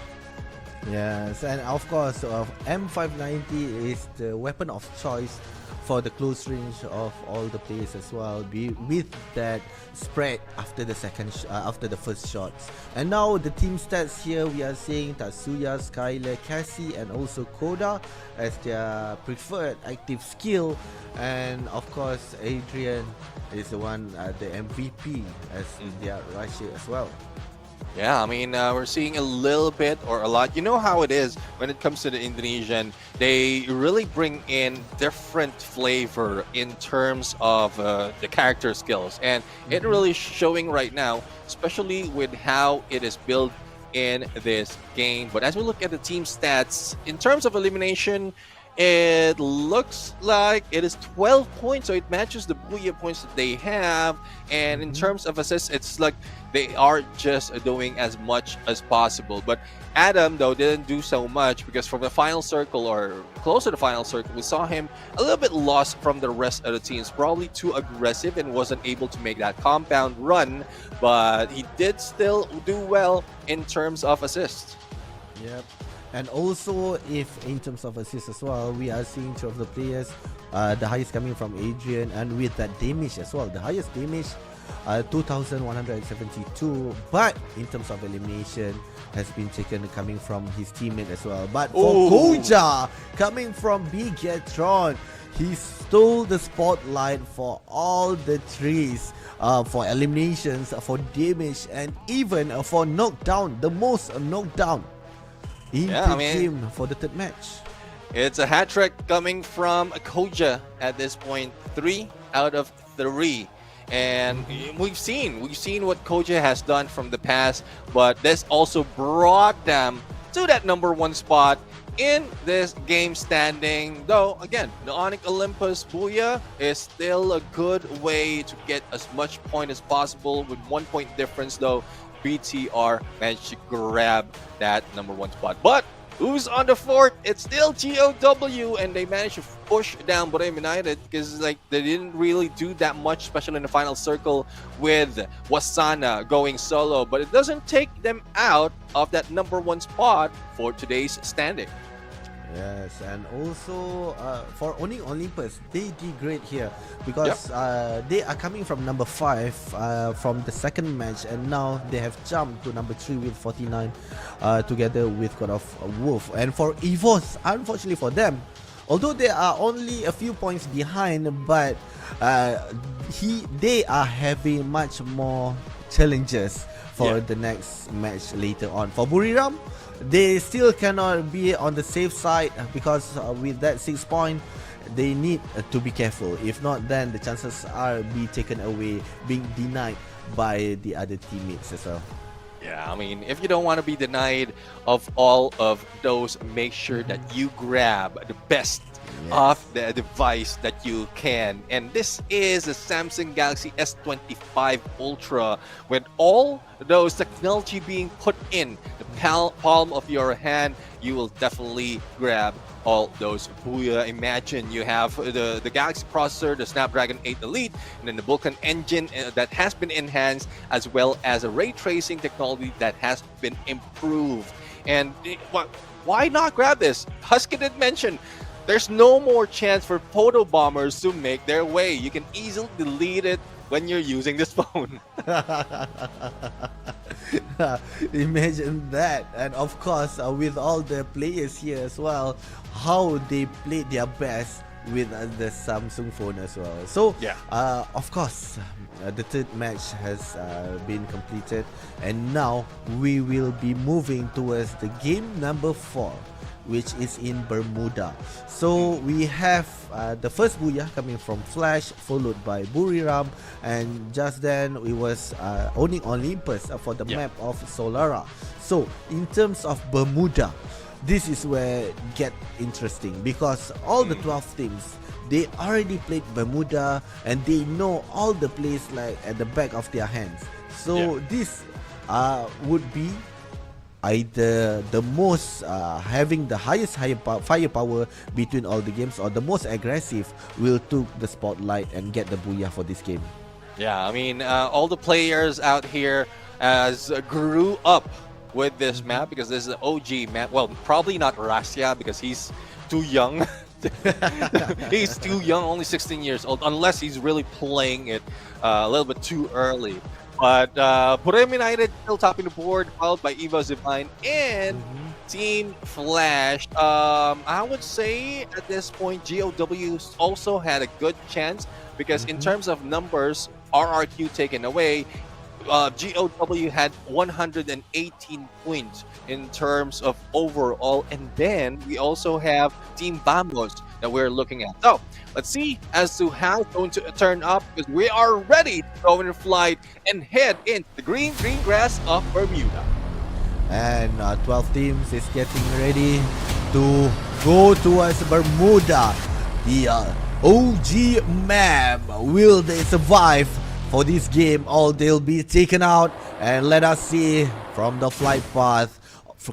Yes, and of course, M590 is the weapon of choice for the close range of all the players as well. With that spread after the first shots. And now the team stats here, we are seeing Tatsuya, Skylar, Cassie, and also Koda as their preferred active skill. And of course, Adrian is the one, the MVP as their rusher as well. Yeah, I mean, we're seeing a little bit or a lot. You know how it is when it comes to the Indonesian. They really bring in different flavor in terms of the character skills. And it really showing right now, especially with how it is built in this game. But as we look at the team stats, in terms of elimination, it looks like it is 12 points, so it matches the Booyah points that they have. And in terms of assists, it's like they are just doing as much as possible. But Adam, though, didn't do so much because from the final circle or close to the final circle, we saw him a little bit lost from the rest of the teams. Probably too aggressive and wasn't able to make that compound run. But he did still do well in terms of assists. Yep. And also, if in terms of assists as well, we are seeing two of the players, the highest coming from Adrian, and with that damage as well, the highest damage, 2,172. But in terms of elimination, has been taken coming from his teammate as well. But for Koja, coming from Bigetron, he stole the spotlight for all the threes, for eliminations, for damage, and even for knockdown, the most knockdown in the game for the third match. It's a hat trick coming from Koja at this point, 3 out of 3. And we've seen what Koja has done from the past, but this also brought them to that #1 spot in this game standing. Though again, the Onyx Olympus Booyah is still a good way to get as much point as possible with 1 point difference, though. BTR managed to grab that #1 spot. But who's on the fourth? It's still TOW, and they managed to push down Borem United because like they didn't really do that much, especially in the final circle with Wasana going solo. But it doesn't take them out of that #1 spot for today's standing. Yes, and also for Onyx Olympus, they did great here because they are coming from #5 from the second match, and now they have jumped to #3 with 49 together with God of Wolf. And for EVOS, unfortunately for them, although they are only a few points behind, but they are having much more challenges for the next match later on. For Buriram, they still cannot be on the safe side because with that 6 point, they need to be careful. If not, then the chances are be taken away, being denied by the other teammates as well. Yeah, I mean, if you don't want to be denied of all of those, make sure that you grab the best of the device that you can. And this is a Samsung Galaxy S25 Ultra with all those technology being put in the palm of your hand. You will definitely grab all those Booyah. Imagine you have the Galaxy processor, the Snapdragon 8 Elite, and then the Vulkan engine that has been enhanced, as well as a ray tracing technology that has been improved. And why not grab this? Husky did mention there's no more chance for photo bombers to make their way. You can easily delete it when you're using this phone. Imagine that. And of course, with all the players here as well, how they played their best with the Samsung phone as well. So, of course, the third match has been completed, and now we will be moving towards the game #4, which is in Bermuda. So we have the first Booyah coming from Flash, followed by Buriram, and just then it was Onyx Olympus for the map of Solara. So in terms of Bermuda, this is where it get interesting because all the 12 teams, they already played Bermuda and they know all the plays like at the back of their hands. So this would be either the most having the highest firepower between all the games, or the most aggressive will took the spotlight and get the booyah for this game. Yeah, I mean, all the players out here as grew up with this map, because this is an OG map. Well, probably not Rasya because he's too young. He's too young, only 16 years old, unless he's really playing it a little bit too early. But Purem United still topping the board, followed by Evo Divine and Team Flash. I would say at this point, GOW also had a good chance, because in terms of numbers, RRQ taken away, GOW had 118 points in terms of overall, and then we also have Team Vamos that we're looking at. So let's see as to how it's going to turn up, because we are ready to go in flight and head into the green grass of Bermuda. And 12 teams is getting ready to go towards Bermuda, the OG map. Will they survive for this game, or they'll be taken out? And let us see from the flight path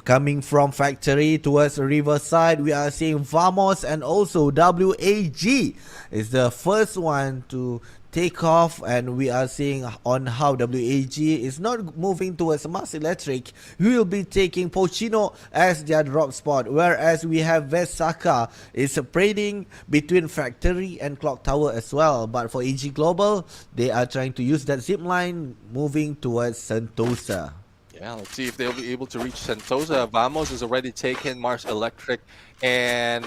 coming from factory towards Riverside, we are seeing Vamos and also WAG is the first one to take off, and we are seeing on how WAG is not moving towards Mars Electric. We will be taking Pochino as their drop spot, whereas we have Vesaka is spreading between factory and clock tower as well. But for AG Global, they are trying to use that zip line moving towards Sentosa. Yeah, let's see if they'll be able to reach Sentosa. Vamos has already taken Mars Electric, and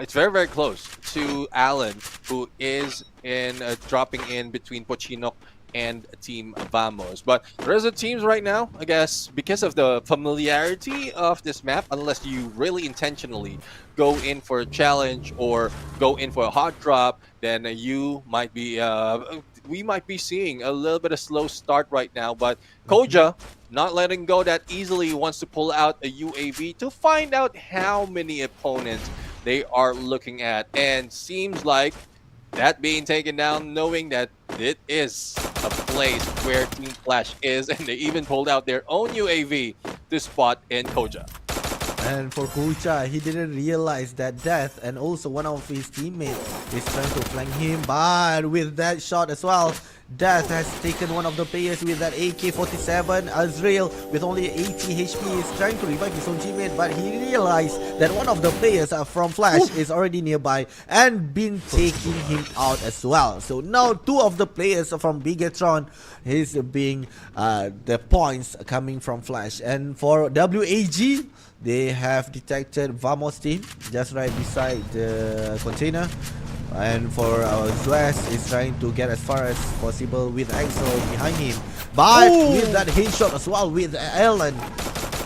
it's very, very close to Alan, who is in dropping in between Pochino and Team Vamos. But the rest of the teams right now, I guess, because of the familiarity of this map, unless you really intentionally go in for a challenge or go in for a hot drop, then you might be we might be seeing a little bit of slow start right now. But Koja, not letting go that easily, wants to pull out a UAV to find out how many opponents they are looking at, and seems like that being taken down, knowing that it is a place where Team Flash is, and they even pulled out their own UAV to spot in Koja. And for Koja, he didn't realize that Death and also one of his teammates is trying to flank him, but with that shot as well, Death has taken one of the players with that AK-47. Azrael with only 80 HP is trying to revive his own teammate, but he realized that one of the players from Flash is already nearby and been taking him out as well. So now two of the players from Bigatron is being the points coming from Flash. And for WAG, they have detected Vamos team just right beside the container. And for Zuez is trying to get as far as possible with Axel behind him. But with that headshot as well with Alan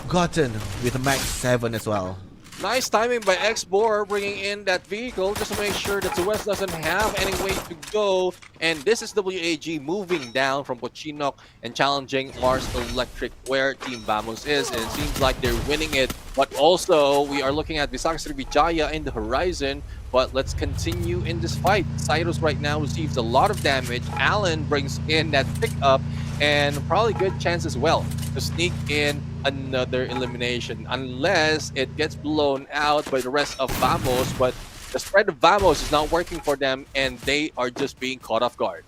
gotten with Max 7 as well. Nice timing by X-Bor bringing in that vehicle just to make sure that Zuez doesn't have any way to go. And this is WAG moving down from Pochino and challenging Mars Electric where Team Vamos is. And it seems like they're winning it. But also, we are looking at Visaka Srivijaya in the horizon. But let's continue in this fight. Cyrus right now receives a lot of damage. Alan brings in that pickup and probably good chance as well to sneak in another elimination, unless it gets blown out by the rest of Vamos. But the spread of Vamos is not working for them, and they are just being caught off guard.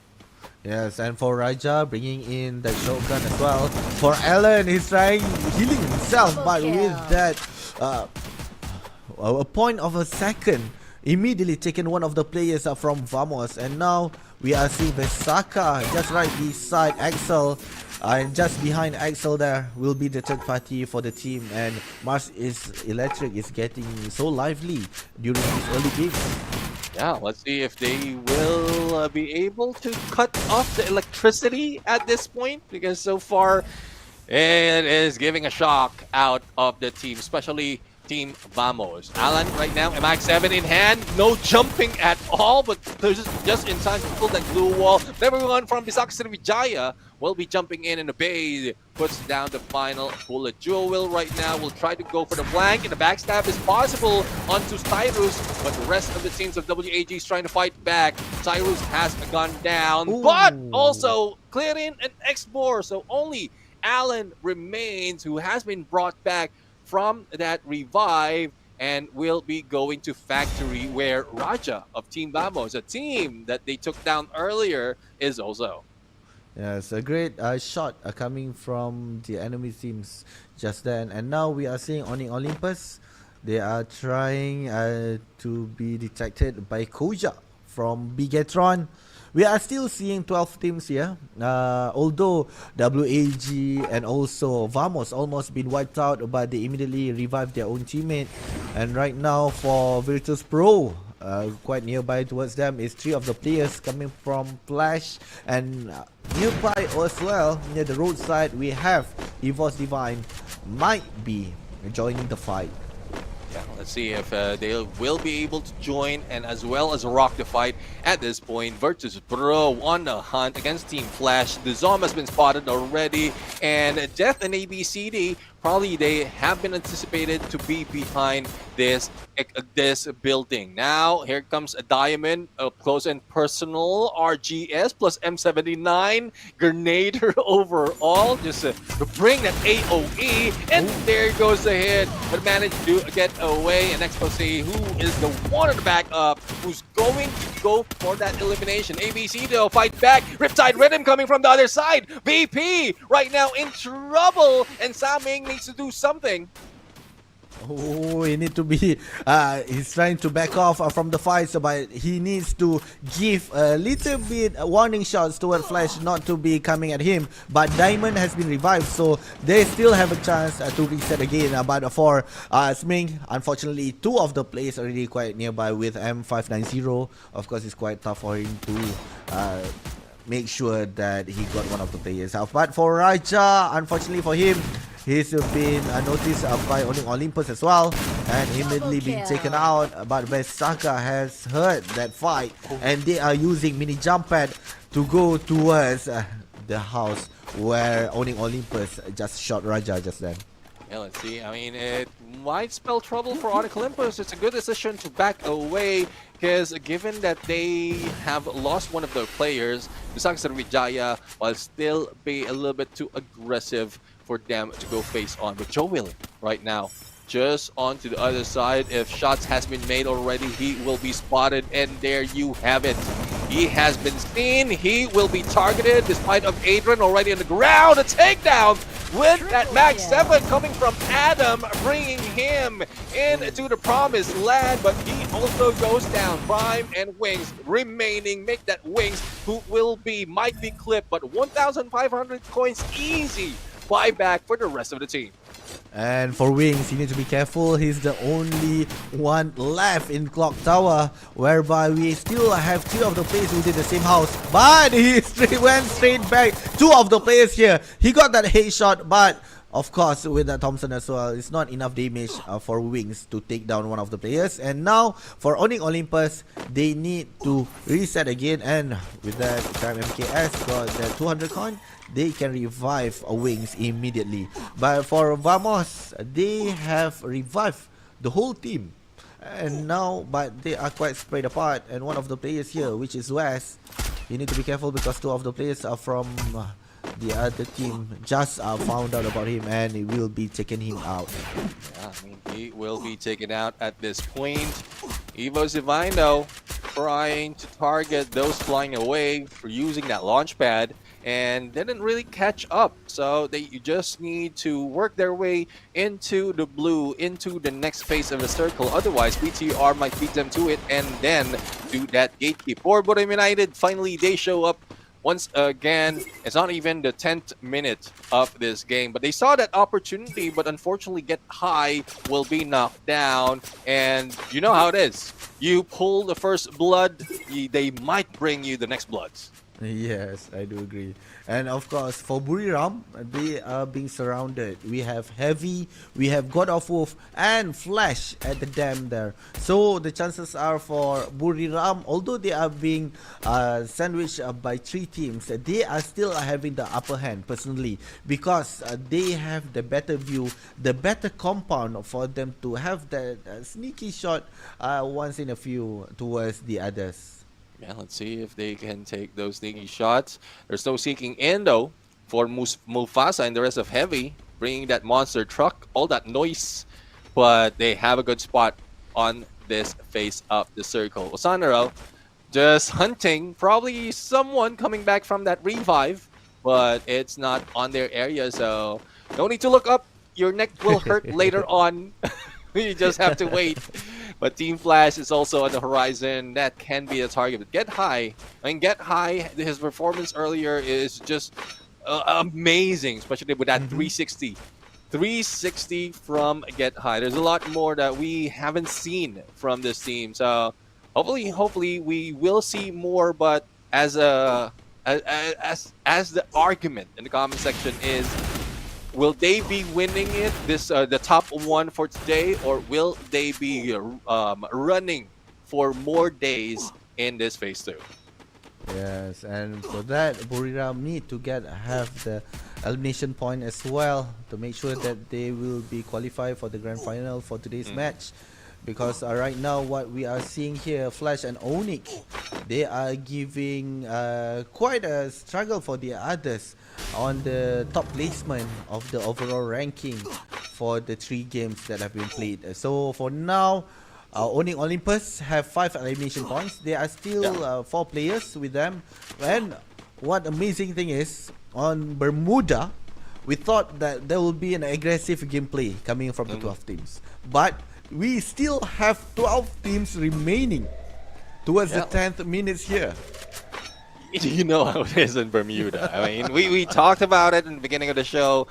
Yes, and for Raja bringing in the shotgun as well. For Alan, he's trying healing himself, but with that a point of a second, immediately taken one of the players from Vamos. And now we are seeing Vesaka just right beside Axel. And just behind Axel there will be the third party for the team. And Mars Electric is getting so lively during these early games. Yeah, let's see if they will be able to cut off the electricity at this point, because so far it is giving a shock out of the team, especially Team Vamos. Alan right now, MX 7 in hand, no jumping at all, but just in time to pull that glue wall. Everyone from Visaka Srivijaya will be jumping in the bay, puts down the final bullet. Jewel right now will try to go for the flank, and the backstab is possible onto Cyrus, but the rest of the teams of WAG is trying to fight back. Cyrus has gone down, but also clearing an X-Bor, so only Alan remains, who has been brought back from that revive and will be going to Factory, where Raja of Team Vamos, a team that they took down earlier, is also. Yes, a great shot coming from the enemy teams just then. And now we are seeing Onyx Olympus. They are trying to be detected by Koja from Bigetron. We are still seeing 12 teams here. Although WAG and also Vamos almost been wiped out, but they immediately revived their own teammate. And right now for Virtus Pro, quite nearby towards them is 3 of the players coming from Flash, and nearby as well, near the roadside, we have EVOS Divine might be joining the fight. Yeah, let's see if they will be able to join and as well as rock the fight at this point. Virtus Pro on the hunt against Team Flash. The Zom has been spotted already, and Death and ABCD, probably they have been anticipated to be behind this building. Now, here comes a Diamond, up close and personal, RGS plus M79, Grenader overall, just to bring that AOE, and there goes the hit, but managed to get away. And Expose, who is the one in the back up, who's going to go for that elimination. ABC though, fight back, Riptide Rhythm coming from the other side. VP right now in trouble, and Saming needs to do something. Oh, he need to be, he's trying to back off from the fight, so but he needs to give a little bit warning shots toward Flash not to be coming at him. But Diamond has been revived, so they still have a chance to reset again. But for Sming, unfortunately, 2 of the players already quite nearby with M590. Of course, it's quite tough for him to make sure that he got one of the players out. But for Raja, unfortunately for him, he's been noticed by Onyx Olympus as well, and immediately been taken out. But Vesaka has heard that fight, and they are using mini jump pad to go towards the house where Onyx Olympus just shot Raja just then. Yeah, let's see. I mean, it might spell trouble for Onyx Olympus. It's a good decision to back away, because given that they have lost one of their players, Visaksa Vijaya will still be a little bit too aggressive for them to go face on. But Joe Will right now just onto the other side. If shots has been made already, he will be spotted, and there you have it. He has been seen. He will be targeted despite of Adrian already on the ground. A takedown with that Max 7 coming from Adam, bringing him into the promised land, but he also goes down. Prime and Wings remaining, make that Wings, who might be clipped, but 1,500 coins easy buyback for the rest of the team. And for Wings, you need to be careful. He's the only one left in Clock Tower, whereby we still have 2 of the players within the same house. But he went straight back. 2 of the players here. He got that headshot, but of course, with that Thompson as well, it's not enough damage for Wings to take down one of the players. And now, for Onyx Olympus, they need to reset again. And with that, Crime MKS got that 200 coin, they can revive Wings immediately. But for Vamos, they have revived the whole team. And now, but they are quite spread apart. And one of the players here, which is West, you need to be careful because 2 of the players are from the other team just found out about him, and he will be taking him out. Yeah, I mean, he will be taken out at this point. EVOS Divine, though, trying to target those flying away for using that launch pad, and didn't really catch up. So they just need to work their way into the blue, into the next phase of the circle. Otherwise, BTR might beat them to it and then do that gatekeep. For Bodom United, finally they show up once again. It's not even the 10th minute of this game, but they saw that opportunity, but unfortunately Get High will be knocked down. And you know how it is. You pull the first blood, they might bring you the next bloods. Yes, I do agree. And of course, for Buriram, they are being surrounded. We have Heavy, we have God of Wolf, and Flash at the dam there. So the chances are for Buriram, although they are being sandwiched by 3 teams, they are still having the upper hand personally, because they have the better view, the better compound for them to have that sneaky shot once in a few towards the others. Yeah, let's see if they can take those sneaky shots. They're still seeking in, though, for Mufasa and the rest of Heavy, bringing that monster truck, all that noise. But they have a good spot on this face of the circle. Osanaro just hunting, probably someone coming back from that revive, but it's not on their area, so no need to look up. Your neck will hurt later on. You just have to wait. But Team Flash is also on the horizon. That can be a target. But Get High, Get High, his performance earlier is just amazing, especially with that 360. 360 from Get High. There's a lot more that we haven't seen from this team. So hopefully we will see more. But as the argument in the comment section is, will they be winning it, the top one for today, or will they be running for more days in this phase 2? Yes, and for that, Buriram need to have the elimination point as well to make sure that they will be qualified for the grand final for today's match. Because right now what we are seeing here, Flash and Onyx, they are giving quite a struggle for the others on the top placement of the overall ranking for the 3 games that have been played. So for now, Onyx Olympus have 5 elimination points. There are still 4 players with them. And what amazing thing is, on Bermuda, we thought that there will be an aggressive gameplay coming from the 12 teams. But we still have 12 teams remaining towards the 10th minutes here. You know how it is in Bermuda. I mean, we talked about it in the beginning of the show.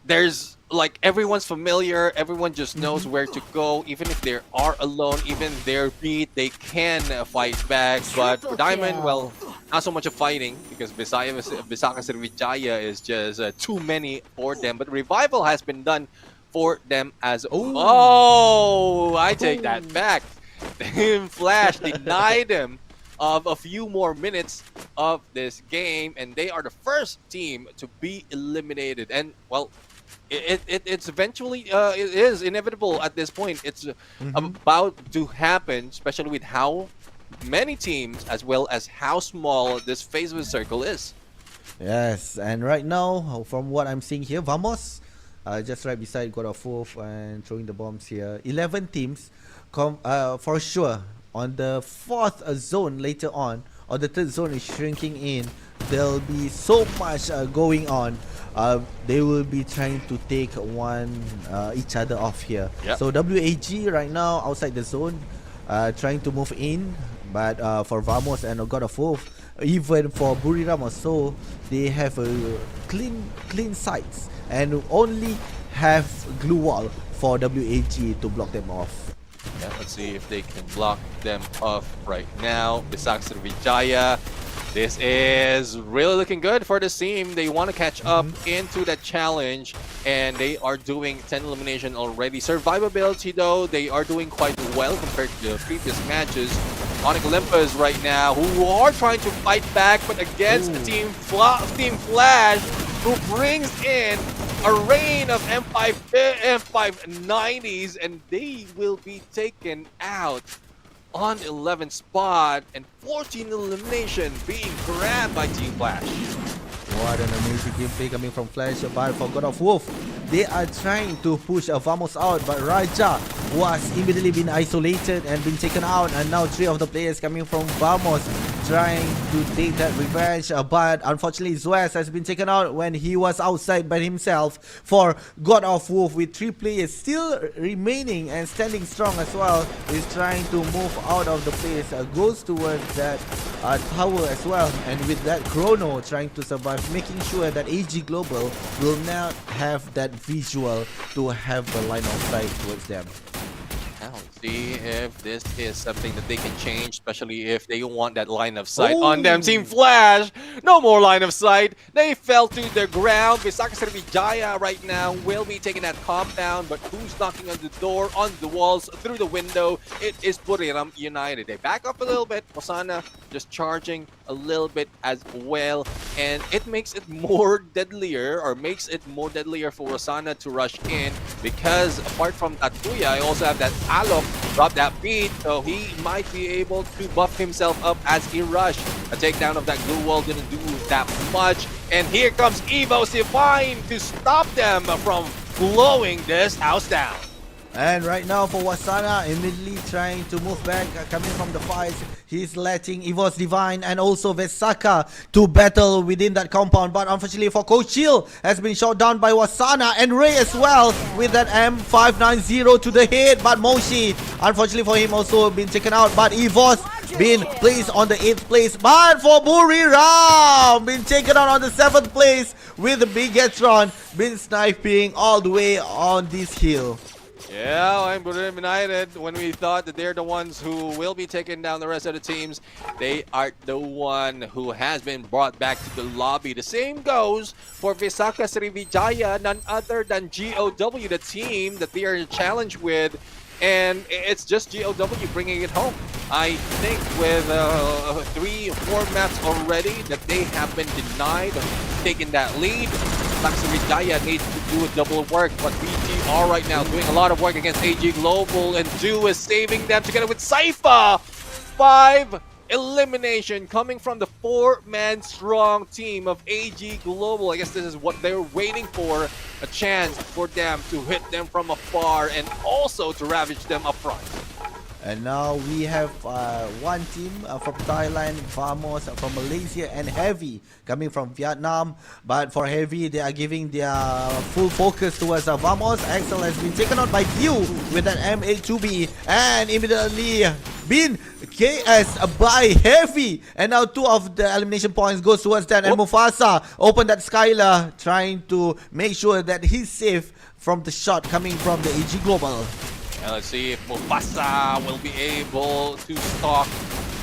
There's like everyone's familiar, everyone just knows where to go. Even if they are alone, even they're beat, they can fight back. But for Diamond, well, not so much of fighting because Visaka Srivijaya is just too many for them. But Revival has been done for them as I take that back. Team Flash denied them of a few more minutes of this game, and they are the first team to be eliminated. And well, it's eventually it is inevitable at this point. It's about to happen, especially with how many teams as well as how small this phase of the circle is. Yes, and right now, from what I'm seeing here, Vamos just right beside God of War and throwing the bombs here. 11 teams for sure on the 4th zone later on, or the 3rd zone is shrinking in. There'll be so much going on. They will be trying to take each other off here. Yep. So WAG right now outside the zone, trying to move in. But for Vamos and God of War, even for Buriram also, they have clean sights and only have glue wall for WAG to block them off. Yeah, let's see if they can block them off right now. Visaka Srivijaya. This is really looking good for this team. They want to catch up into that challenge, and they are doing 10 elimination already. Survivability, though, they are doing quite well compared to the previous matches. Onyx Olympus right now, who are trying to fight back, but against Team Flash, who brings in a rain of M590s, and they will be taken out on 11th spot, and 14 elimination being grabbed by Team Flash. What an amazing gameplay coming from Flash, but for God of Wolf, they are trying to push Vamos out, but Raja was immediately been isolated and been taken out, and now 3 of the players coming from Vamos trying to take that revenge, but unfortunately Zuez has been taken out when he was outside by himself. For God of Wolf, with 3 players still remaining and standing strong as well, is trying to move out of the place, goes towards that tower as well, and with that Chrono trying to survive, making sure that AG Global will not have that visual to have the line of sight towards them. Let's see if this is something that they can change, especially if they want that line of sight on them. Team Flash, no more line of sight. They fell to the ground. Visaka Srivijaya right now will be taking that compound, but who's knocking on the door, on the walls, through the window? It is Buriram United. They back up a little bit. Wasana just charging a little bit as well, and it makes it more deadlier, or makes it more deadlier for Wasana to rush in, because apart from Tatuya, I also have that Alok drop that beat, so he might be able to buff himself up as he rushed. A takedown of that glue wall didn't do that much. And here comes Evo Divine to stop them from blowing this house down. And right now for Wasana, immediately trying to move back, coming from the fights. He's letting Evo's Divine and also Vesaka to battle within that compound. But unfortunately for Coach Chill, has been shot down by Wasana and Ray as well with that M590 to the head. But Moshi, unfortunately for him, also been taken out. But Evo's been placed on the 8th place. But for Buriram, been taken out on the 7th place with the Bigetron, been sniping all the way on this hill. Yeah, I'm Buriram United. When we thought that they're the ones who will be taking down the rest of the teams, they are the one who has been brought back to the lobby. The same goes for Visaka Srivijaya, none other than GOW, the team that they are challenged with. And it's just GOW bringing it home. I think with 3-4 maps already that they have been denied of taking that lead. Srivijaya needs to do a double work, but BGR right now doing a lot of work against AG Global, and Ju is saving them together with Saifa. 5 elimination coming from the 4-man strong team of AG Global. I guess this is what they're waiting for, a chance for them to hit them from afar and also to ravage them up front. And now we have one team from Thailand, Vamos from Malaysia, and Heavy coming from Vietnam. But for Heavy, they are giving their full focus towards Vamos. Axel has been taken out by View with an M82B and immediately been KS by Heavy. And now 2 of the elimination points goes towards that. And Mufasa opened that Skylar, trying to make sure that he's safe from the shot coming from the AG Global. And let's see if Mufasa will be able to stalk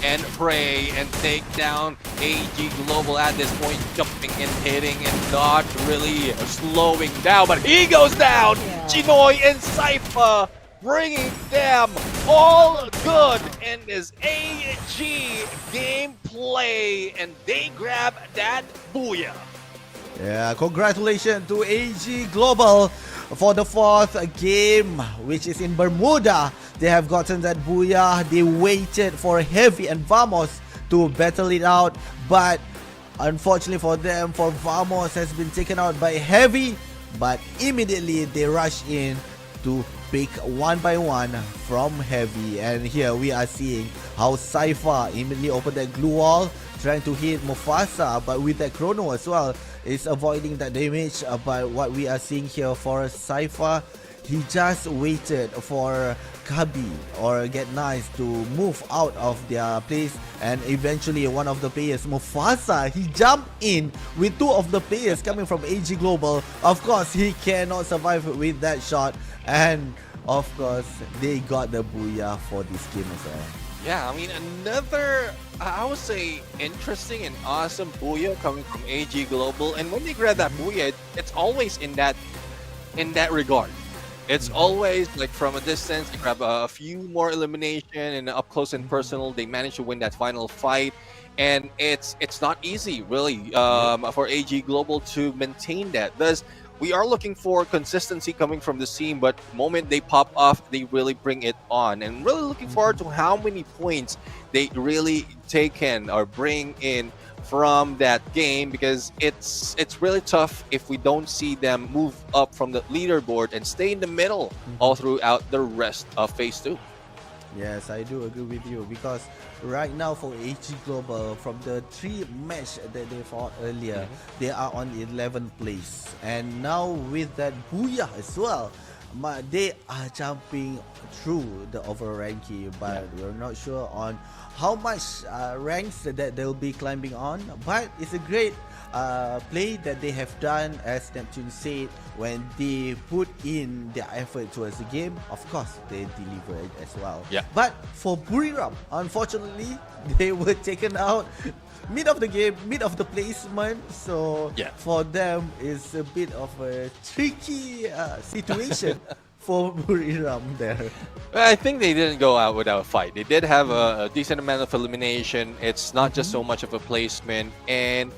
and pray and take down AG Global at this point, jumping and hitting and not really slowing down, but he goes down. Chinoy and Saifa bringing them all good in this AG gameplay, and they grab that booyah. Yeah, congratulations to AG Global for the 4th game, which is in Bermuda. They have gotten that booyah. They waited for Heavy and Vamos to battle it out, but unfortunately for them, for Vamos has been taken out by Heavy, but immediately they rush in to pick one by one from Heavy. And here we are seeing how Saifa immediately opened that glue wall, trying to hit Mufasa, but with that chrono as well, is avoiding that damage. But what we are seeing here for Saifa, he just waited for Kabi or Get Nice to move out of their place, and eventually one of the players, Mufasa, he jumped in with 2 of the players coming from AG Global. Of course, he cannot survive with that shot, and of course, they got the booyah for this game as well. Yeah, I mean, another, I would say, interesting and awesome booyah coming from AG Global. And when they grab that booyah, it's always in that regard. It's always like from a distance, they grab a few more elimination, and up close and personal, they manage to win that final fight. And it's not easy, really, for AG Global to maintain that. Thus, we are looking for consistency coming from the team, but the moment they pop off, they really bring it on. And really looking forward to how many points they really take in or bring in from that game, because it's really tough if we don't see them move up from the leaderboard and stay in the middle all throughout the rest of Phase 2. Yes, I do agree with you, because right now for AG Global, from the 3 match that they fought earlier, they are on 11th place. And now with that booyah as well, they are jumping through the overall ranking, but we're not sure on how much ranks that they'll be climbing on. But it's a great play that they have done, as Neptune said, when they put in their effort towards the game. Of course, they deliver it as well. Yeah. But for Buriram, unfortunately, they were taken out mid of the game, mid of the placement. So for them, it's a bit of a tricky situation for Buriram there. I think they didn't go out without a fight. They did have a decent amount of elimination. It's not just so much of a placement, and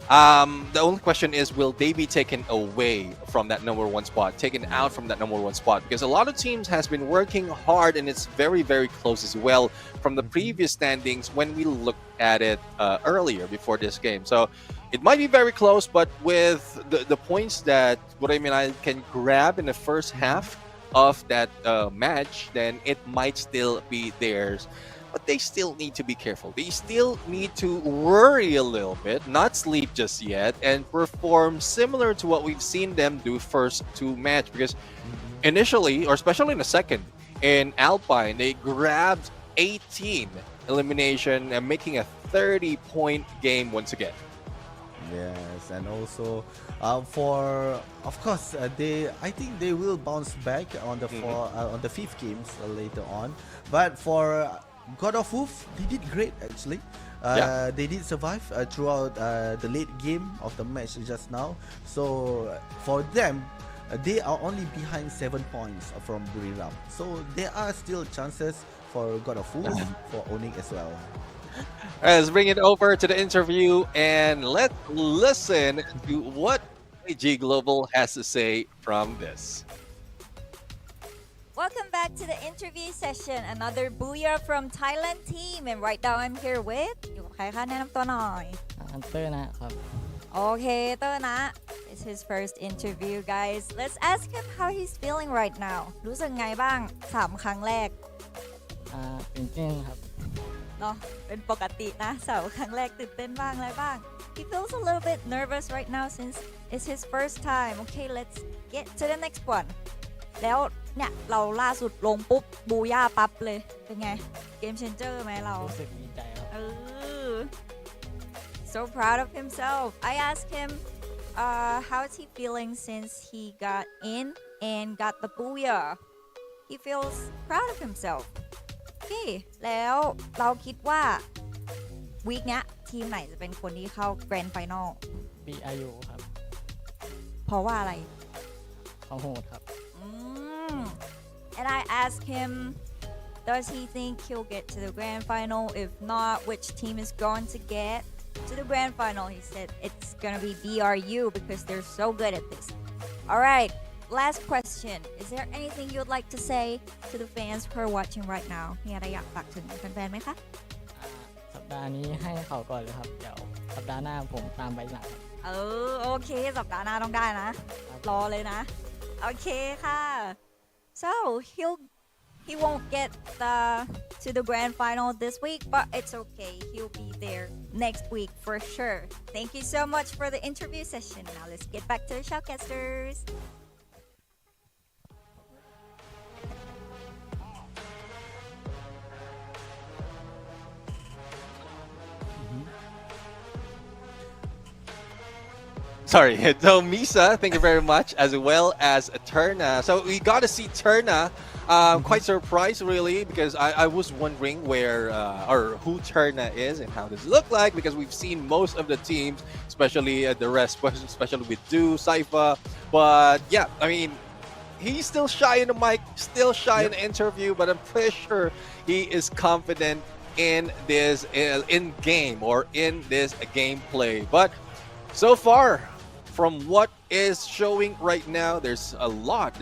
The only question is, will they be taken away from that number one spot, taken out from that number one spot? Because a lot of teams has been working hard, and it's very, very close as well from the previous standings when we looked at it earlier before this game. So it might be very close, but with the points that I can grab in the first half of that match, then it might still be theirs. But they still need to be careful. They still need to worry a little bit, not sleep just yet, and perform similar to what we've seen them do first two match. Because initially, or especially in the second, in Alpine, they grabbed 18 elimination and making a 30-point game once again. Yes, and also of course, I think they will bounce back on the on the fifth games later on. But for God of Wolf, they did great actually. They did survive throughout the late game of the match just now. So for them, they are only behind 7 points from Buriram. So there are still chances for God of Wolf for owning as well. Let's bring it over to the interview and let's listen to what AG Global has to say from this. Welcome back to the interview session. Another booyah from Thailand team. And right now I'm here with อยู่กับใครคะแนะนำตัวหน่อย เตอร์นะครับ Okay, เตอร์นะ It's his first interview, guys. Let's ask him how he's feeling right now. รู้สึกไงบ้าง3ครั้งแรก ตื่นเต้นครับ เนาะเป็นปกตินะ3ครั้งแรกตื่นเต้นบ้างอะไรบ้าง He feels a little bit nervous right now since it's his first time. Okay, let's get to the next one. แล้วเนี่ยเราล่าสุดลงปุ๊บบูย่าปั๊บเลยเป็นไงเกมเชนเจอร์ไหมเรา รู้สึกดีใจครับ So proud of himself. I asked him how is he feeling since he got in and got the booyah. He feels proud of himself. Okay, แล้วเราคิดว่าวีคเนี้ยทีมไหนจะเป็นคนที่เข้าแกรนด์ไฟนอล BIU ครับ เพราะว่าอะไร เขาโหดครับ And I asked him, does he think he'll get to the grand final? If not, which team is going to get to the grand final? He said it's gonna be BRU because they're so good at this. All right, last question. Is there anything you'd like to say to the fans who are watching right now? มีอะไรอยากฝากถึงแฟนๆไหมคะ สัปดาห์นี้ให้เขาก่อนเลยครับ เดี๋ยวสัปดาห์หน้าผมตามไปหลังครับ โอเคสัปดาห์หน้าต้องได้นะรอเลยนะโอเคค่ะ So he won't get to the grand final this week, but it's okay. He'll be there next week for sure. Thank you so much for the interview session. Now let's get back to the shoutcasters. Sorry, so Misa, thank you very much, as well as Turna. So we got to see Turna. Quite surprised, really, because I was wondering where or who Turna is and how does it look like, because we've seen most of the teams, especially the rest, especially with Du, Saifa. But yeah, I mean, he's still shy in the mic, still shy in the interview, but I'm pretty sure he is confident in this in-game or in this gameplay. But so far, from what is showing right now, there's a lot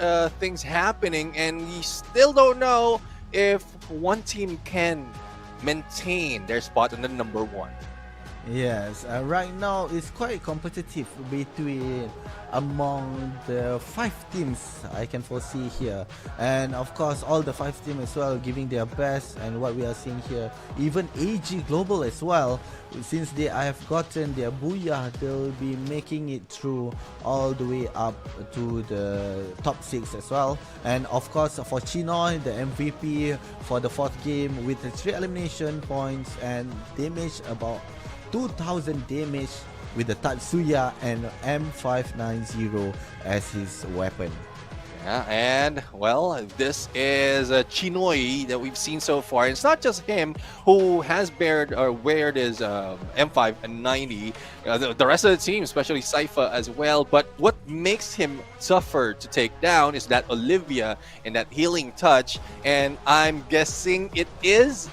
of things happening, and we still don't know if one team can maintain their spot in the number one. Yes, right now it's quite competitive among the 5 teams I can foresee here, and of course all the 5 teams as well giving their best. And what we are seeing here, even AG Global as well, since they have gotten their booyah, they'll be making it through all the way up to the top 6 as well. And of course for Chinoy, the MVP for the 4th game with the 3 elimination points and damage about 2000 damage with the Tatsuya and M590 as his weapon. Yeah, and well, this is a Chinoi that we've seen so far. It's not just him who has bared or wear his M590. The rest of the team, especially Saifa as well. But what makes him tougher to take down is that Olivia and that healing touch. And I'm guessing it is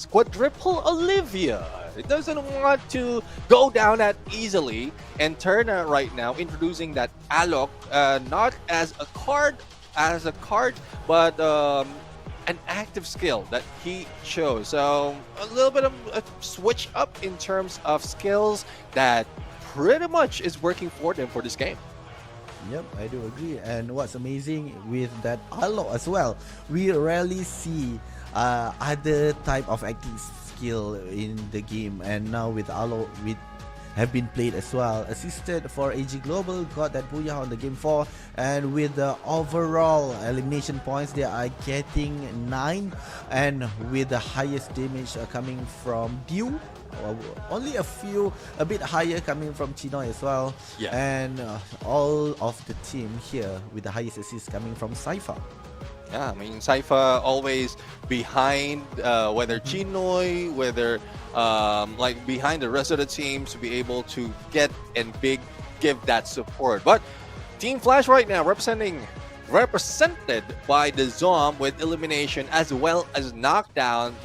quadruple Olivia. It doesn't want to go down that easily. And Turner right now introducing that Alok, not as a card, but an active skill that he chose. So a little bit of a switch up in terms of skills that pretty much is working for them for this game. Yep, I do agree. And what's amazing with that Alok as well, we rarely see other type of acting skill in the game. And now with Alok, with have been played as well. Assisted for AG Global, got that booyah on the game 4, and with the overall elimination points, they are getting 9, and with the highest damage coming from Dew. Only a bit higher coming from Chinoy as well. Yeah. And all of the team here with the highest assists coming from Cypher. Yeah, I mean, Cypher always behind, whether Chinoy, whether like behind the rest of the teams to be able to get and give that support. But Team Flash right now represented by the Zom with elimination as well as knockdown.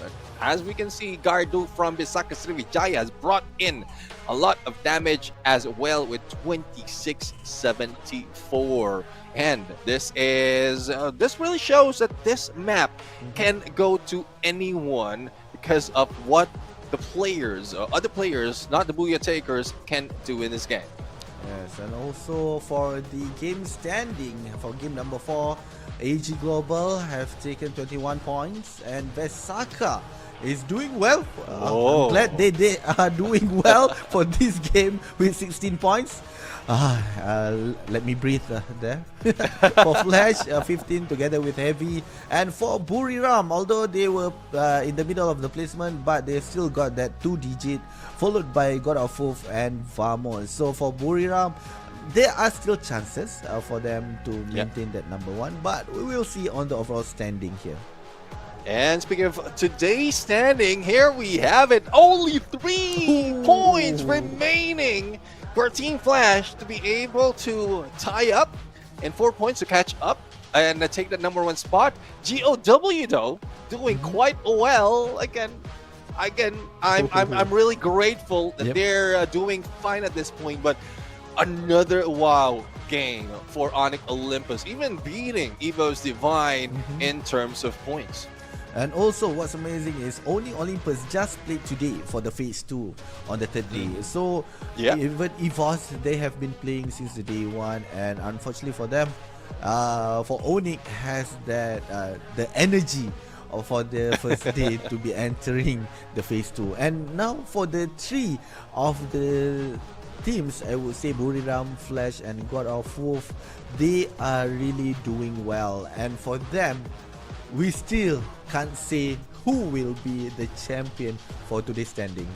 As we can see, Gardu from Bisaka Sriwijaya has brought in a lot of damage as well with 2674. And this really shows that this map can go to anyone because of what the players, other players, not the Booyah takers, can do in this game. Yes, and also for the game standing for game number 4, AG Global have taken 21 points and Vesaka is doing well. I'm glad they are doing well for this game with 16 points. Let me breathe there. For Flash, 15 together with Heavy. And for Buriram, although they were in the middle of the placement, but they still got that 2-digit, followed by God of Wolf and Vamos. So for Buriram, there are still chances for them to maintain that number 1, but we will see on the overall standing here. And speaking of today's standing, here we have it. Only 3 points remaining for Team Flash to be able to tie up, and 4 points to catch up and take the number 1 spot. GOW though doing quite well. Again, I'm really grateful that they're doing fine at this point. But another wow game for Onyx Olympus, even beating Evo's Divine in terms of points. And also what's amazing is only Olympus just played today for the phase 2 on the 3rd day. So even EVOS, they have been playing since the day 1, and unfortunately for them, for Onyx has that the energy for the first day to be entering the phase 2. And now for the 3 of the teams, I would say Buriram, Flash and God of Wolf, they are really doing well. And for them, we still can't say who will be the champion for today's standing.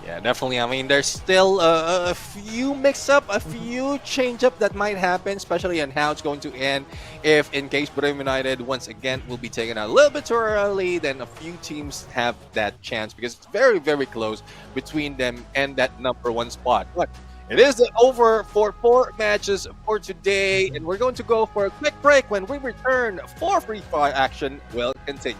Yeah, definitely. I mean, there's still a few mix-up, a few change-up that might happen, especially on how it's going to end. If, in case Buriram United once again will be taken out a little bit too early, then a few teams have that chance because it's very, very close between them and that number 1 spot. But it is over for 4 matches for today, and we're going to go for a quick break. When we return, for Free Fire action will continue.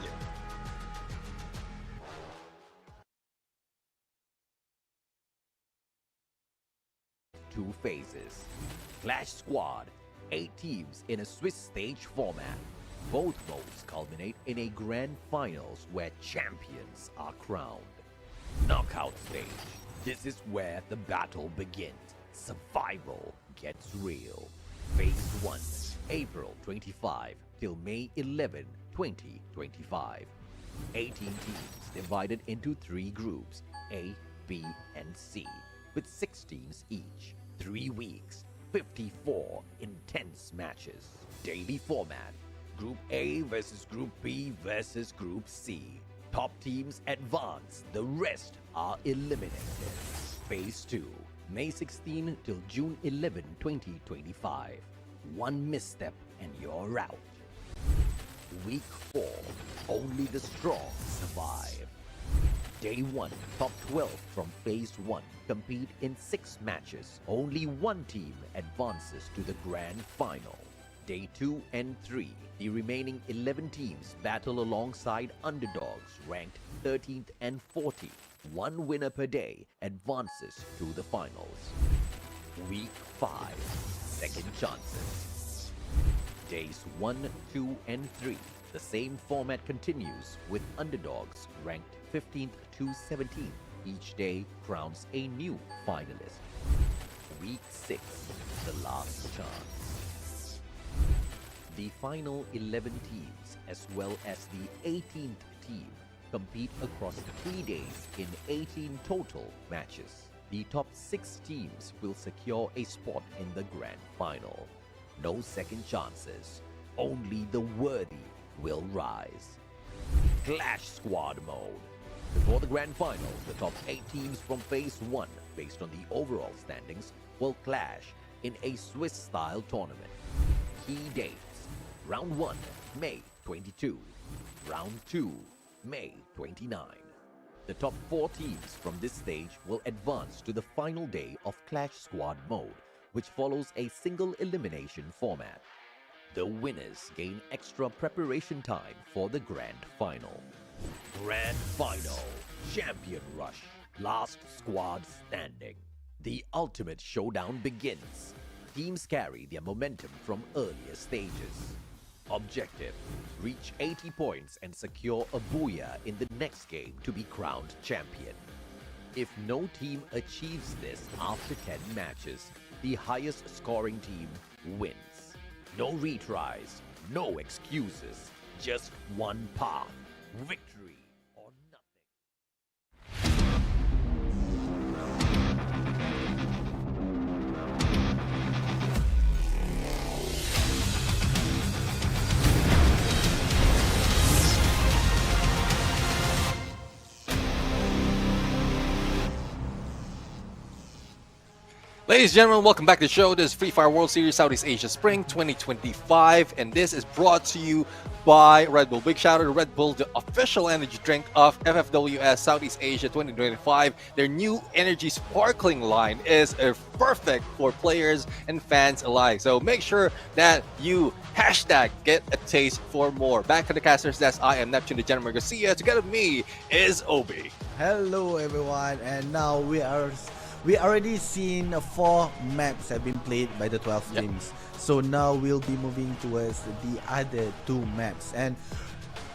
Two phases. Clash Squad, 8 teams in a Swiss stage format. Both modes culminate in a grand finals where champions are crowned. Knockout stage. This is where the battle begins. Survival gets real. Phase 1, April 25 till May 11, 2025. 18 teams divided into 3 groups, A, B, and C, with 6 teams each. 3 weeks, 54 intense matches. Daily format, Group A versus Group B versus Group C. Top teams advance, the rest are eliminated. Phase 2, May 16 till June 11, 2025. 1 misstep and you're out. Week 4, only the strong survive. Day 1, top 12 from Phase 1 compete in 6 matches. Only 1 team advances to the grand final. Day 2 and 3, the remaining 11 teams battle alongside underdogs ranked 13th and 14th. One winner per day advances to the finals. Week 5, Second Chances. Days 1, 2, and 3, the same format continues with underdogs ranked 15th to 17th. Each day crowns a new finalist. Week 6, the last chance. The final 11 teams, as well as the 18th team, compete across 3 days in 18 total matches. The top 6 teams will secure a spot in the grand final. No second chances, only the worthy will rise. Clash Squad Mode. Before the grand final, the top 8 teams from Phase 1, based on the overall standings, will clash in a Swiss-style tournament. Key dates: Round 1, May 22. Round 2, May 29. The top 4 teams from this stage will advance to the final day of Clash Squad Mode, which follows a single elimination format. The winners gain extra preparation time for the grand final. Grand Final, Champion Rush, Last Squad Standing. The ultimate showdown begins. Teams carry their momentum from earlier stages. Objective: reach 80 points and secure a booyah in the next game to be crowned champion. If no team achieves this after 10 matches, the highest scoring team wins. No retries, no excuses, just one path: victory or nothing. Ladies and gentlemen, welcome back to the show. This is Free Fire World Series Southeast Asia Spring 2025, and this is brought to you by Red Bull. Big shout out to Red Bull, the official energy drink of FFWS Southeast Asia 2025. Their new energy sparkling line is perfect for players and fans alike. So make sure that you hashtag get a taste for more. Back to the casters desk, I am Neptune the Gentleman Garcia. Together with me is Obi. Hello everyone, and now we already seen 4 maps have been played by the 12 teams. So now we'll be moving towards the other 2 maps. And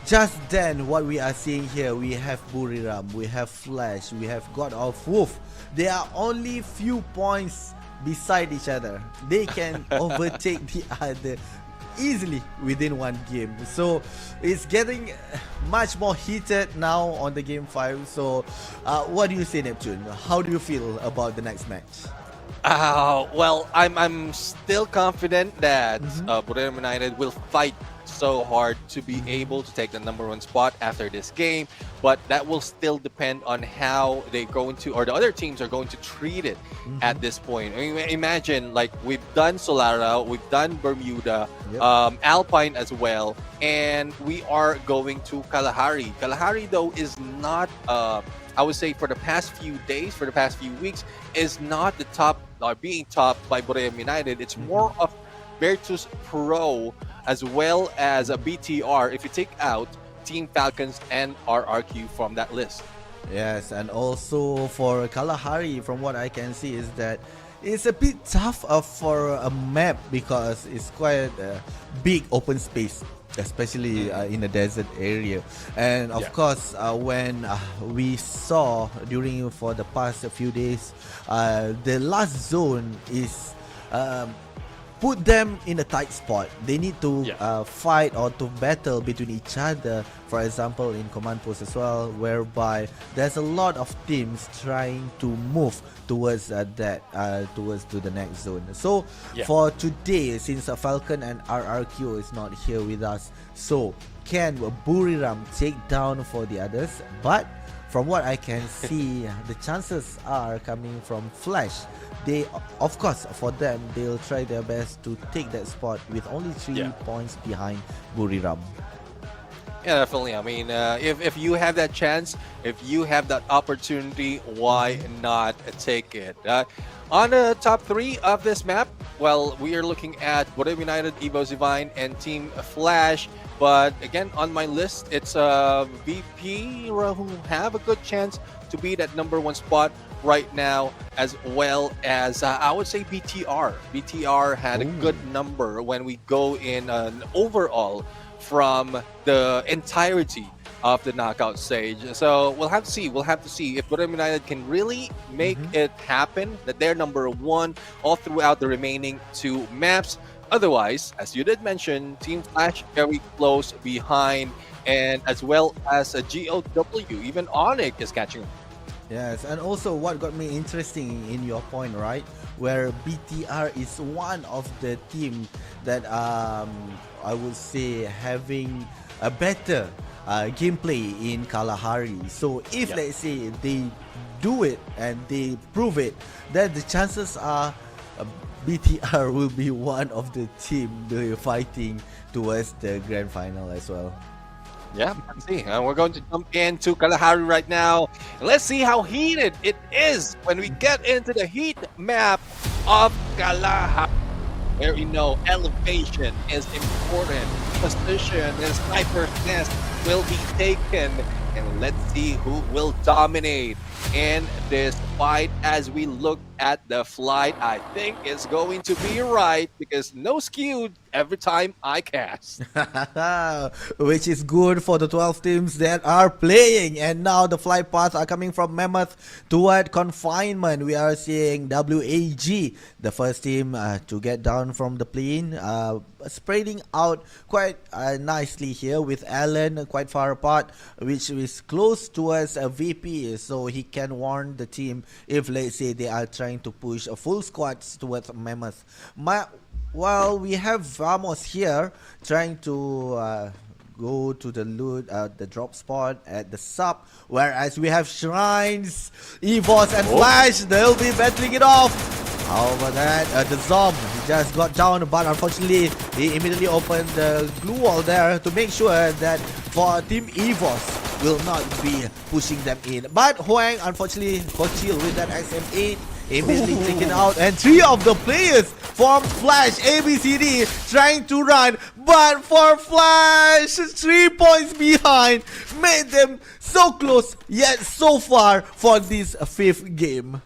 just then, what we are seeing here, we have Buriram, we have Flash, we have God of Wolf. They are only few points beside each other. They can overtake the other easily within one game. So it's getting much more heated now on the game 5. So what do you say, Neptune? How do you feel about the next match? Well, I'm still confident that Buriram United will fight so hard to be able to take the #1 spot after this game, but that will still depend on how they're going to, or the other teams are going to treat it at this point. I mean, imagine, like, we've done Solara, we've done Bermuda, Alpine as well, and we are going to Kalahari. Kalahari, though, is not, I would say, for the past few days, for the past few weeks, is not the top, or being topped by Buriram United. It's more of Virtus Pro as well as a BTR if you take out Team Falcons and RRQ from that list. Yes, and also for Kalahari, from what I can see, is that it's a bit tough for a map because it's quite a big open space, especially in the desert area. And of course, when we saw for the past few days, the last zone is put them in a tight spot. They need to fight or to battle between each other. For example, in command post as well, whereby there's a lot of teams trying to move towards towards to the next zone. So for today, since Falcon and RRQ is not here with us, so can Buriram take down for the others? But from what I can see, the chances are coming from Flash. They, of course, for them, they'll try their best to take that spot with only 3 points behind Buriram. Yeah, definitely. I mean, if you have that chance, if you have that opportunity, why not take it? On the top 3 of this map, well, we are looking at Borneo United, Evo Divine, and Team Flash. But again, on my list, it's VP who have a good chance to be that #1 spot right now, as well as I would say BTR. BTR had a good number when we go in an overall from the entirety of the knockout stage. So we'll have to see. We'll have to see if Borneo United can really make it happen, that they're #1 all throughout the remaining 2 maps. Otherwise, as you did mention, Team Flash very close behind, and as well as a GOW, even Onyx is catching up. Yes, and also what got me interesting in your point, right, where BTR is one of the team that I would say having a better gameplay in Kalahari. So if let's say they do it and they prove it, then the chances are BTR will be one of the team they're fighting towards the grand final as well. Yeah, let's see. We're going to jump into Kalahari right now. Let's see how heated it is when we get into the heat map of Kalahari. Where we know elevation is important. Position and sniper's nest will be taken. And let's see who will dominate in this fight. As we look at the flight, I think it's going to be right, because no skewed every time I cast. Which is good for the 12 teams that are playing. And now the flight paths are coming from Mammoth toward confinement. We are seeing WAG, the first team to get down from the plane, spreading out quite nicely here, with Alan quite far apart, which is close towards a VP, so he can warn the team if, let's say, they are trying to push a full squads towards Mammoth. While we have Vamos here trying to go to the loot, the drop spot at the sub, whereas we have Shrines, Evos, and Flash. They'll be battling it off. How about that? The Zom just got down, but unfortunately he immediately opened the glue wall there to make sure that for Team Evos will not be pushing them in. But Huang unfortunately got killed with that XM8, immediately taken out, and 3 of the players from Flash ABCD trying to run, but for Flash, 3 points behind, made them so close yet so far for this 5th game.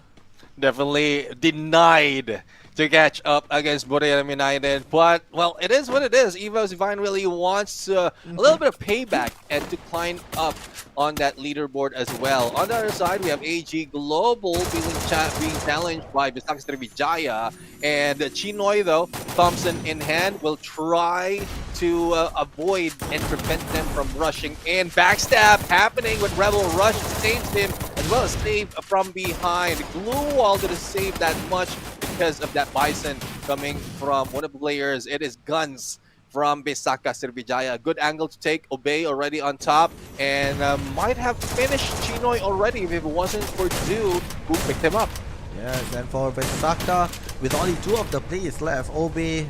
Definitely denied to catch up against Borneo United, but well, it is what it is. Evo Divine really wants a little bit of payback and to climb up on that leaderboard as well. On the other side, we have AG Global being challenged by Bisaka Sriwijaya, and Chinoy, though, Thompson in hand, will try to avoid and prevent them from rushing in. Backstab happening with Rebel Rush, saves him, as well as save from behind. Glue wall didn't save that much because of that Bison coming from one of the players. It is Guns from Bisaka Sriwijaya. Good angle to take. Obey already on top, and might have finished Chinoy already if it wasn't for Dude who picked him up. Yes, and for Bisaka, with only 2 of the players left, Obey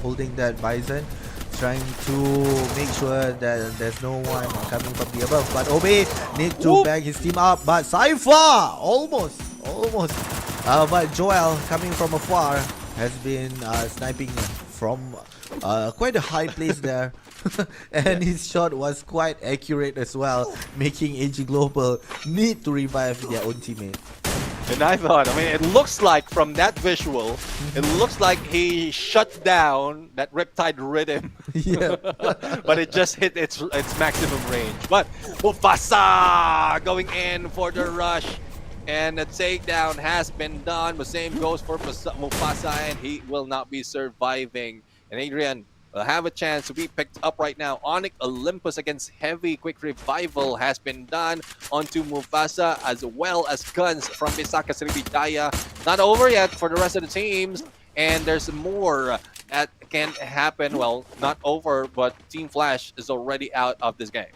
holding that Bison, trying to make sure that there's no one coming from the above. But Obey need to back his team up. But Cypher, almost. But Joel, coming from afar, has been sniping from quite a high place there. And his shot was quite accurate as well, making AG Global need to revive their own teammate. And I thought, I mean, it looks like from that visual, it looks like he shut down that Riptide Rhythm. Yeah. But it just hit its maximum range. But Mufasa going in for the rush. And the takedown has been done. The same goes for Mufasa, and he will not be surviving. And Adrian will have a chance to be picked up right now. Onyx Olympus against Heavy. Quick revival has been done onto Mufasa, as well as Guns from Bisaka Sriwijaya. Not over yet for the rest of the teams, and there's more that can happen. Well, not over, but Team Flash is already out of this game.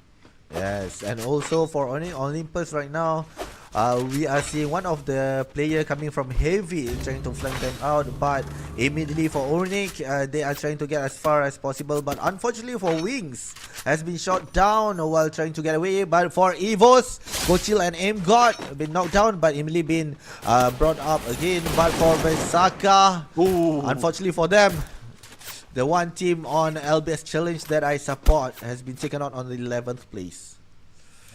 Yes, and also for Olympus right now, We are seeing one of the player coming from Heavy trying to flank them out, but immediately for Onyx, they are trying to get as far as possible, but unfortunately for Wings, has been shot down while trying to get away. But for Evos, Kochil and Aim God have been knocked down, but immediately been brought up again. But for Besaka, unfortunately for them, the one team on LBS Challenge that I support has been taken out on the 11th place.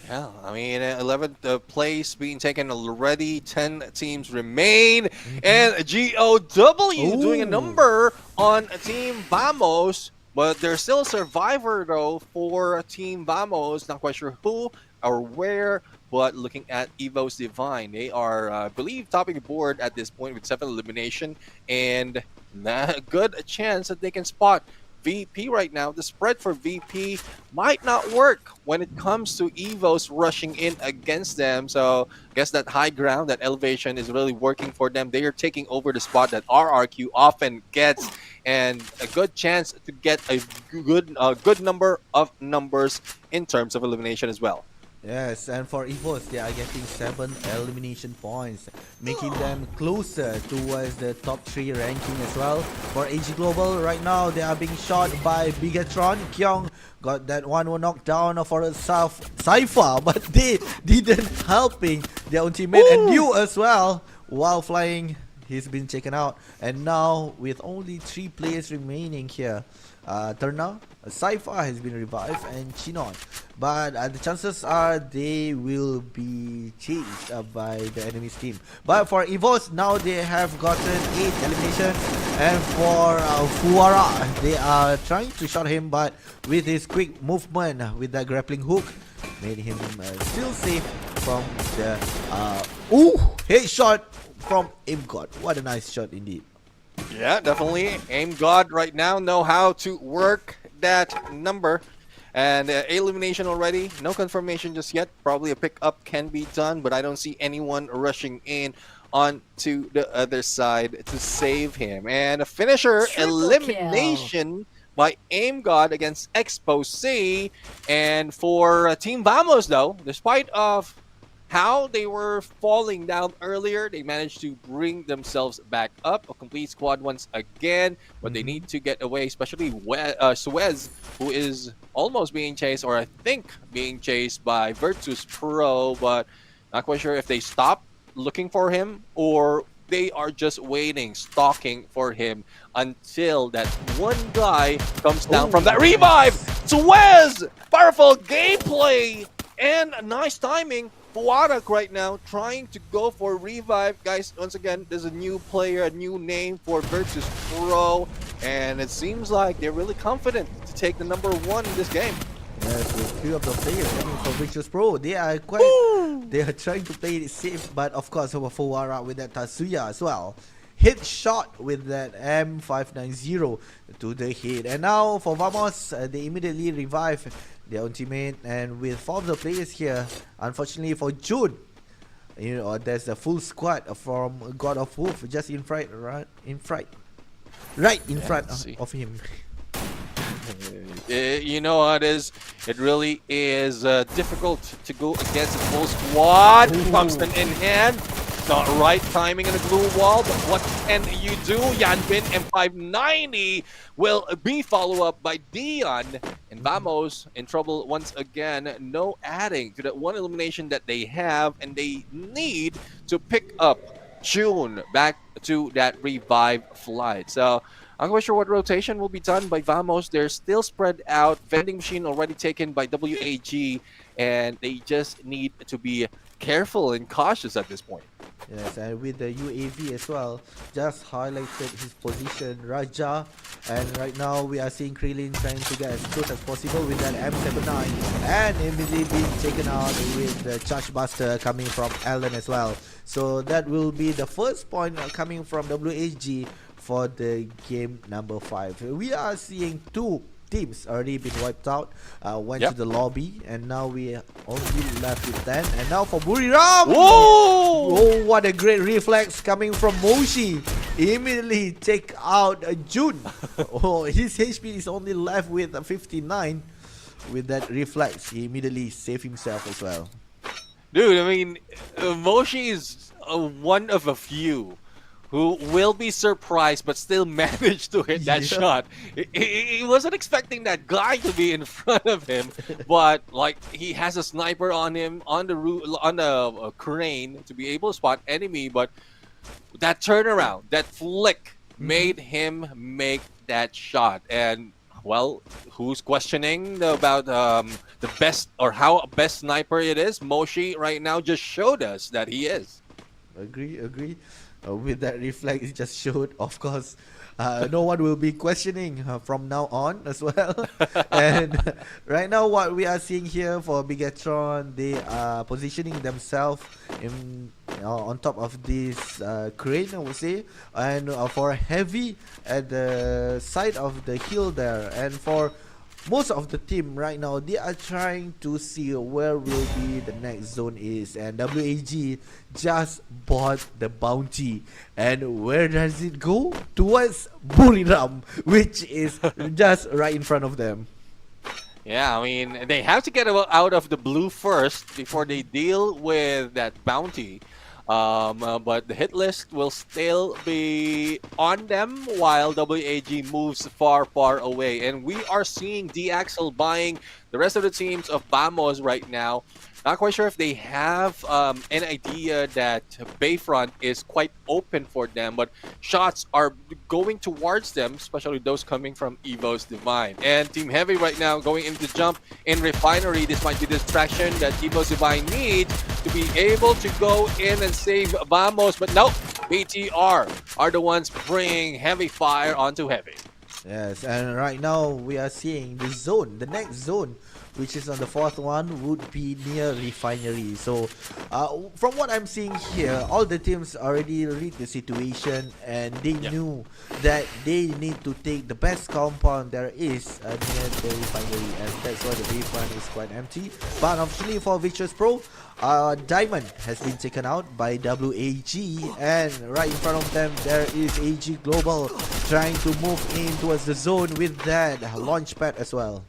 Yeah, I mean, 11th place being taken already. 10 teams remain. And GOW doing a number on Team Vamos. But there's still a survivor, though, for Team Vamos. Not quite sure who or where. But looking at Evo's Divine, they are, I believe, topping the board at this point with 7 elimination. And a good chance that they can spot VP right now. The spread for VP might not work when it comes to Evos rushing in against them. So I guess that high ground, that elevation is really working for them. They are taking over the spot that RRQ often gets, and a good chance to get a good number of numbers in terms of elimination as well. Yes, and for Evos, they are getting 7 elimination points, making them closer towards the top 3 ranking as well. For AG Global, right now, they are being shot by Bigatron. Kyong got that one knocked down for a Cypher, but they didn't helping their own teammate. And you as well, while flying, he's been taken out. And now, with only 3 players remaining here, Turna, Cypher has been revived, and Chinon. But the chances are they will be changed by the enemy's team. But for Evos, now they have gotten 8 eliminations. And for Fuara, they are trying to shot him, but with his quick movement with that grappling hook, made him still safe from the headshot from Aim God. What a nice shot indeed. Yeah, definitely. Aim God right now know how to work that number. And elimination already. No confirmation just yet. Probably a pickup can be done, but I don't see anyone rushing in onto the other side to save him. And a finisher elimination by Aim God against Expose. And for Team Vamos, though, despite of how they were falling down earlier, they managed to bring themselves back up. A complete squad once again, but they need to get away, especially Suez, who is almost being chased, or I think being chased by Virtus Pro, but not quite sure if they stop looking for him or they are just waiting, stalking for him until that one guy comes down from that revive. Suez! Powerful gameplay and nice timing. Warak right now trying to go for revive. Guys, once again, there's a new player, a new name for Virtus Pro, and it seems like they're really confident to take the number 1 in this game. Yes, with 3 of the players coming from Virtus Pro, they are trying to play it safe, but of course for Warak with that Tatsuya as well. Hit shot with that M590 to the head. And now for Vamos, they immediately revive their own teammate, and with 4 of the players here, unfortunately for June, you know, there's a full squad from God of Wolf just in front, right in front of him. You know how it is. It really is difficult to go against a full squad. Tungsten in hand. Not right timing in the blue wall, but what can you do? Yanbin M590 will be followed up by Dion. And Vamos in trouble once again. No adding to that 1 elimination that they have, and they need to pick up June back to that revive flight. So I'm not quite sure what rotation will be done by Vamos. They're still spread out. Vending machine already taken by WAG, and they just need to be careful and cautious at this point. Yes, and with the UAV as well, just highlighted his position, Raja. And right now we are seeing Krillin trying to get as close as possible with that M79, and immediately being taken out with the Charge Buster coming from Allen as well. So that will be the first point coming from WHG for the game number 5. We are seeing 2 teams already been wiped out, went to the lobby, and now we only left with 10. And now for Buriram! Whoa! Oh, what a great reflex coming from Moshi. Immediately take out June. Oh, his HP is only left with 59. With that reflex, he immediately saved himself as well. Dude, I mean, Moshi is one of a few who will be surprised but still managed to hit that shot. He wasn't expecting that guy to be in front of him, but like he has a sniper on him on the crane to be able to spot enemy. But that turnaround, that flick, made him make that shot. And well, who's questioning about the best or how best sniper it is? Moshi right now just showed us that he is. Agree. With that reflex, it just showed, of course, no one will be questioning from now on as well. And right now, what we are seeing here for Bigatron, they are positioning themselves in on top of this crane, I would say, and for heavy at the side of the hill there, and for most of the team right now, they are trying to see where will be the next zone is, and WAG just bought the bounty. And where does it go? Towards Buriram, which is just right in front of them. Yeah, I mean, they have to get out of the blue first before they deal with that bounty. But the hit list will still be on them while WAG moves far away. And we are seeing D-Axel buying the rest of the teams of Bamos right now. Not quite sure if they have an idea that Bayfront is quite open for them, but shots are going towards them, especially those coming from Evo's Divine. And Team Heavy right now going into jump in Refinery. This might be the distraction that Evo's Divine needs to be able to go in and save Bamos, but no, BTR are the ones bringing heavy fire onto Heavy. Yes, and right now we are seeing the zone, the next zone, which is on the fourth one, would be near Refinery. So from what I'm seeing here, all the teams already read the situation, and they knew that they need to take the best compound there is near the Refinery, and that's why the Bayfront is quite empty. But unfortunately for Vicious Pro, Diamond has been taken out by WAG, and right in front of them there is AG Global trying to move in towards the zone with that launch pad as well.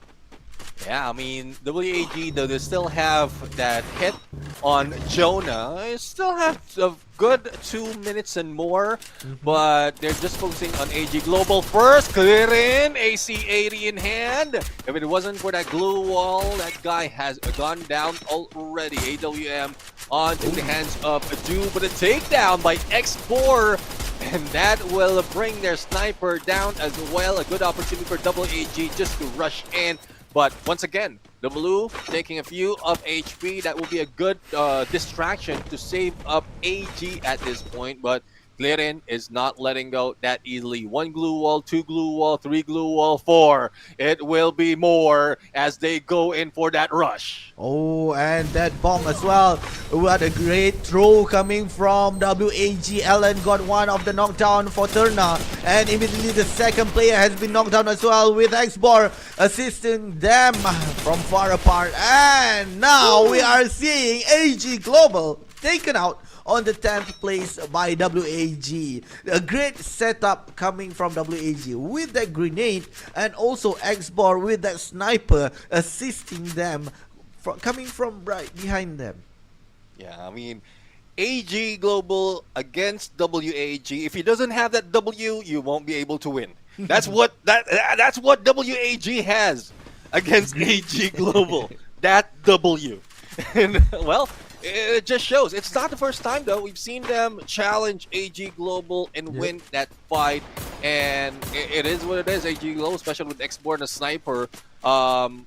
Yeah, I mean, WAG, though, they still have that hit on Jonah. They still have a good 2 minutes and more, but they're just focusing on AG Global first. Clear in, AC-80 in hand. If it wasn't for that glue wall, that guy has gone down already. AWM onto the hands of Adu, but a takedown by X4. And that will bring their sniper down as well. A good opportunity for WAG just to rush in. But once again, the blue taking a few of HP. That will be a good distraction to save up AG at this point. But Clearin is not letting go that easily. 1 glue wall, 2 glue wall, 3 glue wall, 4. It will be more as they go in for that rush. Oh, and that bomb as well. What a great throw coming from WAG. Ellen got one of the knockdown for Turna. And immediately the second player has been knocked down as well, with Xbor assisting them from far apart. And now we are seeing AG Global taken out on the 10th place by WAG. A great setup coming from WAG with that grenade, and also Xbor with that sniper assisting them coming from right behind them. Yeah, I mean, AG Global against WAG. If he doesn't have that W, you won't be able to win. That's what that's what WAG has against AG Global. That W. And well, it just shows. It's not the first time though. We've seen them challenge AG Global and win that fight. And it is what it is. AG Global, especially with Xbor and a sniper.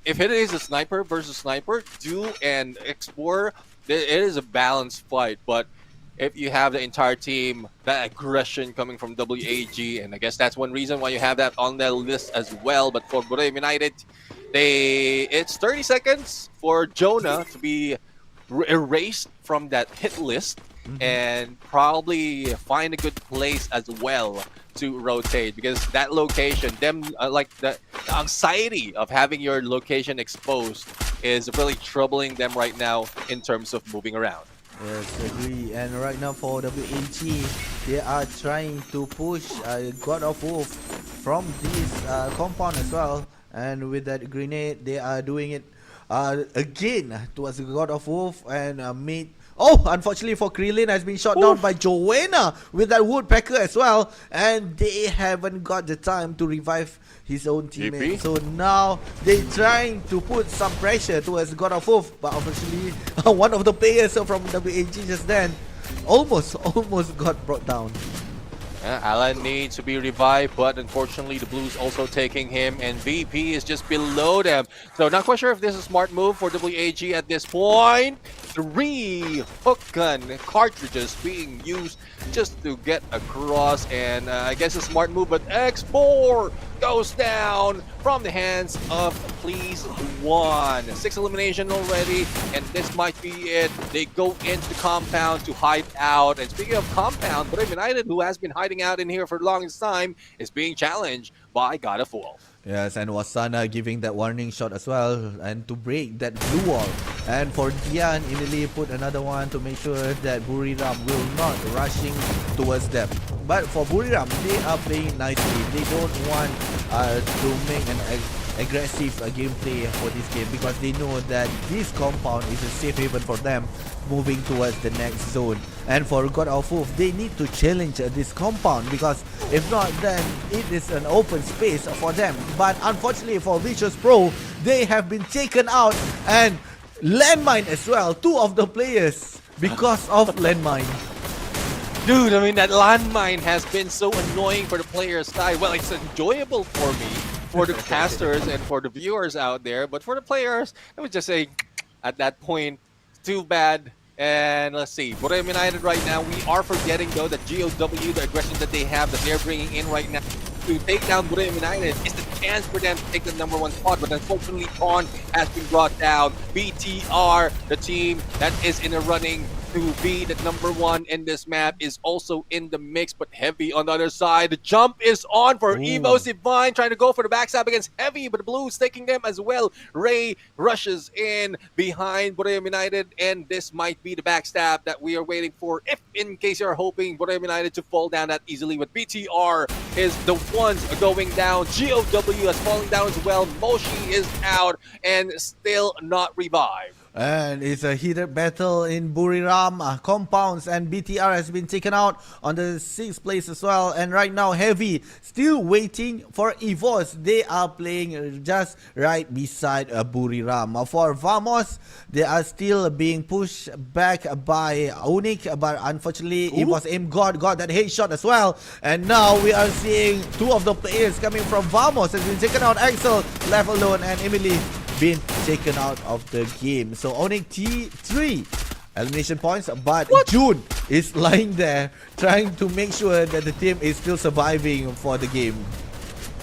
If it is a sniper versus sniper, Do and Xbor, it is a balanced fight. But if you have the entire team, that aggression coming from WAG, and I guess that's one reason why you have that on the list as well. But for Borem United, it's 30 seconds for Jonah to be erased from that hit list and probably find a good place as well to rotate, because that location, like the anxiety of having your location exposed is really troubling them right now in terms of moving around. Yes, agree. And right now for WAG, they are trying to push God of Wolf from this compound as well. And with that grenade, they are doing it again towards the God of Wolf and made. Oh, unfortunately for Krillin has been shot down by Joanna with that woodpecker as well, and they haven't got the time to revive his own teammate. So now they're trying to put some pressure towards God of Wolf, but unfortunately one of the players from WAG just then almost got brought down. Alan needs to be revived, but unfortunately the Blues also taking him, and VP is just below them. So not quite sure if this is a smart move for WAG at this point. 3 hook gun cartridges being used just to get across, and I guess a smart move, but X4 goes down from the hands of Please One. 6 elimination already, and this might be it. They go into the compound to hide out. And speaking of compound, Brave United, who has been hiding out in here for the longest time, is being challenged by God of Wolf. Yes, and Wasana giving that warning shot as well, and to break that blue wall. And for Dian, immediately put another one to make sure that Buriram will not rushing towards them. But for Buriram, they are playing nicely. They don't want to make an aggressive gameplay for this game, because they know that this compound is a safe haven for them moving towards the next zone. And for God of Wolf, they need to challenge this compound, because if not, then it is an open space for them. But unfortunately for Vicious Pro, they have been taken out, and landmine as well, 2 of the players because of landmine. Dude, I mean, that landmine has been so annoying for the players' side. Well, it's enjoyable for me, for the casters and for the viewers out there, but for the players, I would just say, at that point, too bad. And let's see, Borem United right now, we are forgetting though that GOW, the aggression that they have, that they're bringing in right now to take down Borem United, is the chance for them to take the #1 spot. But unfortunately, Pawn has been brought down. BTR, the team that is in the running to be the #1 in this map, is also in the mix, but Heavy on the other side. The jump is on for Evo Divine, trying to go for the backstab against Heavy, but the Blues taking them as well. Ray rushes in behind Borem United, and this might be the backstab that we are waiting for, if in case you're hoping Borem United to fall down that easily. But BTR is the ones going down. GOW is falling down as well. Moshi is out and still not revived. And it's a heated battle in Buriram compounds, and BTR has been taken out on the 6th place as well. And right now, Heavy still waiting for EVOS. They are playing just right beside Buriram. For Vamos, they are still being pushed back by Unik, but unfortunately, EVOS Aim God got that headshot as well. And now we are seeing 2 of the players coming from Vamos has been taken out. Axel left alone, and Emily been taken out of the game. So Onyx T3 elimination points, but June is lying there trying to make sure that the team is still surviving for the game.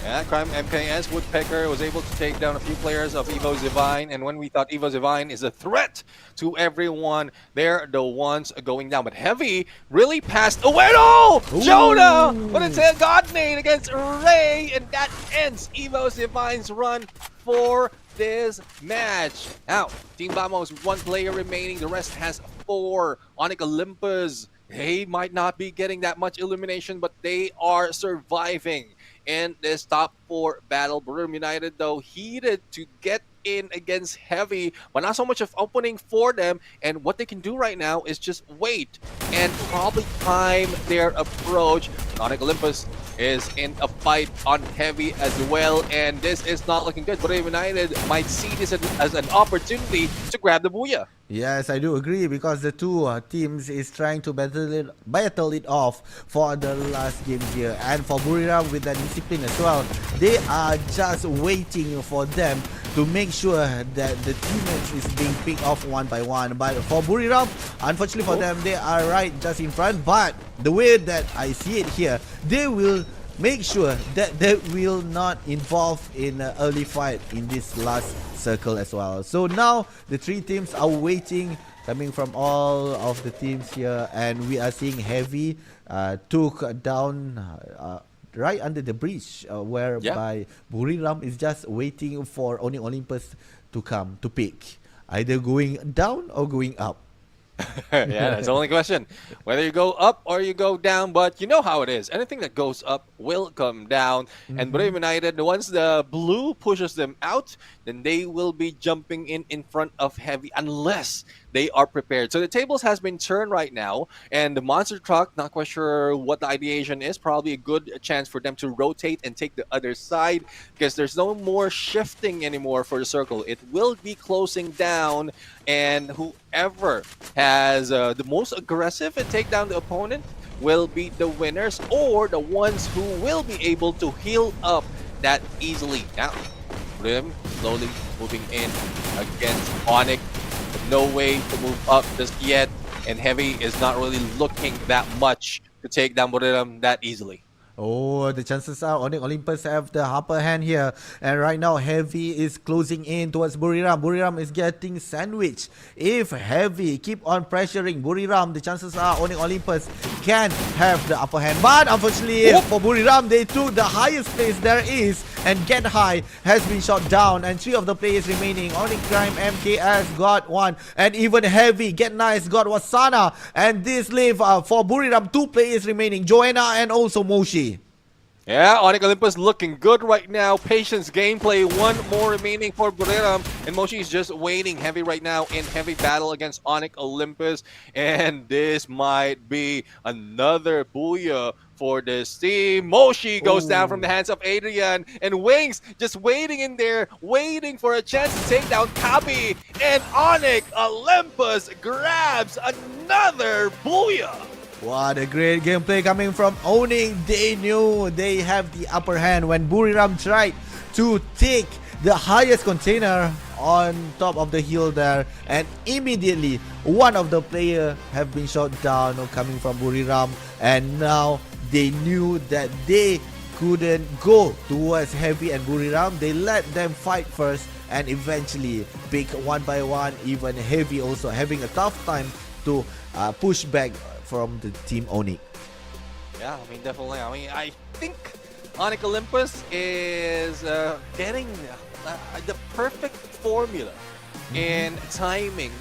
Yeah, Crime MKS Woodpecker was able to take down a few players of Evo Divine, and when we thought Evo Divine is a threat to everyone, they're the ones going down. But Heavy really passed away. No! Jonah! But it's a God nade against Ray, and that ends Evo Divine's run for this match. Now, Team Vamos, 1 player remaining. The rest has 4. Onyx Olympus, they might not be getting that much elimination, but they are surviving in this top 4 battle. Borem United, though, heated to get in against Heavy, but not so much of opening for them. And what they can do right now is just wait and probably time their approach. Onyx Olympus is in a fight on Heavy as well, and this is not looking good. Borem United might see this as an opportunity to grab the booyah. Yes, I do agree, because the 2 teams is trying to battle it off for the last game here. And for Buriram with that discipline as well, they are just waiting for them to make sure that the teammates is being picked off one by one. But for Buriram, unfortunately for them, they are right just in front. But the way that I see it here, they will make sure that they will not involve in an early fight in this last circle as well. So now the 3 teams are waiting, coming from all of the teams here, and we are seeing Heavy took down right under the bridge, whereby Buriram is just waiting for Onyx Olympus to come to pick, either going down or going up. Yeah, that's the only question. Whether you go up or you go down, but you know how it is. Anything that goes up will come down. And Brave United, once the blue pushes them out, then they will be jumping in front of Heavy unless they are prepared. So the tables has been turned right now, and the monster truck, not quite sure what the ideation is. Probably a good chance for them to rotate and take the other side because there's no more shifting anymore for the circle. It will be closing down, and whoever has the most aggressive and take down the opponent will be the winners or the ones who will be able to heal up that easily. Now, Rim slowly moving in against Onyx. No way to move up just yet, and Heavy is not really looking that much to take down Buriram that easily. Oh, the chances are Onyx Olympus have the upper hand here. And right now, Heavy is closing in towards Buriram. Buriram is getting sandwiched. If Heavy keep on pressuring Buriram, the chances are Onyx Olympus can have the upper hand. But unfortunately, for Buriram, they took the highest place there is. And Get High has been shot down. And 3 of the players remaining. Onyx Crime, MKS got 1. And even Heavy, Get Nice got Wasana. And this leave for Buriram, 2 players remaining. Joanna and also Moshi. Yeah, Onyx Olympus looking good right now. Patience gameplay, 1 more remaining for Buriram. And Moshi is just waiting Heavy right now in heavy battle against Onyx Olympus. And this might be another booyah for this team. Moshi goes down from the hands of Adrian. And Wings just waiting in there, waiting for a chance to take down Kabi. And Onyx Olympus grabs another booyah. What a great gameplay coming from Onyx. They knew they have the upper hand when Buriram tried to take the highest container on top of the hill there, and immediately one of the players have been shot down coming from Buriram, and now they knew that they couldn't go towards Heavy and Buriram. They let them fight first and eventually pick one by one. Even Heavy also having a tough time to push back from the team Onyx. Yeah, I mean, definitely. I mean, I think Onyx Olympus is getting the perfect formula in timing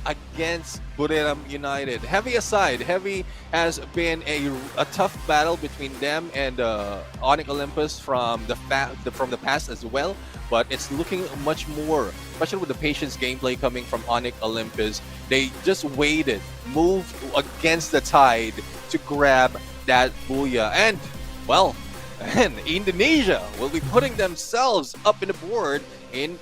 against Buriram United. Heavy aside, Heavy has been a tough battle between them and Onyx Olympus from the past as well. But it's looking much more, especially with the patience gameplay coming from Onyx Olympus. They just waited, moved against the tide to grab that booyah. And, well, and Indonesia will be putting themselves up in the board in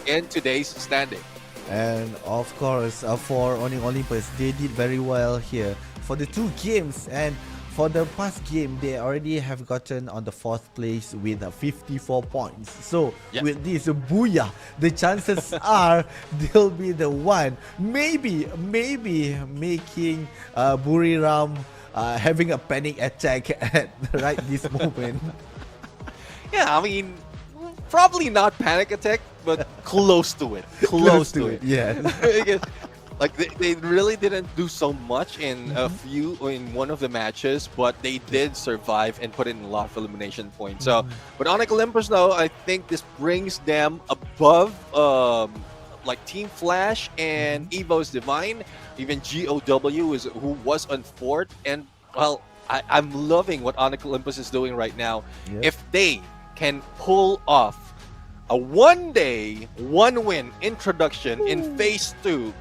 today's standing. And of course, for Onyx Olympus, they did very well here for the 2 games. And for the past game, they already have gotten on the 4th place with 54 points. So with this booyah, the chances are they'll be the one maybe making Buriram having a panic attack at right this moment. Yeah, I mean, probably not panic attack, but close to it. Close to it. Yeah. Like they really didn't do so much in in one of the matches, but they did survive and put in a lot of elimination points. So, but Onyx Olympus, though, I think this brings them above like Team Flash and Evo's Divine. Even GOW who was on 4th, and well, I'm loving what Onyx Olympus is doing right now. If they can pull off a 1-day, 1-win introduction in Phase 2.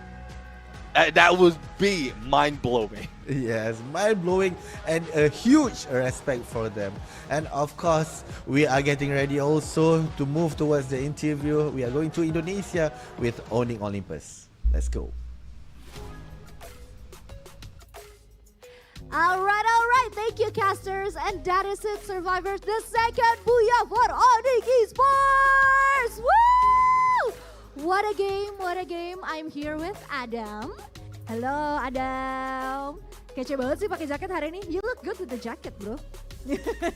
That would be mind-blowing. Yes, mind-blowing and a huge respect for them. And of course, we are getting ready also to move towards the interview. We are going to Indonesia with Onyx Olympus. Let's go. All right. Thank you, casters. And that is it, survivors. The second booyah for Onyx Esports. Woo! What a game. I'm here with Adam. Halo, Adam. Kece banget sih pakai jaket hari ini. You look good with the jacket, bro.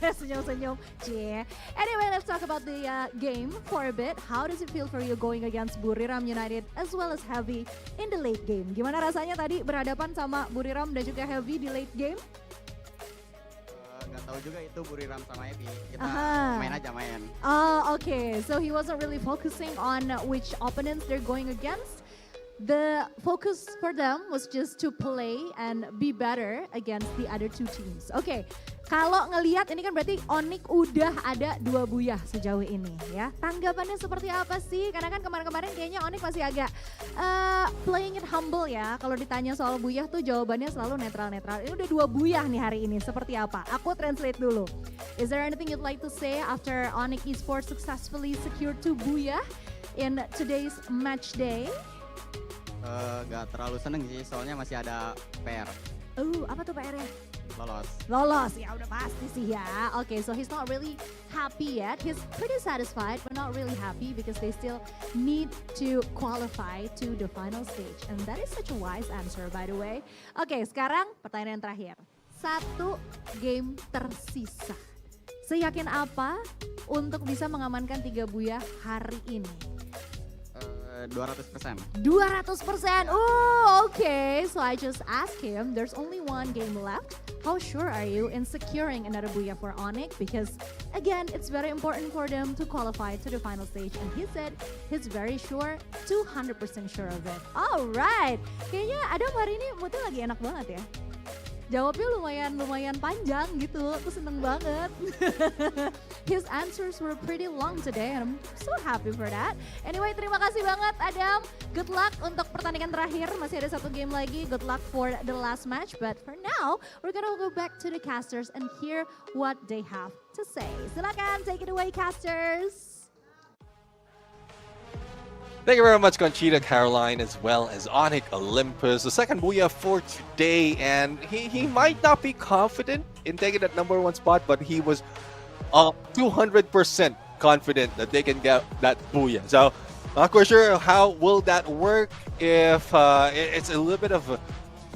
Senyum-senyum. Cie. Anyway, let's talk about the game for a bit. How does it feel for you going against Buriram United as well as Heavy in the late game? Gimana rasanya tadi berhadapan sama Buriram dan juga Heavy di late game? Gak tahu juga itu Buriram sama Heavy. Kita main aja main. Oh, okay. So he wasn't really focusing on which opponents they're going against. The focus for them was just to play and be better against the other two teams. Oke, kalau ngelihat ini kan berarti Onyx udah ada 2 buyah sejauh ini ya. Tanggapannya seperti apa sih? Karena kan kemarin-kemarin kayaknya Onyx masih agak playing it humble ya. Kalau ditanya soal buyah tuh jawabannya selalu netral-netral. Ini udah 2 buyah nih hari ini, seperti apa? Aku translate dulu. Is there anything you'd like to say after Onyx Esports successfully secured 2 buyah in today's match day? Gak terlalu seneng sih, soalnya masih ada PR. Apa tuh PR-nya? Lolos. Lolos, ya udah pasti sih ya. Okay, so he's not really happy yet. He's pretty satisfied, but not really happy because they still need to qualify to the final stage. And that is such a wise answer, by the way. Okay, sekarang pertanyaan terakhir. 1 game tersisa. Seyakin apa untuk bisa mengamankan 3 buyah hari ini? 200%. 200%. Oh, okay. So I just asked him, there's only 1 game left. How sure are you in securing another booyah for Onyx? Because again, it's very important for them to qualify to the final stage. And he said he's very sure, 200% sure of it. Alright. Kayaknya Adam hari ini moodnya lagi enak banget ya. Jawabnya lumayan panjang gitu, aku seneng banget. His answers were pretty long today and I'm so happy for that. Anyway, terima kasih banget Adam. Good luck untuk pertandingan terakhir, masih ada 1 game lagi. Good luck for the last match, but for now, we're gonna go back to the casters and hear what they have to say. Silakan, take it away casters. Thank you very much, Conchita Caroline, as well as Onyx Olympus. The second booyah for today, and he might not be confident in taking that #1 spot, but he was 200% confident that they can get that booyah. So, not quite sure how will that work if it's a little bit of a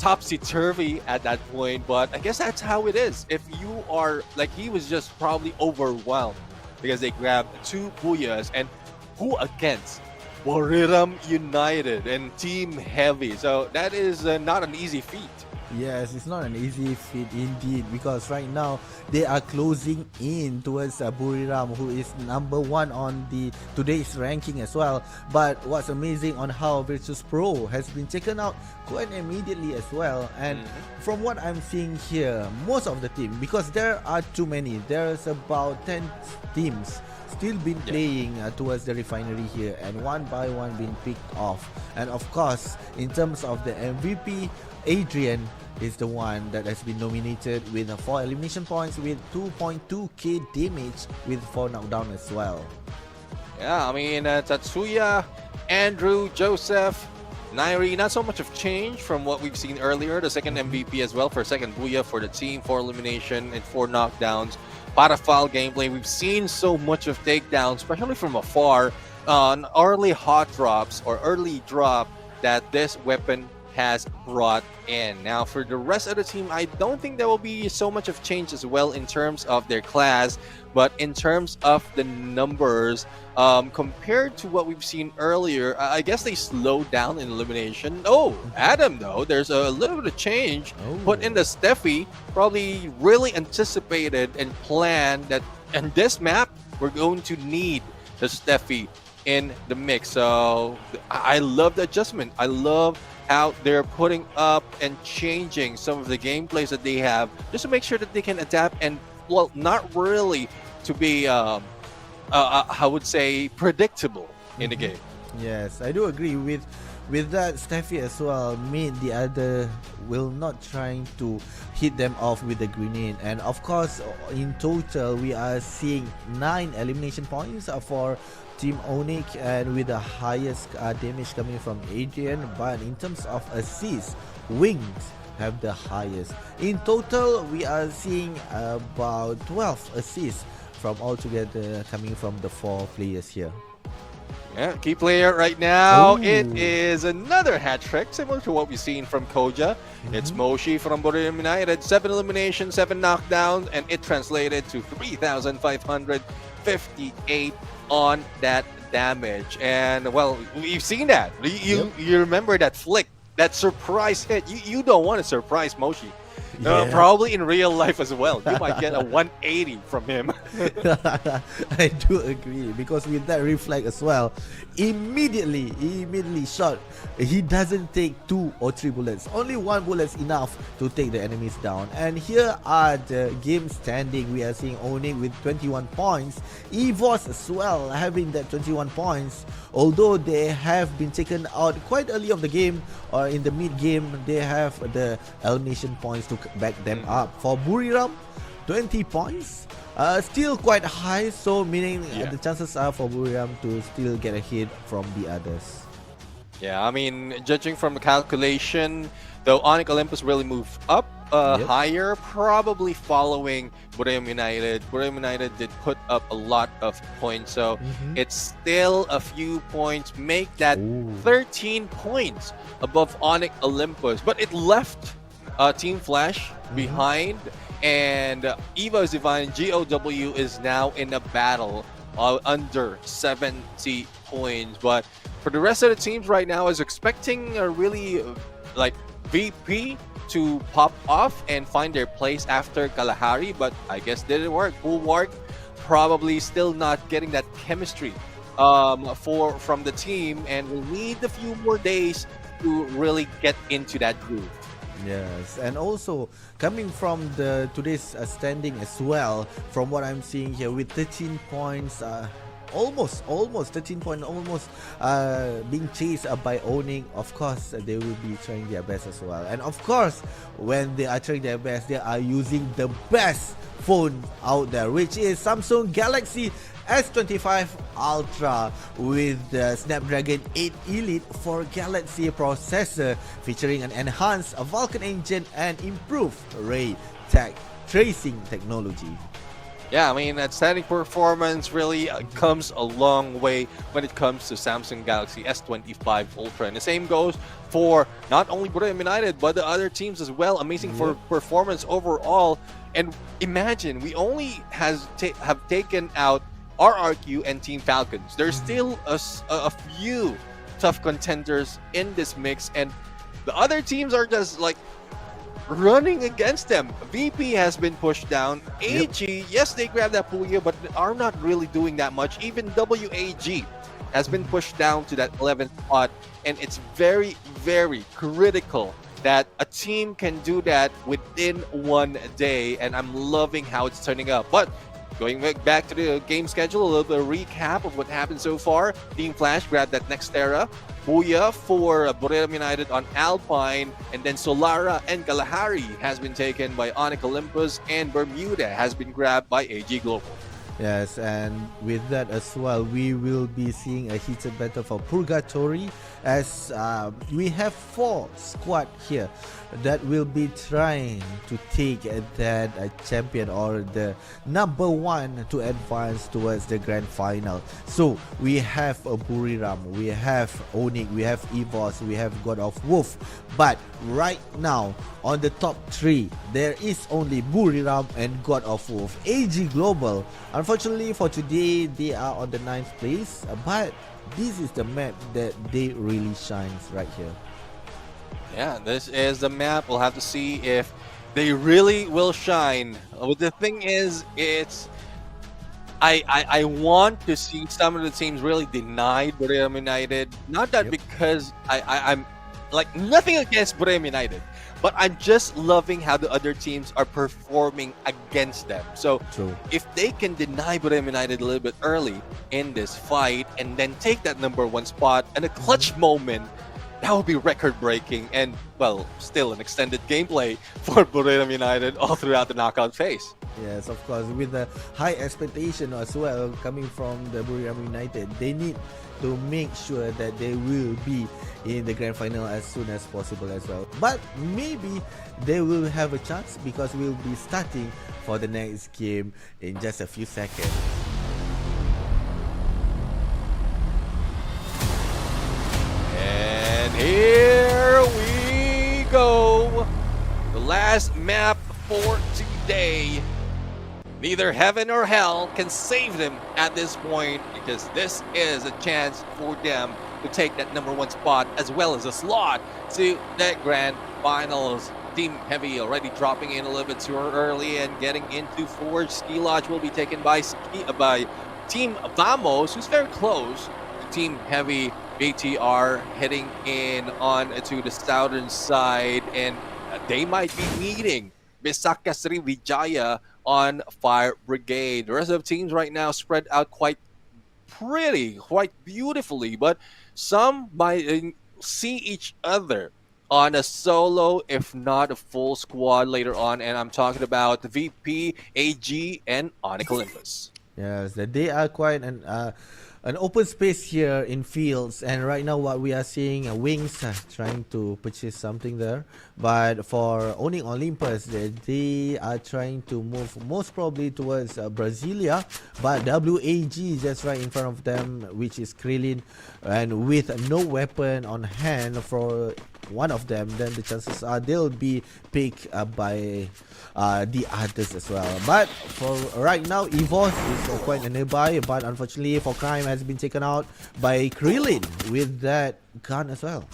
topsy-turvy at that point, but I guess that's how it is. If you are, like, he was just probably overwhelmed because they grabbed 2 booyahs, and who against? Buriram United and Team Heavy. So that is not an easy feat. Yes, it's not an easy feat indeed, because right now they are closing in towards Buriram, who is #1 on the today's ranking as well. But what's amazing on how Virtus Pro has been taken out quite immediately as well. And from what I'm seeing here, most of the team, because there are too many, there's about 10 teams still been playing towards the refinery here, and one by one being picked off. And of course, in terms of the MVP, Adrian is the one that has been nominated with 4 elimination points with 2.2k damage with 4 knockdown as well. Yeah, I mean, Tatsuya, Andrew, Joseph, Nairi, not so much of change from what we've seen earlier. The second MVP as well for second booyah for the team, 4 elimination and 4 knockdowns. Parafal gameplay, we've seen so much of takedowns, especially from afar, on early hot drops or early drop that this weapon has brought in. Now, for the rest of the team, I don't think there will be so much of change as well in terms of their class, but in terms of the numbers, compared to what we've seen earlier, I guess they slowed down in elimination. Adam, though, there's a little bit of change put in the Steffi. Probably really anticipated and planned that in this map, we're going to need the Steffi in the mix. So I love the adjustment. I love how they're putting up and changing some of the gameplays that they have just to make sure that they can adapt and, well, not really to be I would say predictable in the game. Yes, I do agree with that. Steffi as well made the other will not trying to hit them off with the grenade. And of course, in total, we are seeing 9 elimination points for Team Onyx, and with the highest damage coming from Adrian. But in terms of assists, Wings have the highest. In total, we are seeing about 12 assists from altogether coming from the 4 players here. Yeah, key player right now. It is another hat trick, similar to what we've seen from Koja. It's Moshi from Buriram United. 7 eliminations, 7 knockdowns, and it translated to 3,558 on that damage. And, well, we've seen that. You remember that flick, that surprise hit. You don't want to surprise Moshi. Yeah. Probably in real life as well. You might get a 180 from him. I do agree, because with that reflect as well, immediately shot. He doesn't take 2 or 3 bullets. Only 1 bullet is enough to take the enemies down. And here are the game standing. We are seeing Onyx with 21 points. EVOS as well having that 21 points. Although they have been taken out quite early of the game, or in the mid game, they have the elimination points to back them up. For Buriram, 20 points. Still quite high, so meaning the chances are for Buriram to still get a hit from the others. Yeah, I mean, judging from the calculation, though Onyx Olympus really moved up higher, probably following Buriram United. Buriram United did put up a lot of points, so it's still a few points. Make that 13 points above Onyx Olympus, but it left Team Flash behind, and Evo's Divine GOW is now in a battle under 70 points. But for the rest of the teams right now, I was expecting a really like VP to pop off and find their place after Kalahari, but I guess didn't work. Bulwark probably still not getting that chemistry from the team, and we'll need a few more days to really get into that groove. Yes, and also coming from the today's standing as well, from what I'm seeing here with 13 points, almost 13 points, almost being chased by Onyx. Of course, they will be trying their best as well. And of course, when they are trying their best, they are using the best phone out there, which is Samsung Galaxy S25 Ultra with the Snapdragon 8 Elite for Galaxy processor, featuring an enhanced Vulkan engine and improved ray tracing technology. Yeah, I mean, outstanding performance really comes a long way when it comes to Samsung Galaxy S25 Ultra. And the same goes for not only Buriram United, but the other teams as well. Amazing for performance overall. And imagine, we only have taken out RRQ and Team Falcons. There's still a few tough contenders in this mix, and the other teams are just like running against them. VP has been pushed down. AG, yes, they grabbed that Puyo, but are not really doing that much. Even WAG has been pushed down to that 11th spot, and it's very, very critical that a team can do that within one day, and I'm loving how it's turning out. But going back to the game schedule, a little bit of recap of what happened so far. Team Flash grabbed that Nextera. Booyah for Buriram United on Alpine, and then Solara and Kalahari has been taken by Onyx Olympus, and Bermuda has been grabbed by AG Global. Yes, and with that as well, we will be seeing a heated battle for Purgatory, as we have 4 squad here that will be trying to take that champion or the number 1 to advance towards the grand final. So we have Buriram, we have Onyx, we have EVOS, we have God of Wolf, but right now on the top 3 there is only Buriram and God of Wolf. AG Global, unfortunately for today, they are on the 9th place, but this is the map that they really shines right here. Yeah, this is the map. We'll have to see if they really will shine. The thing is, I want to see some of the teams really deny Buriram United. Not that because I'm like nothing against Buriram United, but I'm just loving how the other teams are performing against them. So if they can deny Buriram United a little bit early in this fight and then take that number 1 spot and a clutch moment, that would be record-breaking and, well, still an extended gameplay for Buriram United all throughout the knockout phase. Yes, of course, with the high expectation as well coming from the Buriram United, they need to make sure that they will be in the grand final as soon as possible as well. But maybe they will have a chance because we'll be starting for the next game in just a few seconds. And here we go. The last map for today. Neither heaven or hell can save them at this point, because this is a chance for them to take that number 1 spot as well as a slot to that grand finals. Team Heavy already dropping in a little bit too early and getting into Forge. Ski Lodge will be taken by Team Vamos, who's very close to Team Heavy. BTR heading in on to the southern side, and they might be meeting Bisaka Sriwijaya on Fire Brigade. The rest of the teams right now spread out quite beautifully, but some might see each other on a solo, if not a full squad later on, and I'm talking about the VP, AG, and Onyx Olympus. Yes, they are quite an open space here in fields, and right now what we are seeing Wings trying to purchase something there, but for owning Olympus they are trying to move most probably towards Brasilia, but WAG just right in front of them, which is Krillin, and with no weapon on hand for one of them, then the chances are they'll be picked by the others as well. But for right now, Evos is quite nearby, but unfortunately for Crime has been taken out by Krillin with that gun as well.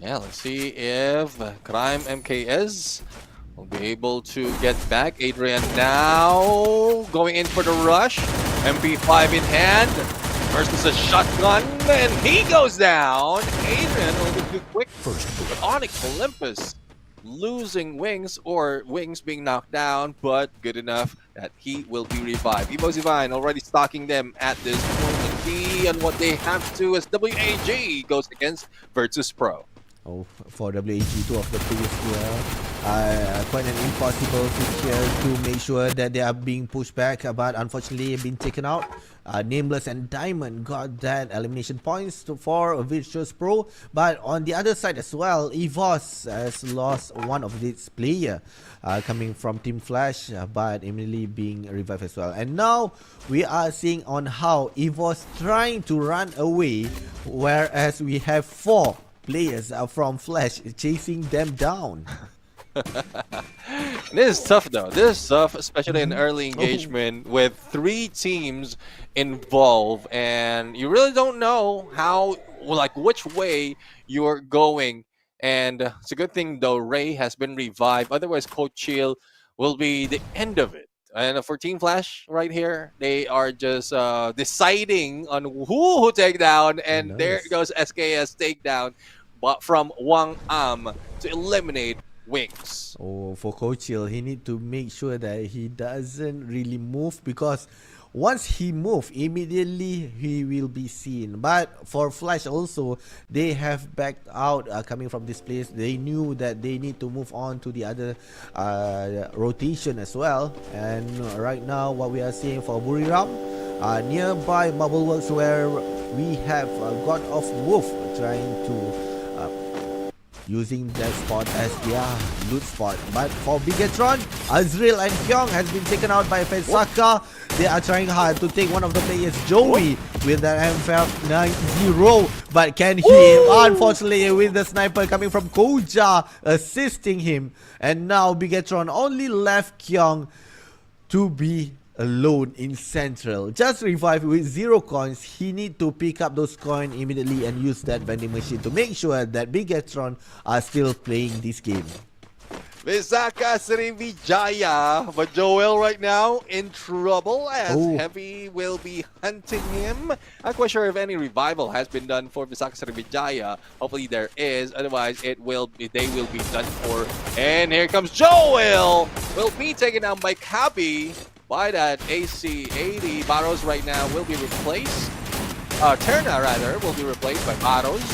Yeah, let's see if Crime MKS will be able to get back. Adrian now going in for the rush. MP5 in hand versus a shotgun, and he goes down. Adrian a little bit too quick first, but Onyx Olympus losing Wings, or Wings being knocked down, but good enough that he will be revived. Evo Zivine already stalking them at this point, and see on what they have to as WAG goes against Virtus Pro. Oh, for WAG, two of the previous year, quite an impossible feature to make sure that they are being pushed back, but unfortunately been taken out. Nameless and Diamond got that elimination points for Virtus Pro, but on the other side as well, EVOS has lost one of its player coming from Team Flash, but immediately being revived as well. And now we are seeing on how EVOS trying to run away, whereas we have 4 players from Flash chasing them down. This is tough though. This is tough, especially in early engagement with 3 teams involved, and you really don't know how, like, which way you're going. And it's a good thing though Ray has been revived. Otherwise, Coach Chill will be the end of it. And for Team Flash right here, they are just deciding on who take down, and there goes SKS takedown, but from Wang Am to eliminate Wings. Oh, for Coach Hill, he need to make sure that he doesn't really move, because once he move, immediately he will be seen. But for Flash also, they have backed out coming from this place. They knew that they need to move on to the other rotation as well. And right now, what we are seeing for Buriram, nearby Marble Works, where we have God of Wolf trying to using that spot as their loot spot. But for Bigatron, Azrael and Kyung has been taken out by Fesaka. They are trying hard to take one of the players, Joey, with that MF90, but can he? Unfortunately, with the sniper coming from Koja assisting him. And now Bigatron only left Kyung to be alone in Central. Just revived with 0 coins. He need to pick up those coins immediately and use that vending machine to make sure that Bigatron are still playing this game. Visaka Sriwijaya, but Joel right now in trouble as Heavy will be hunting him. Not quite sure if any revival has been done for Visaka Sriwijaya. Hopefully there is, otherwise they will be done for. And here comes Joel, will be taken down by Kabi. By that AC-80, Barros right now will be replaced. Terna rather will be replaced by Barros.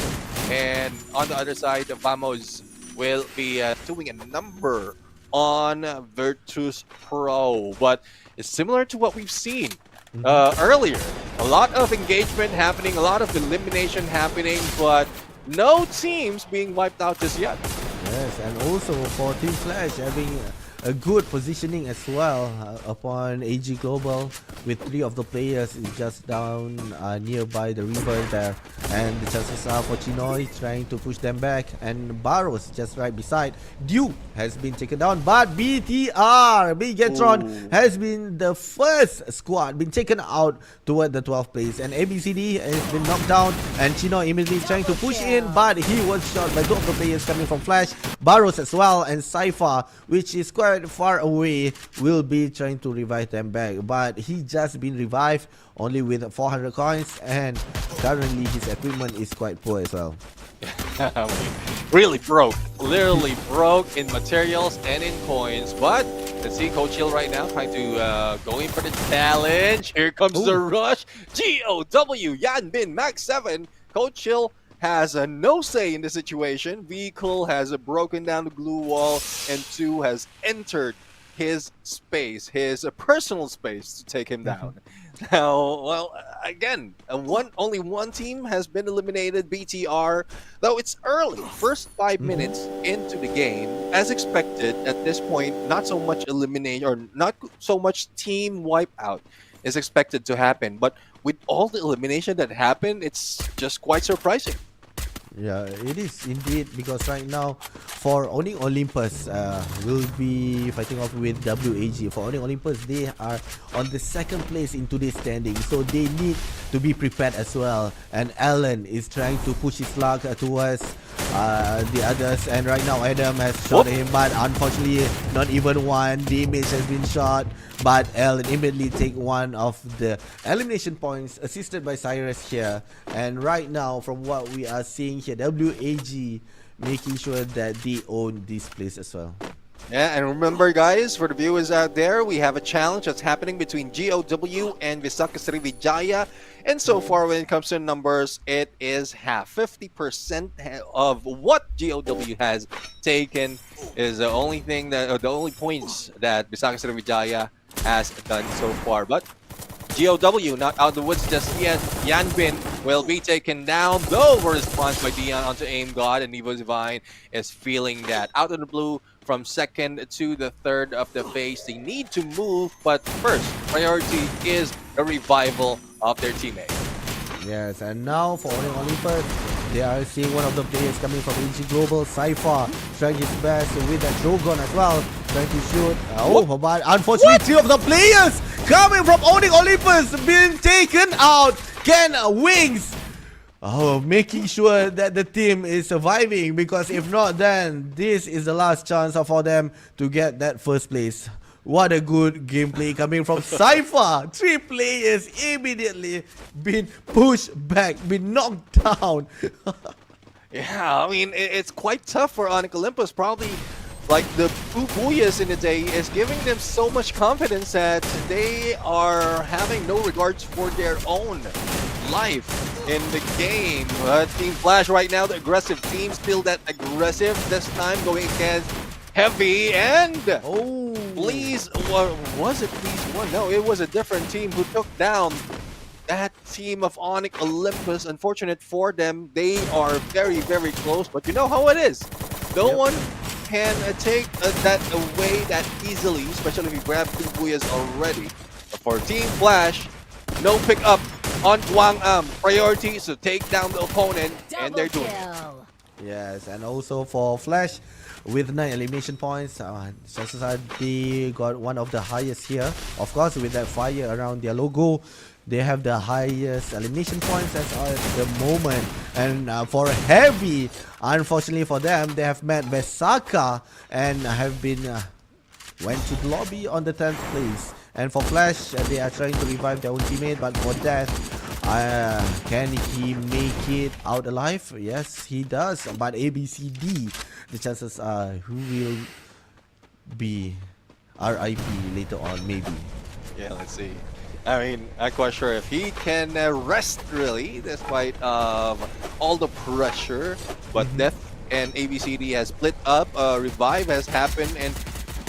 And on the other side, Vamos will be doing a number on Virtus Pro. But it's similar to what we've seen earlier. A lot of engagement happening, a lot of elimination happening, but no teams being wiped out just yet. Yes, and also for Team Flash having a good positioning as well upon AG Global, with 3 of the players just down nearby the river there, and the chances are for Chinoy trying to push them back, and Barros just right beside. Duke has been taken down, but BTR Bigatron has been the first squad been taken out toward the 12th place, and ABCD has been knocked down, and Chinoy immediately trying to push in, but he was shot by 2 of the players coming from Flash, Barros as well, and Cypher, which is quite far away, will be trying to revive them back, but he just been revived only with 400 coins, and currently his equipment is quite poor as well. Really broke, literally broke in materials and in coins. But let's see Coach Hill right now trying to go in for the challenge. Here comes the rush. GOW Yan Bin Max 7. Coach Hill has no say in the situation. Vehicle has broken down the glue wall, and 2 has entered his space, his personal space, to take him down. Now, well, again, only one team has been eliminated, BTR, though it's early. First 5 minutes into the game, as expected at this point, not so much elimination or not so much team wipeout is expected to happen. But with all the elimination that happened, it's just quite surprising. Yeah, it is indeed, because right now for Onyx Olympus will be fighting off with WAG. For Onyx Olympus, they are on the 2nd place in today's standing, so they need to be prepared as well. And Alan is trying to push his luck towards the others, and right now Adam has shot him, but unfortunately not even one damage has been shot. But Alan immediately take one of the elimination points, assisted by Cyrus here. And right now, from what we are seeing here, WAG making sure that they own this place as well. Yeah, and remember guys, for the viewers out there, we have a challenge that's happening between GOW and Visaka Sriwijaya. And so far, when it comes to numbers, it is half. 50% of what GOW has taken is the only thing that, or the only points that Visaka Sriwijaya has done so far. But GOW not out of the woods just yet. Yanbin will be taken down, though a response by Dion onto Aim God, and Evo Divine is feeling that out of the blue from 2nd to the 3rd of the phase. They need to move, but first priority is a revival of their teammate. Yes, and now for Onyx Olympus, they are seeing one of the players coming from AG Global, Cypher, trying his best with that Drogon as well, trying to shoot. But unfortunately, 3 of the players coming from Onyx Olympus being taken out. Ken Wings making sure that the team is surviving, because if not, then this is the last chance for them to get that 1st place. What a good gameplay coming from Cypher. 3 players immediately been pushed back, been knocked down. Yeah, I mean, it's quite tough for Onyx Olympus. Probably like the Buyas in the day is giving them so much confidence that they are having no regards for their own life in the game. Team Flash right now, the aggressive team, still that aggressive, this time going against Heavy, and Please, was it Please One? No, it was a different team who took down that team of Onyx Olympus. Unfortunate for them, they are very, very close, but you know how it is. No one can take that away that easily, especially if you grab 2 Buyas already. But for Team Flash, no pick up on Guang Am. Priority is to take down the opponent, and they're doing it. Yes, and also for Flash, with 9 elimination points, chances are they got one of the highest here. Of course, with that fire around their logo, they have the highest elimination points as at the moment. And for Heavy, unfortunately for them, they have met Vesaka and have been went to the lobby on the 10th place. And for Flash, they are trying to revive their own teammate, but for that, can he make it out alive? Yes, he does. But ABCD, the chances are who will be RIP later on, maybe. Yeah, let's see. I mean, I'm quite sure if he can rest really, despite all the pressure. But Death and ABCD has split up. Revive has happened, and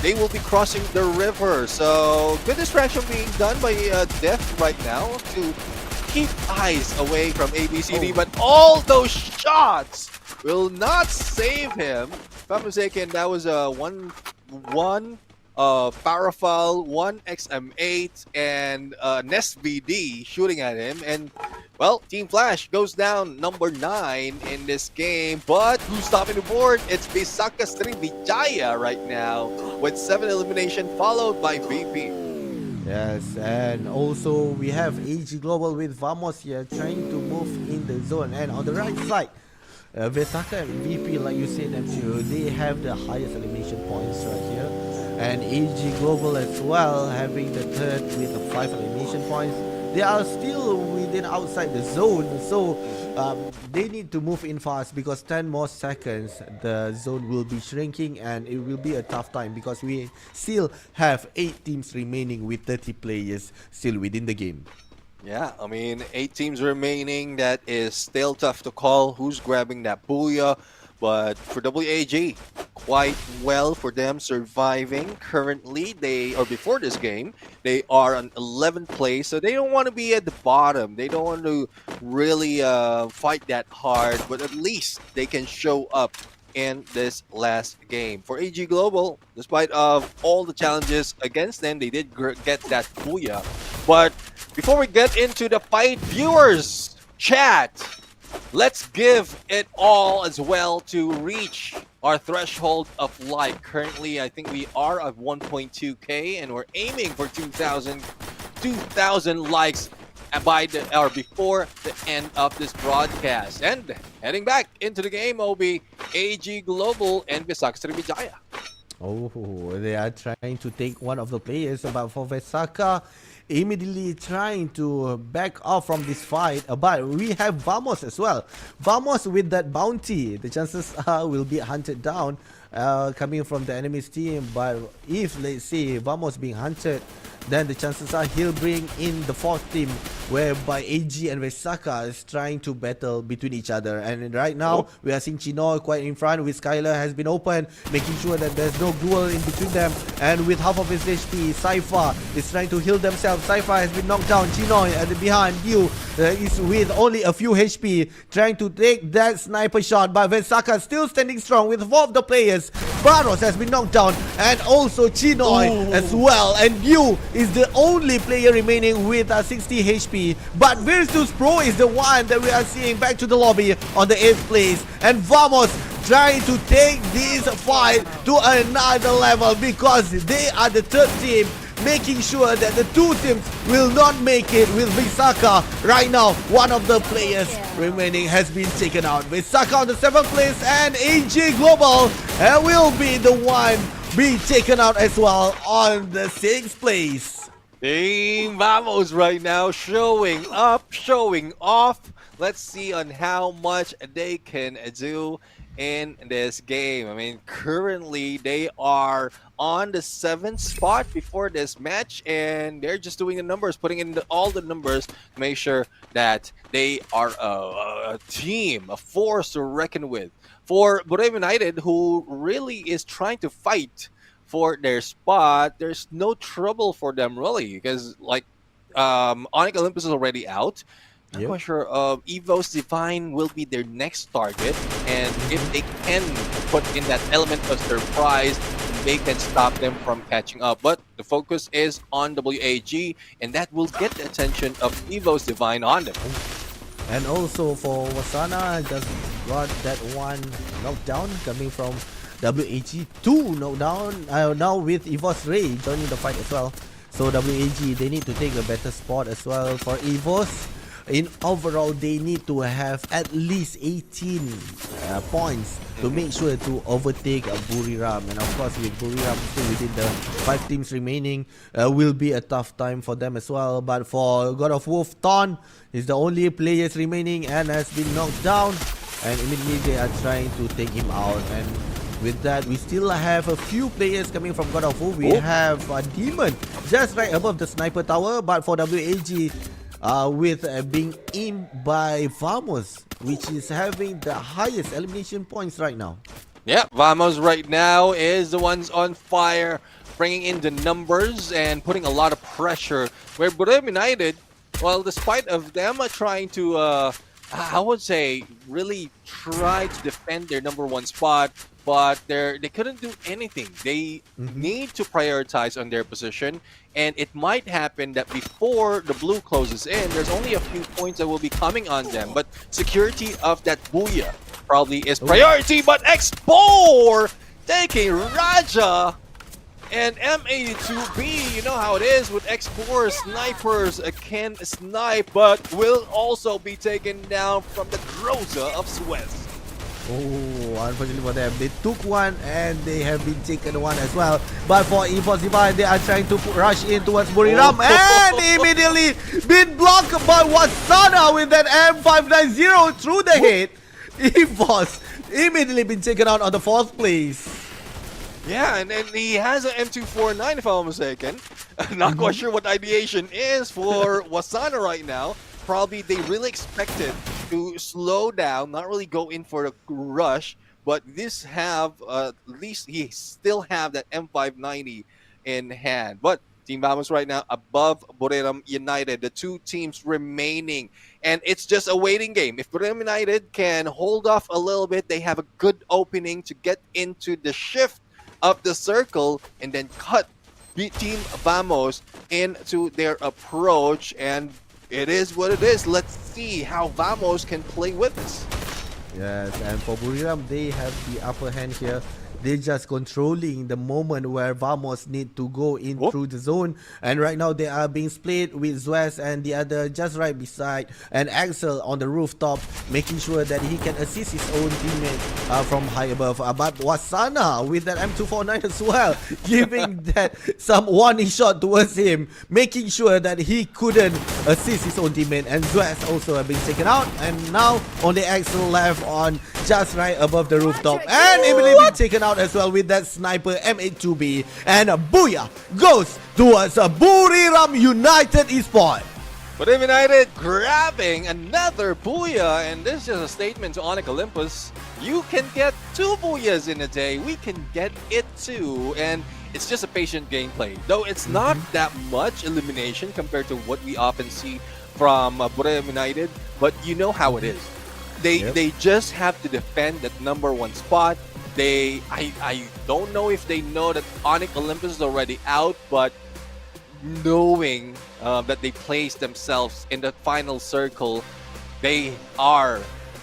they will be crossing the river. So good distraction being done by Death right now to keep eyes away from ABCD. But all those shots will not save him. If I'm mistaken, that was a 1-1 Parafal, 1XM8, and Nest VD shooting at him. And, well, Team Flash goes down number 9 in this game. But who's topping the board? It's Visaka Sriwijaya right now with 7 elimination, followed by VP. Yes, and also we have AG Global with Vamos here trying to move in the zone. And on the right side, Visaka and VP, like you said, MCU, they have the highest elimination points right here. And AG Global as well, having the third with the 5 elimination points. They are still within outside the zone, so they need to move in fast because 10 more seconds the zone will be shrinking and it will be a tough time because we still have 8 teams remaining with 30 players still within the game. Yeah, I mean, 8 teams remaining. That is still tough to call who's grabbing that booyah. But for WAG, quite well for them surviving. Currently, before this game, they are on 11th place. So they don't want to be at the bottom. They don't want to really fight that hard. But at least they can show up in this last game. For AG Global, despite of all the challenges against them, they did get that booyah. But before we get into the fight, viewers, chat, let's give it all as well to reach our threshold of like. Currently, I think we are at 1.2k and we're aiming for 2,000 likes by before the end of this broadcast. And heading back into the game, OB, AG Global and Visaka Sriwijaya. Oh, they are trying to take one of the players, but for Visaka, immediately trying to back off from this fight. But we have Vamos as well. Vamos with that bounty, the chances are will be hunted down coming from the enemy's team. But if, let's say, Vamos being hunted, then the chances are he'll bring in the 4th team, whereby AG and Visaka is trying to battle between each other. And right now, we are seeing Chinoy quite in front with Skylar has been open, making sure that there's no duel in between them. And with half of his HP, Cypher is trying to heal themselves. Cypher has been knocked down. Chinoy at the behind you is with only a few HP, trying to take that sniper shot. But Visaka still standing strong with 4 of the players. Barros has been knocked down, and also Chinoy as well. And you is the only player remaining with 60 HP. But Virtus Pro is the one that we are seeing back to the lobby on the 8th place. And Vamos trying to take this fight to another level because they are the 3rd team, making sure that the 2 teams will not make it with Visaka. Right now, one of the players remaining has been taken out. Visaka on the 7th place, and AG Global will be the one being taken out as well on the 6th place. Team Vamos right now showing up, showing off. Let's see on how much they can do in this game. I mean, currently they are on the 7th spot before this match, and they're just doing the numbers, putting in all the numbers to make sure that they are a team, a force to reckon with. For Brave United, who really is trying to fight for their spot, there's no trouble for them really, because like Onyx Olympus is already out. I'm not quite sure Evo's Divine will be their next target, and if they can put in that element of surprise, they can stop them from catching up. But the focus is on WAG, and that will get the attention of Evo's Divine on them. And also for Wasana, just got that one knockdown coming from WAG. 2 knockdown now with Evos Ray joining the fight as well. So WAG, they need to take a better spot as well. For Evos, in overall, they need to have at least 18 points to make sure to overtake Buriram. And of course, with Buriram still within the 5 teams remaining, will be a tough time for them as well. But for God of Wolf, Ton is the only players remaining and has been knocked down. And immediately they are trying to take him out. And with that, we still have a few players coming from God of War. We have a Demon just right above the sniper tower. But for WAG, with being aimed by Vamos, which is having the highest elimination points right now. Yeah, Vamos right now is the ones on fire, bringing in the numbers and putting a lot of pressure. Where Brave United, well, despite of them trying to I would say, really tried to defend their #1 spot, but they couldn't do anything. They need to prioritize on their position, and it might happen that before the blue closes in, there's only a few points that will be coming on them. But security of that booyah probably is priority. But X4 taking Raja. And M82B, you know how it is with X4 snipers can snipe, but will also be taken down from the Groza of Suez. Oh, unfortunately for them, they took one and they have been taken one as well. But for EVOS Divine, they are trying to rush in towards Buriram and immediately been blocked by Wasana with that M590 through the head. EVOS immediately been taken out on the 4th place. Yeah, and he has an M249 if I'm not mistaken. Not quite sure what ideation is for Wasana right now. Probably they really expected to slow down, not really go in for a rush, but this have at least he still have that M590 in hand. But Team Vamos right now above Buriram United, the two teams remaining, and it's just a waiting game. If Buriram United can hold off a little bit, they have a good opening to get into the shift of the circle and then cut Team Vamos into their approach, and it is what it is. Let's see how Vamos can play with this. Yes, and for Buriram, they have the upper hand here. They're just controlling the moment where Vamos need to go in through the zone. And right now they are being split with Zwes and the other just right beside. And Axel on the rooftop, making sure that he can assist his own teammate from high above. But Wasana with that M249 as well, giving that some warning shot towards him, making sure that he couldn't assist his own teammate. And Zwes also have been taken out. And now only Axel left on just right above the rooftop. And immediately been taken out as well with that sniper M82B, and booyah goes towards Buriram United Esport. Buriram United grabbing another booyah, and this is just a statement to Onyx Olympus. You can get 2 booyahs in a day, we can get it too, and it's just a patient gameplay. Though it's not that much elimination compared to what we often see from Buriram United, but you know how it is. They just have to defend that #1 spot. I don't know if they know that Onyx Olympus is already out, but knowing that they placed themselves in the final circle, they are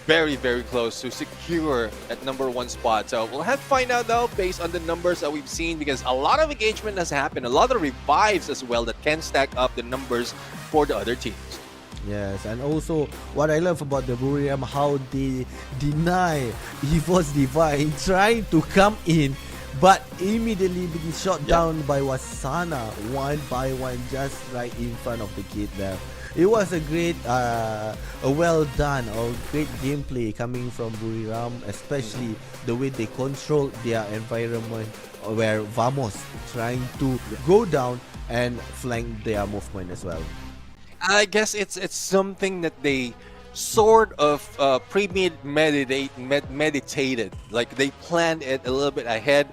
very, very close to secure that #1 spot. So we'll have to find out though based on the numbers that we've seen, because a lot of engagement has happened, a lot of revives as well that can stack up the numbers for the other teams. Yes, and also what I love about the Buriram, how they deny EVOS Divine trying to come in, but immediately being shot down by Wasana one by one just right in front of the gate there. It was a great, a well done or great gameplay coming from Buriram, especially the way they controlled their environment, where Vamos trying to go down and flank their movement as well. I guess it's something that they sort of meditated, like they planned it a little bit ahead.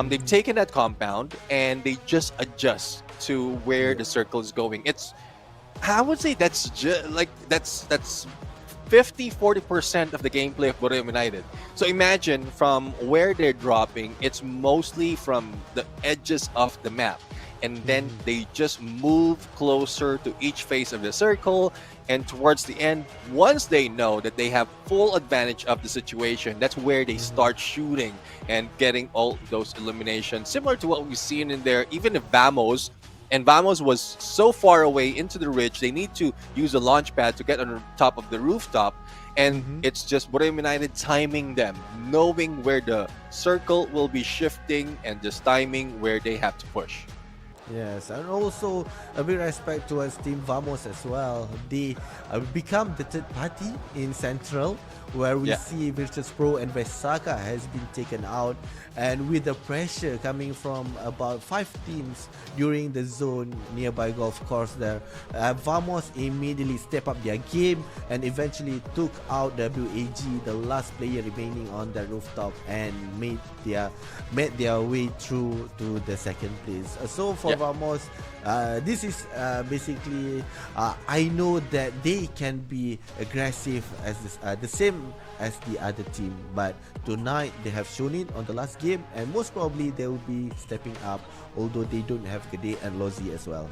They've taken that compound and they just adjust to where the circle is going. I would say that's just like that's 50-40% of the gameplay of Buriram United. So imagine from where they're dropping, it's mostly from the edges of the map. And then they just move closer to each face of the circle, and towards the end, once they know that they have full advantage of the situation, that's where they start shooting and getting all those eliminations, similar to what we've seen in there, even if Vamos, and Vamos was so far away into the ridge, they need to use a launch pad to get on the top of the rooftop, and it's just Buriram United timing them, knowing where the circle will be shifting and just timing where they have to push. Yes, and also a big respect towards Team Vamos as well. They become the third party in Central, where we see Virtus Pro and Vesaka has been taken out, and with the pressure coming from about 5 teams during the zone nearby golf course there, Vamos immediately step up their game and eventually took out WAG, the last player remaining on the rooftop, and made their way through to the second place. So for for Vamos, this is basically, I know that they can be aggressive as the same as the other team, but tonight they have shown it on the last game, and most probably they will be stepping up, although they don't have Gede and Lozi as well.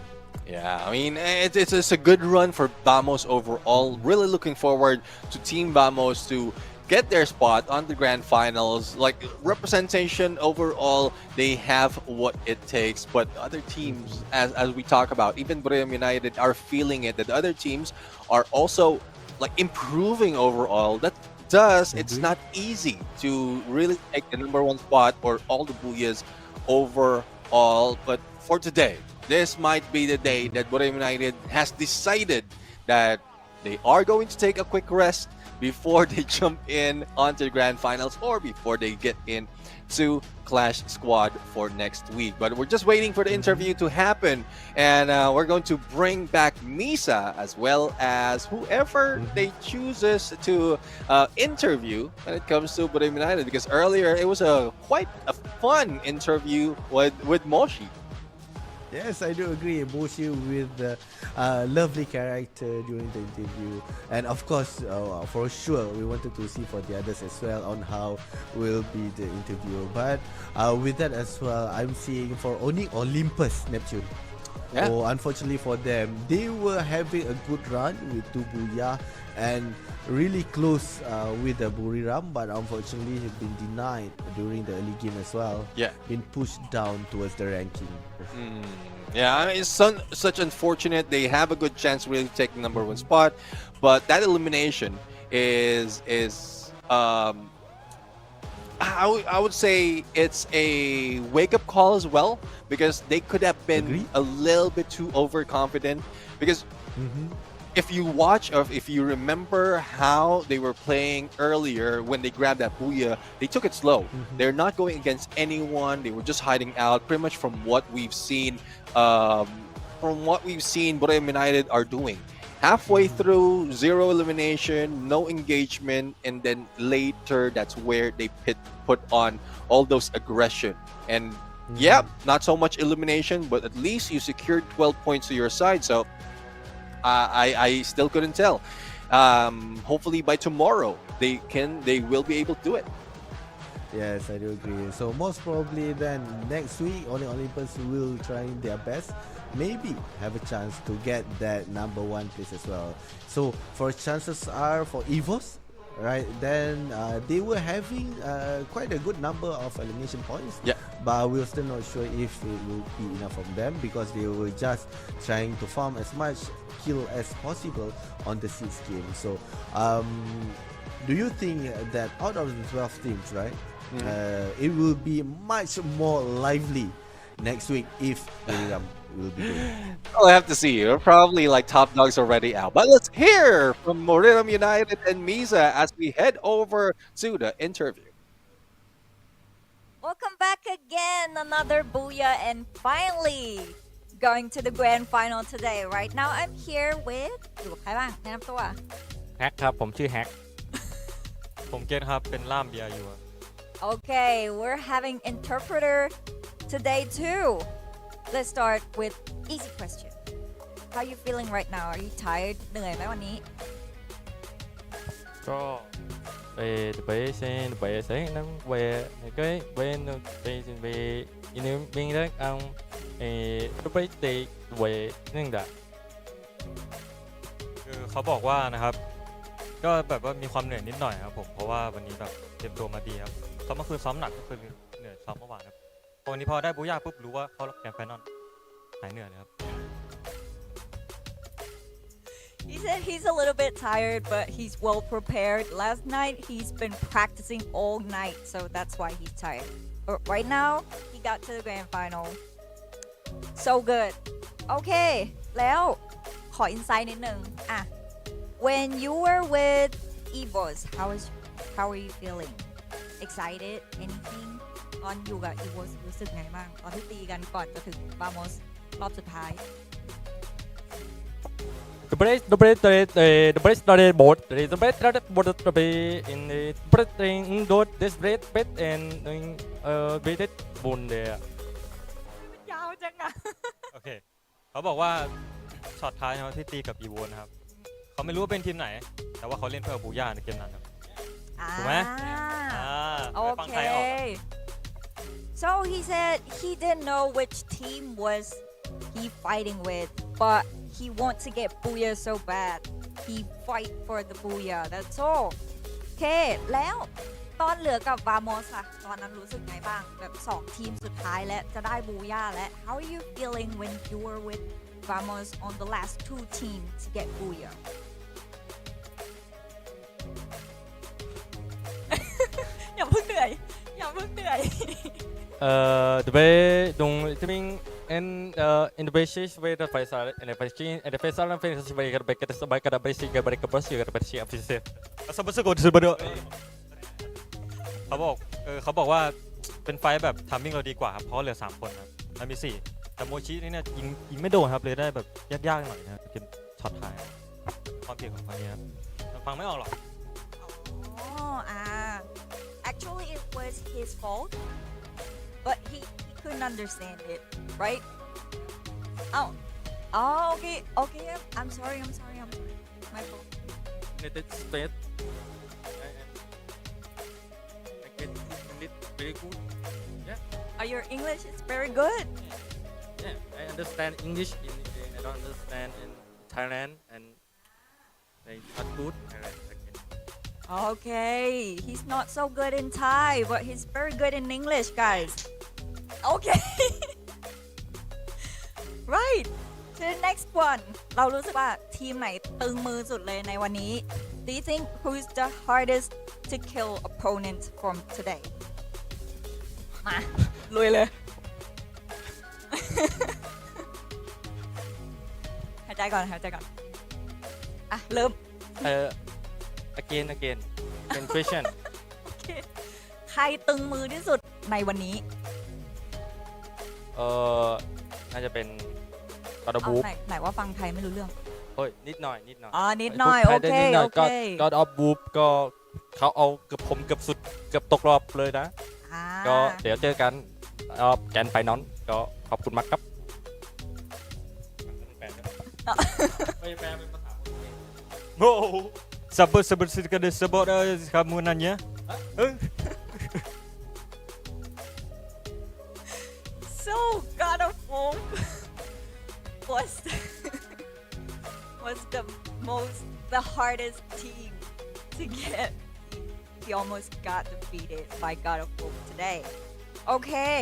Yeah, I mean, it's a good run for Vamos overall. Really looking forward to Team Vamos to get their spot on the grand finals. Like, representation overall, they have what it takes. But other teams, as we talk about, even Briam United are feeling it, that other teams are also like improving overall. It's not easy to really take the #1 spot or all the Booyahs overall. But for today, this might be the day that Briam United has decided that they are going to take a quick rest before they jump in onto the grand finals or before they get in to Clash Squad for next week. But we're just waiting for the interview to happen, and we're going to bring back Misa as well as whoever they chooses to interview when it comes to Briam United, because earlier it was quite a fun interview with Moshi. Yes, I do agree. Moshi with the lovely character during the interview, and of course, for sure, we wanted to see for the others as well on how will be the interview. But with that as well, I'm seeing for only Olympus Neptune. Yeah. Oh, unfortunately for them, they were having a good run with two Booyah and really close with the Buriram, but unfortunately have been denied during the early game as well. Yeah. Been pushed down towards the ranking. Yeah, I mean, it's such unfortunate. They have a good chance to really take the #1 spot, but that elimination is I would say it's a wake-up call as well, because they could have been a little bit too overconfident. Because if you watch or if you remember how they were playing earlier when they grabbed that Booyah, they took it slow. They're not going against anyone. They were just hiding out. Pretty much from what we've seen, Briam United are doing. Halfway through, 0 elimination, no engagement, and then later that's where they put on all those aggression. And yeah, not so much elimination, but at least you secured 12 points to your side. So I still couldn't tell. Hopefully by tomorrow they will be able to do it. Yes, I do agree. So most probably then next week, Olympus will try their best, maybe have a chance to get that #1 place as well. So for chances are for EVOS, right? Then they were having quite a good number of elimination points. Yeah. But we're still not sure if it will be enough from them, because they were just trying to farm as much kill as possible on the 6th game. So do you think that out of the 12 teams, right, it will be much more lively next week if Buriram will be good? I'll have to see. We're probably like top dogs already out. But let's hear from Briam United and Misa as we head over to the interview. Welcome back again, another Booyah, and finally going to the grand final today. Right now I'm here with อยู่กับใครบ้างแนะนำตัว แฮกครับ ผมชื่อแฮก ผมเกตครับ เป็นล่ามเบียร์อยู่ Okay, we're having interpreter today too. Let's start with easy question. How are you feeling right now? Are you tired? เหนื่อยไหมวันนี้ ก็bây giờ nó về cái bên về in bên đó ông lúc đấy thì vềนั่นแหละคือเขาบอกว่านะครับก็แบบว่ามีความเหนื่อยนิดหน่อยครับผมเพราะว่าวันนี้แบบเตรียมตัวมาดีครับเขาเมื่อคืนซ้อมหนักก็คือเหนื่อยซ้อมเมื่อวานครับวันนี้พอได้บูย่าปุ๊บรู้ว่าเขาแกมไฟนอลหายเหนื่อยเลยครับ He said he's a little bit tired, but he's well prepared. Last night, he's been practicing all night, so that's why he's tired. But right now, he got to the grand final. So good. Okay, แล้วขอ insight นิดนึง When you were with EVOS, how are you feeling? Excited? Anything? ตอนอยู่กับ EVOS รู้สึกไงบ้างตอนที่ตีกันก่อนจะถึง Vamos รอบสุดท้าย The break started board. The break started board in the breaking dot this break bed and break bone there. ยาวจังอะ เคเขาบอกว่าช็อตท้ายนะครับที่ตีกับอีโวนะครับเขาไม่รู้ว่าเป็นทีมไหนแต่ว่าเขาเล่นเพื่อบูย่าในเกมนั้นครับถูกไหมไปฟังไทยออก Okay. So he said he didn't know which team was he fighting with, but he wants to get booyah so bad. He fight for the booyah. That's all. Okay. แล้วตอนเหลือกับวามอสอะตอนนั้นรู้สึกไงบ้างแบบ2ทีมสุดท้ายและจะได้บูย่าและ How are you feeling when you were with Vamos on the last 2 teams to get booyah? อย่าเพิ่งเหนื่อยอย่าเพิ่งเหนื่อย the way dong timing and in the basis way the Faisal and the Faisal and Faisal sebagai sebagai kada basic kada bersih kada bersih officer สมบูรณ์สุดๆเขาบอกว่าเป็นไฟแบบทัมมิ่งเราดีกว่าครับเพราะเหลือ3คนครับแล้วมี4แต่โมชินี่เนี่ยยิงไม่โดนครับเลยได้แบบยากๆหน่อยนะครับเป็นช็อตท้ายความเก่งของเขาเนี่ยครับฟังไม่ออกหรอก Actually it was his fault but he couldn't understand it right okay I'm sorry my fault United States I get English very good your English is very good I understand English I don't understand in Thailand and they not good Okay, he's not so good in Thai, but he's very good in English, guys. Okay. Right. To the next one. เรารู้สึกว่าทีมไหนตึงมือสุดเลยในวันนี้ Do you think who's the hardest to kill opponent from today? มาลุยเลย หายใจก่อนอ่ะเริ่มagain question ใครตึงมือที่สุดในวันนี้น่าจะเป็นกอดบูไหนว่าฟังไทยไม่รู้เรื่องเฮ้ยนิดหน่อยนิดหน่อยโอเคก็ออฟบูฟก็เขาเอาเกือบผมเกือบสุดเกือบตกรอบเลยนะก็เดี๋ยวเจอกันแกนไฟนอลก็ขอบคุณมากครับไม่แปลเป็นภาษาโอ้Sabar sekali sebut kamu nanya. So God of War was the hardest team to get. He almost got defeated by God of War today. Okay.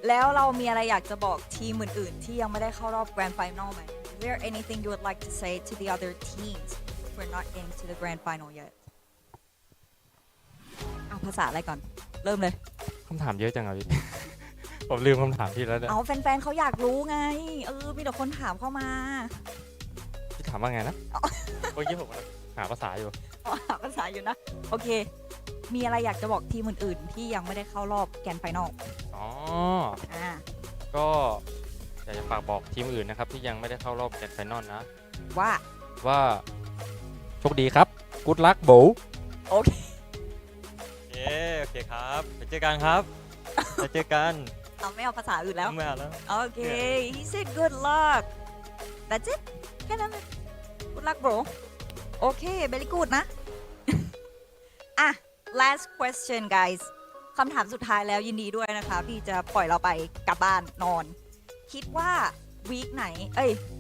แล้วเรามีอะไรอยากจะบอกทีมอื่นๆที่ยังไม่ได้เข้ารอบ Grand Final ไหม Is there anything you would like to say to the other teams?We're not getting to the grand final yet เอาภาษาอะไรก่อนเริ่มเลยคำถามเยอะจังอ่ะพี่ ผมลืมคำถามพี่แล้วเนี่ยเอาแฟนๆเขาอยากรู้ไงมีแต่คนถามเข้ามาพี่ถามว่าไงนะเมื่อกี้ผมหาภาษาอยู่หาภาษาอยู่นะโอเคมีอะไรอยากจะบอกทีมอื่นๆที่ยังไม่ได้เข้ารอบแกรนด์ไฟนอลก็อยากจะฝากบอกทีมอื่นนะครับที่ยังไม่ได้เข้ารอบแกรนด์ไฟนอลนะว่าโชคดีครับ Good luck โบโอเคโอเคครับไปเจอกันครับไปเจอกันไม่เอาภาษาอื่นแล้วไม่เอาแล้วโอเค he said good luck that's it แค่นั้นเลย good luck bro โอเค very good นะlast question guys คำถามสุดท้ายแล้วยินดีด้วยนะคะพี่จะปล่อยเราไปกลับบ้านนอนคิดว่าวีคไหน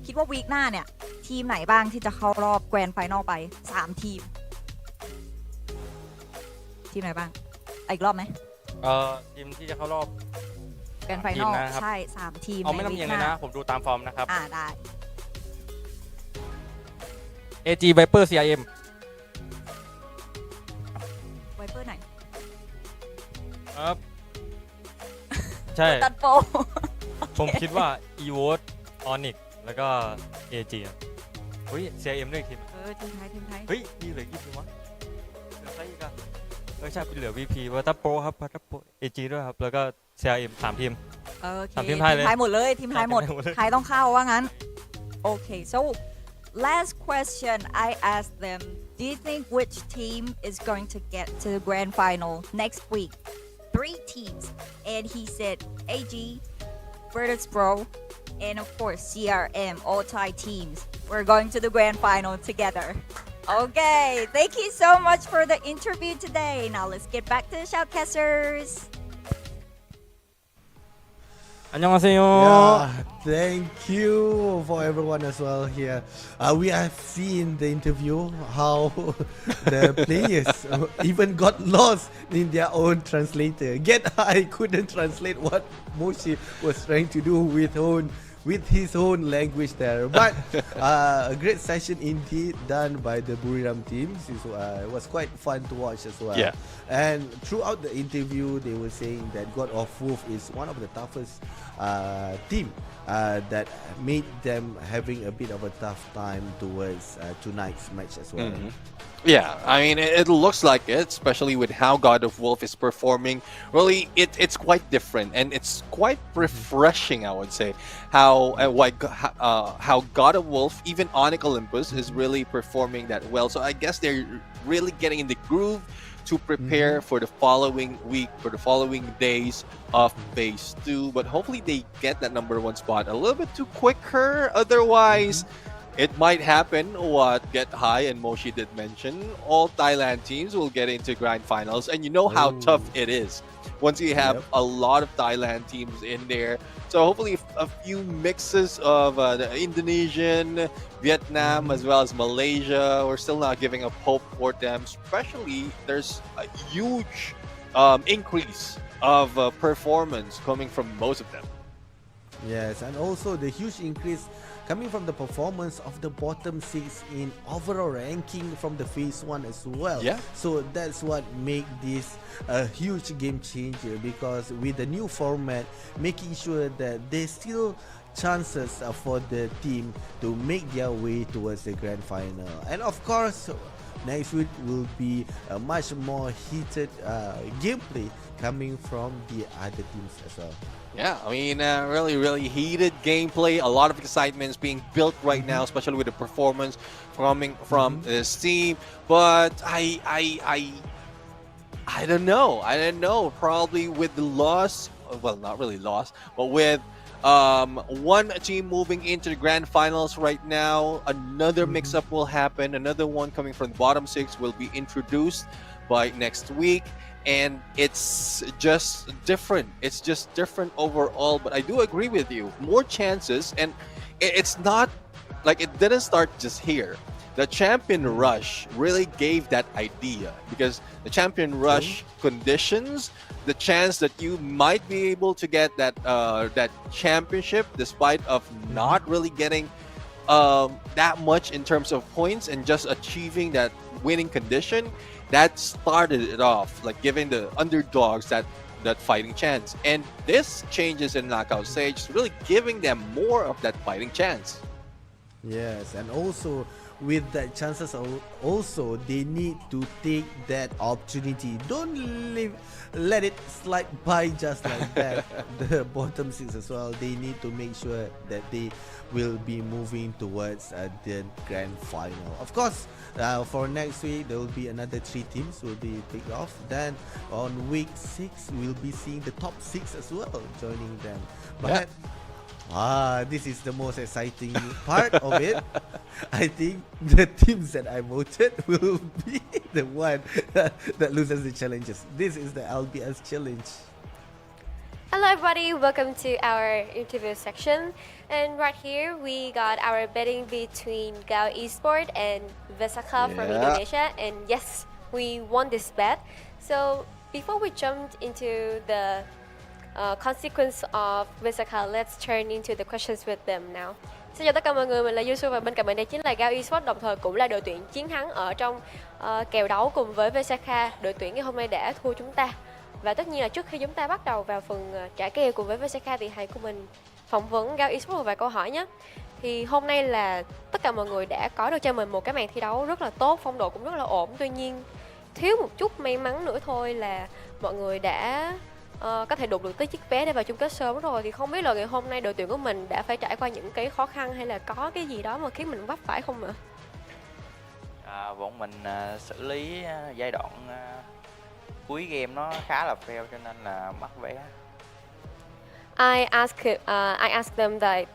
คิดว่าวีคหน้าเนี่ยทีมไหนบ้างที่จะเข้ารอบแกรนด์ไฟนอลไป3ทีมไหนบ้างอีกรอบไหมทีมที่จะเข้ารอบแกรนด์ไฟนอลใช่3ทีมไม่ต้องเย็นเลยนะผมดูตามฟอร์มนะครับได้ AG Viper CRM Viper ไหนครับใช่ ตัดโปผมคิดว่า EVOS Onyx แล้วก็ AG เฮ้ย CRM ด้วยทีมทีมไทยเฮ้ยมีเหลือกี่ทีมวะเหลือใครอีกอะใช่เหลือ VP วัตโปรครับวัตโปร AG ด้วยครับแล้วก็ CRM 3ทีม3ทีมไทยเลยทีมไทยหมดเลยทีมไทยหมดไทยต้องเข้าว่างั้นโอเค so last question I asked them do you think which team is going to get to the grand final next week 3 teams and he said AG Virtus Pro and of course CRM, all Thai teams. We're going to the grand final together. Okay, thank you so much for the interview today. Now let's get back to the shoutcasters. 안녕하세요. Yeah, thank you for everyone as well here. We have seen the interview how the players even got lost in their own translator. I couldn't translate what Moshi was trying to do with his own language there. But a great session indeed done by the Buriram teams. It was quite fun to watch as well. Yeah. And throughout the interview, they were saying that God of Wolf is one of the toughest team that made them having a bit of a tough time towards tonight's match as well. Yeah, I mean, it looks like it, especially with how God of Wolf is performing. Really, it's quite different, and it's quite refreshing, I would say, how God of Wolf, even Onyx Olympus, is really performing that well. So I guess they're really getting in the groove to prepare for the following week, for the following days of Phase 2. But hopefully they get that #1 spot a little bit too quicker. Otherwise, it might happen what Get High and Moshi did mention. All Thailand teams will get into grand finals, and you know how tough it is once you have a lot of Thailand teams in there. So hopefully a few mixes of the Indonesian, Vietnam, as well as Malaysia. We're still not giving up hope for them. Especially there's a huge increase of performance coming from most of them. Yes, and also the huge increase coming from the performance of the bottom 6 in overall ranking from the Phase 1 as well. Yeah. So that's what make this a huge game changer, because with the new format, making sure that there's still chances for the team to make their way towards the grand final. And of course, next week will be a much more heated gameplay coming from the other teams as well. Yeah, I mean, really heated gameplay. A lot of excitement is being built right now, especially with the performance coming from this team. But I don't know. Probably with the loss, well, not really loss, but with one team moving into the grand finals right now, another mix-up will happen. Another one coming from the bottom 6 will be introduced by next week. And it's just different. It's just different overall. But I do agree with you. More chances, and it's not like it didn't start just here. The Champion Rush really gave that idea, because the Champion Rush conditions the chance that you might be able to get that that championship, despite of not really getting that much in terms of points and just achieving that winning condition. That started it off, like giving the underdogs that fighting chance. And this changes in knockout stage is really giving them more of that fighting chance. Yes, and also with that chances, also they need to take that opportunity. Don't let it slide by just like that. The bottom 6 as well, they need to make sure that they will be moving towards the grand final. Of course, for next week there will be another 3 teams will be picked off. Then on week 6 we'll be seeing the top 6 as well joining them. But this is the most exciting part of it. I think the teams that I voted will be the one that loses the challenges. This is the LBS challenge. Hello everybody, welcome to our interview section. And right here we got our betting between Gao Esport and Vesaka from Indonesia. And yes, we won this bet. So before we jumped into the consequence of Vesaka, let's turn into the questions with them now. Xin chào tất cả mọi người, mình là Yusu và bên cạnh mình đây chính là Gao Esports, đồng thời cũng là đội tuyển chiến thắng ở trong kèo đấu cùng với Vesaka. Đội tuyển ngày hôm nay đã thua chúng ta. Và tất nhiên là trước khi chúng ta bắt đầu vào phần trả kèo cùng với Vesaka thì hãy cùng mình phỏng vấn Gao Esports một vài câu hỏi nhé. Thì hôm nay là tất cả mọi người đã có được cho mình một cái màn thi đấu rất là tốt, phong độ cũng rất là ổn. Tuy nhiên thiếu một chút may mắn nữa thôi là mọi người đã có thể đụng được tới chiếc vé để vào chung kết sớm rồi. Thì không biết là ngày hôm nay đội tuyển của mình đã phải trải qua những cái khó khăn hay là có cái gì đó mà khiến mình vấp phải không ạ? Bọn mình xử lý giai đoạn cuối game nó khá là fail cho nên là mất vé. I asked them that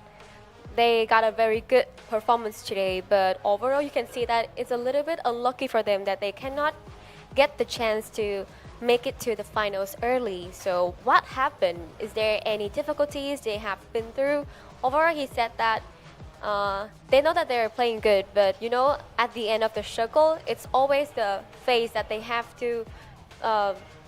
they got a very good performance today, but overall you can see that it's a little bit unlucky for them that they cannot get the chance to make it to the finals early. So what happened? Is there any difficulties they have been through? Overall, he said that they know that they're playing good, but you know, at the end of the struggle, it's always the phase that they have to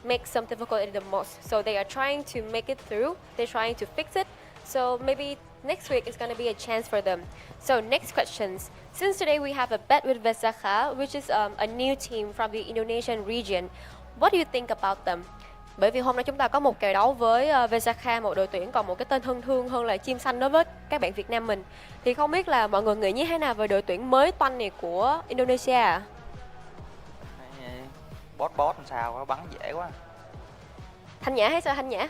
make some difficulty the most. So they are trying to make it through. They're trying to fix it. So maybe next week is going to be a chance for them. So next questions. Since today we have a bet with Vesakha, which is a new team from the Indonesian region. What do you think about them? Bởi vì hôm nay chúng ta có một kèo đấu với Vesakha, một đội tuyển còn một cái tên thân thương hơn là chim xanh đối với các bạn Việt Nam mình. Thì không biết là mọi người nghĩ như thế nào về đội tuyển mới toanh này của Indonesia ạ? Bot làm sao á, bắn dễ quá. Thanh Nhã hay sao Thanh Nhã?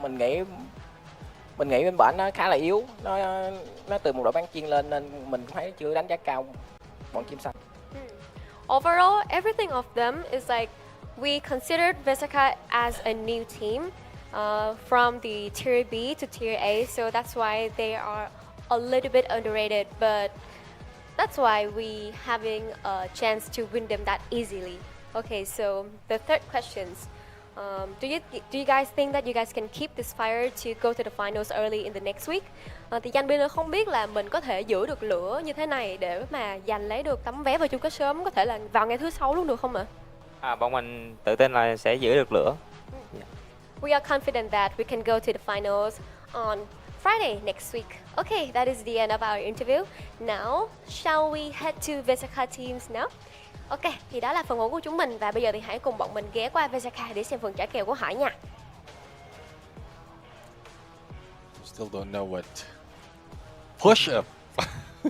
Mình nghĩ bên bển nó khá là yếu, nó từ một đội bán chuyên lên nên mình thấy chưa đánh giá cao bọn chim xanh. Overall, everything of them is like we considered Vesakha as a new team from the tier B to tier A, so that's why they are a little bit underrated, but that's why we having a chance to win them that easily. Okay, so the third questions. Do you guys think that you guys can keep this fire to go to the finals early in the next week? Thì Danh Bin không biết là mình có thể giữ được lửa như thế này để mà giành lấy được tấm vé vào chung kết sớm, có thể là vào ngày thứ 6 luôn được không ạ? Bọn mình tự tin là sẽ giữ được lửa. We are confident that we can go to the finals on Friday next week. Okay, that is the end of our interview. Now, shall we head to Vesakha teams now? Ok, thì đó là phần 4 của chúng mình và bây giờ thì hãy cùng bọn mình ghé qua Vesakha để xem phần trả kèo của Hải nha. Still don't know what push up.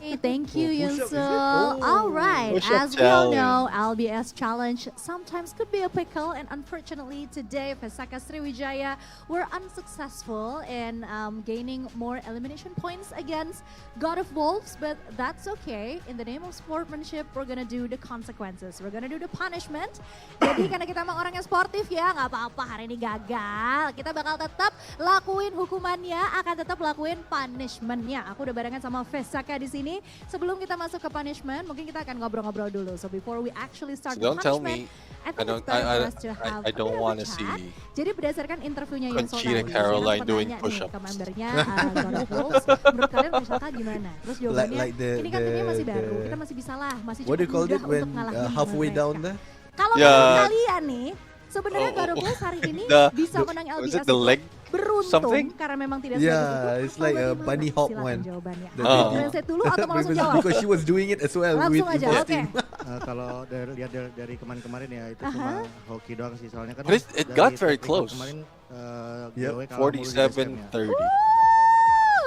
Hey, thank you, push-up, is it? Yunso. All right, Push-up as we all challenge. know, LBS challenge sometimes could be a pickle, and unfortunately today, Vesakha Sriwijaya were unsuccessful in gaining more elimination points against God of Wolves, but that's okay. In the name of sportsmanship, we're gonna do the consequences. We're gonna do the punishment. Jadi karena kita emang orangnya sportif ya, nggak apa-apa hari ini gagal. Kita bakal tetap lakuin hukumannya, akan tetap lakuin punishmentnya. Aku udah barengan sama Vesakha di sini. Sebelum kita masuk ke punishment, mungkin kita akan ngobrol-ngobrol dulu. So before we actually start the Don't tell punishment, me. I think it's better for us to have I a don't bit of a want to chat. see Jadi berdasarkan interviewnya yang Conchita Caroline doing push-ups. ke membernya God of Wolves, menurut kalian Vesakha gimana? Terus jawabannya, Like the- ini kan timnya masih the- baru, kita masih bisa lah, masih What do cukup you call mudah it when untuk ngalahin halfway mereka. down there? Kalau Yeah. menurut kalian nih, sebenarnya God of Wolves hari ini bisa menang was LBS it the itu leg? beruntung something? karena memang tidak Yeah, sebagus itu. it's like a Bagaimana? bunny hop Silakan one. jawabannya. The Mau video. translate dulu atau mau langsung jawab? Because she was doing it as well Langsung with aja, Ivo's oke. team. Kalau lihat dari kemarin-kemarin ya itu cuma hoki doang sih soalnya kan. But it dari got very teknik close. Kemarin Yep. GW kalah mulu di SM-nya. 47-30.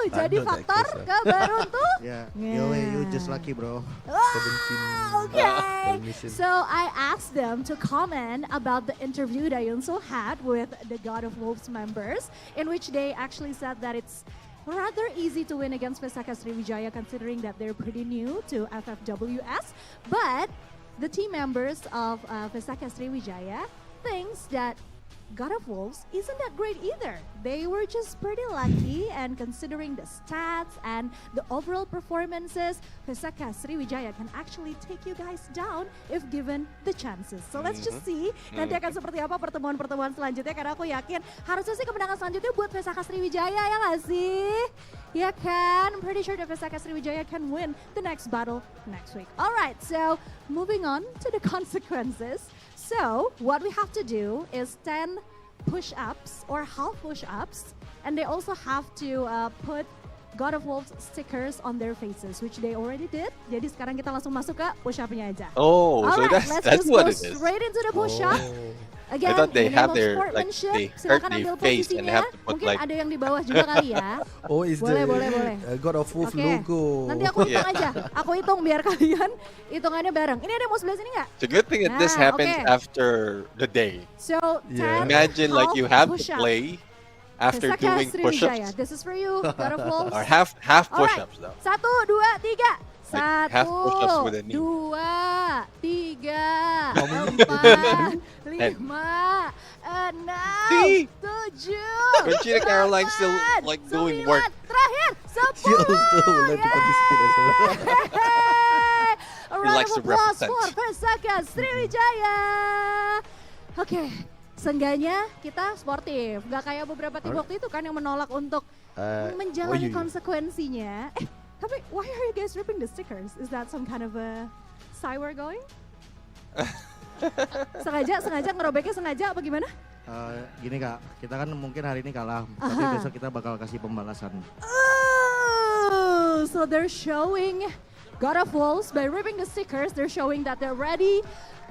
Jadi Not that faktor close, keberuntung. Ya, Yeah. GW you just lucky bro. 17 Okay. permission. So I asked them to comment about the interview that Yunso had with the God of Wolves members, in which they actually said that it's rather easy to win against Vesakha Sriwijaya considering that they're pretty new to FFWS. But the team members of Vesakha Sriwijaya thinks that God of Wolves isn't that great either. They were just pretty lucky, and considering the stats and the overall performances, Vesakha Sriwijaya can actually take you guys down if given the chances. So let's just see nanti akan seperti apa pertemuan-pertemuan selanjutnya, karena aku yakin harusnya sih kemenangan selanjutnya buat Vesakha Sriwijaya, ya nggak sih? Ya kan? I'm pretty sure that Vesakha Sriwijaya can win the next battle next week. Alright, so moving on to the consequences. So what we have to do is 10 push-ups or half push-ups, and they also have to put God of Wolves stickers on their faces, which they already did. Jadi sekarang kita langsung masuk ke push-upnya aja. Oh, so Alright, that's let's just what go it is. straight into the push-up. Again, I thought they in the name have of their, like, sportsmanship, they hurt silakan their ambil face and posisinya. have to put, Mungkin like- ada yang di bawah juga kali ya. Oh, is Boleh, the boleh. God of Wolf Oke, logo. nanti aku hitung aja. Aku hitung biar kalian hitungannya bareng. Ini ada yang mau sebelah sini nggak? It's a good thing that this Nah, happens okay. after the day. So, Yeah. 10 Imagine like you have to push-up. play after Vesakha doing Sriwijaya, push-ups. this is for you, God of Wolves. Or half Alright, push-ups though. 1, 2, 3. Like half push-ups with a 1, knee. 2, 3, How many? 4, 5, Ten. 6, 6, See? 7, Conchita Caroline's still like doing work. Terakhir, She also would like to participate as well. A round likes of to applause represent. for Persaka Sriwijaya. Oke, seenggaknya kita sportif. Gak kayak beberapa tim waktu itu kan yang menolak untuk menjalani konsekuensinya. Tapi why are you guys ripping the stickers? Is that some kind of a sour going? sengaja ngerobeknya sengaja apa gimana? Gini Kak, kita kan mungkin hari ini kalah, tapi besok kita bakal kasih pembalasan. Oh, so they're showing God of Wolves by ripping the stickers. They're showing that they're ready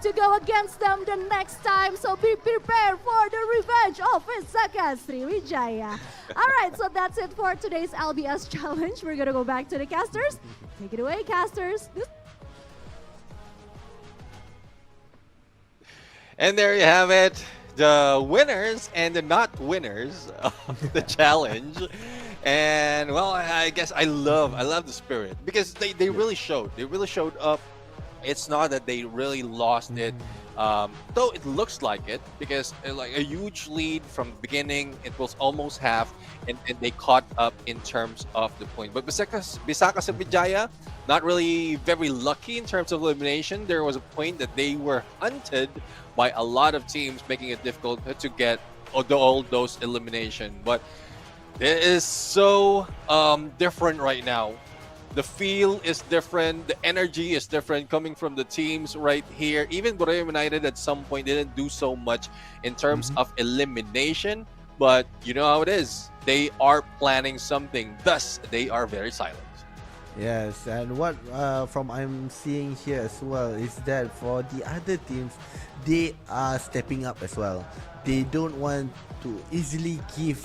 to go against them the next time. So be prepared for the revenge of Persaka Sriwijaya. All right, so that's it for today's LBS challenge. We're gonna go back to the casters. Take it away, casters. And there you have it, the winners and the not winners of the challenge. And well, I guess I love the spirit because they really showed up. It's not that they really lost it, though it looks like it, because like a huge lead from the beginning, it was almost half, and they caught up in terms of the point. But Bisaka Sriwijaya, not really very lucky in terms of elimination. There was a point that they were hunted by a lot of teams, making it difficult to get all those elimination. But it is so different right now. The feel is different, the energy is different coming from the teams right here. Even Borneo United at some point didn't do so much in terms of elimination, but you know how it is. They are planning something, thus they are very silent. Yes, and what from I'm seeing here as well is that for the other teams, they are stepping up as well. They don't want to easily give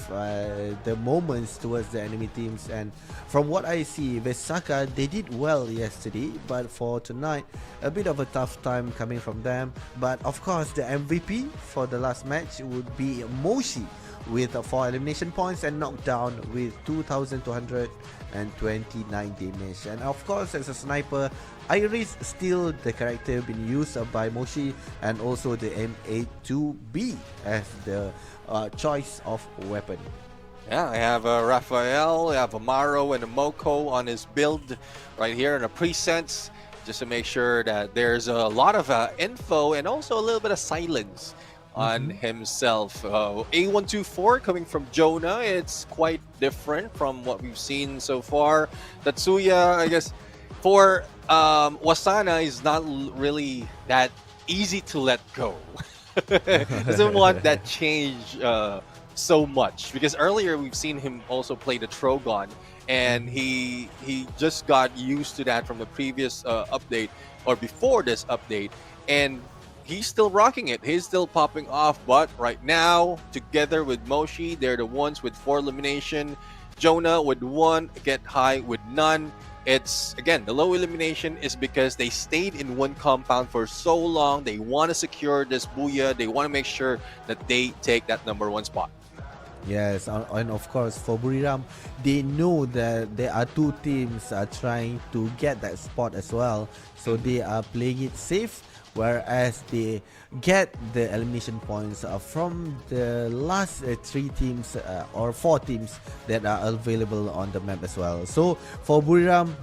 the moments towards the enemy teams, and from what I see, Vesaka, they did well yesterday, but for tonight, a bit of a tough time coming from them. But of course, the MVP for the last match would be Moshi with 4 elimination points and knockdown with 2,229 damage. And of course, as a sniper, Iris still the character being used by Moshi, and also the M82B as the choice of weapon. Yeah, I have Raphael, I have Amaro and a Moko on his build right here in the presets, just to make sure that there's a lot of info and also a little bit of silence on himself. A124 coming from Jonah, it's quite different from what we've seen so far. Tatsuya, I guess, for Wasana is not really that easy to let go. Doesn't want that change so much, because earlier we've seen him also play the Trogon, and he just got used to that from the previous update or before this update, and he's still rocking it. He's still popping off, but right now, together with Moshi, they're the ones with 4 elimination. Jonah with 1, Get High with none. It's, again, the low elimination is because they stayed in one compound for so long. They want to secure this Booyah. They want to make sure that they take that #1 spot. Yes, and of course for Buriram, they know that there are 2 teams trying to get that spot as well. So they are playing it safe, whereas they get the elimination points from the last 3 teams or 4 teams that are available on the map as well. So for Buriram,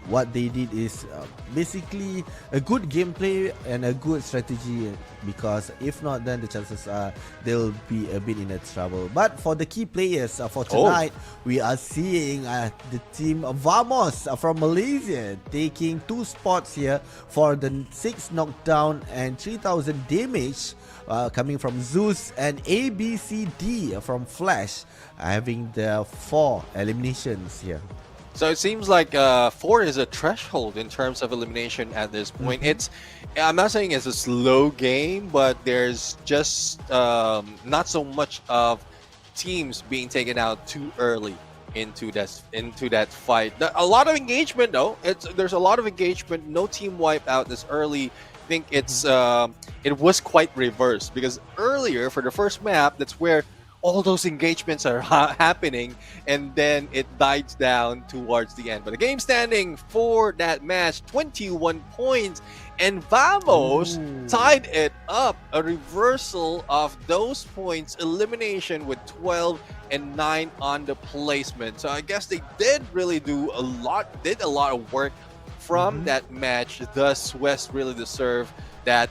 what they did is basically a good gameplay and a good strategy, because if not, then the chances are they'll be a bit in a trouble. But for the key players for tonight, we are seeing the team Vamos from Malaysia taking 2 spots here for the 6 knockdown and 3,000 damage coming from Zeus, and ABCD from Flash having the 4 eliminations here. So it seems like 4 is a threshold in terms of elimination at this point. I'm not saying it's a slow game, but there's just not so much of teams being taken out too early into that fight. A lot of engagement though. There's a lot of engagement. No team wipe out this early. I think it was quite reversed, because earlier for the first map, that's where all those engagements are happening, and then it dies down towards the end. But the game standing for that match, 21 points, and Vamos tied it up. A reversal of those points, elimination with 12 and 9 on the placement. So I guess they did really do a lot of work from that match. Thus, West really deserved that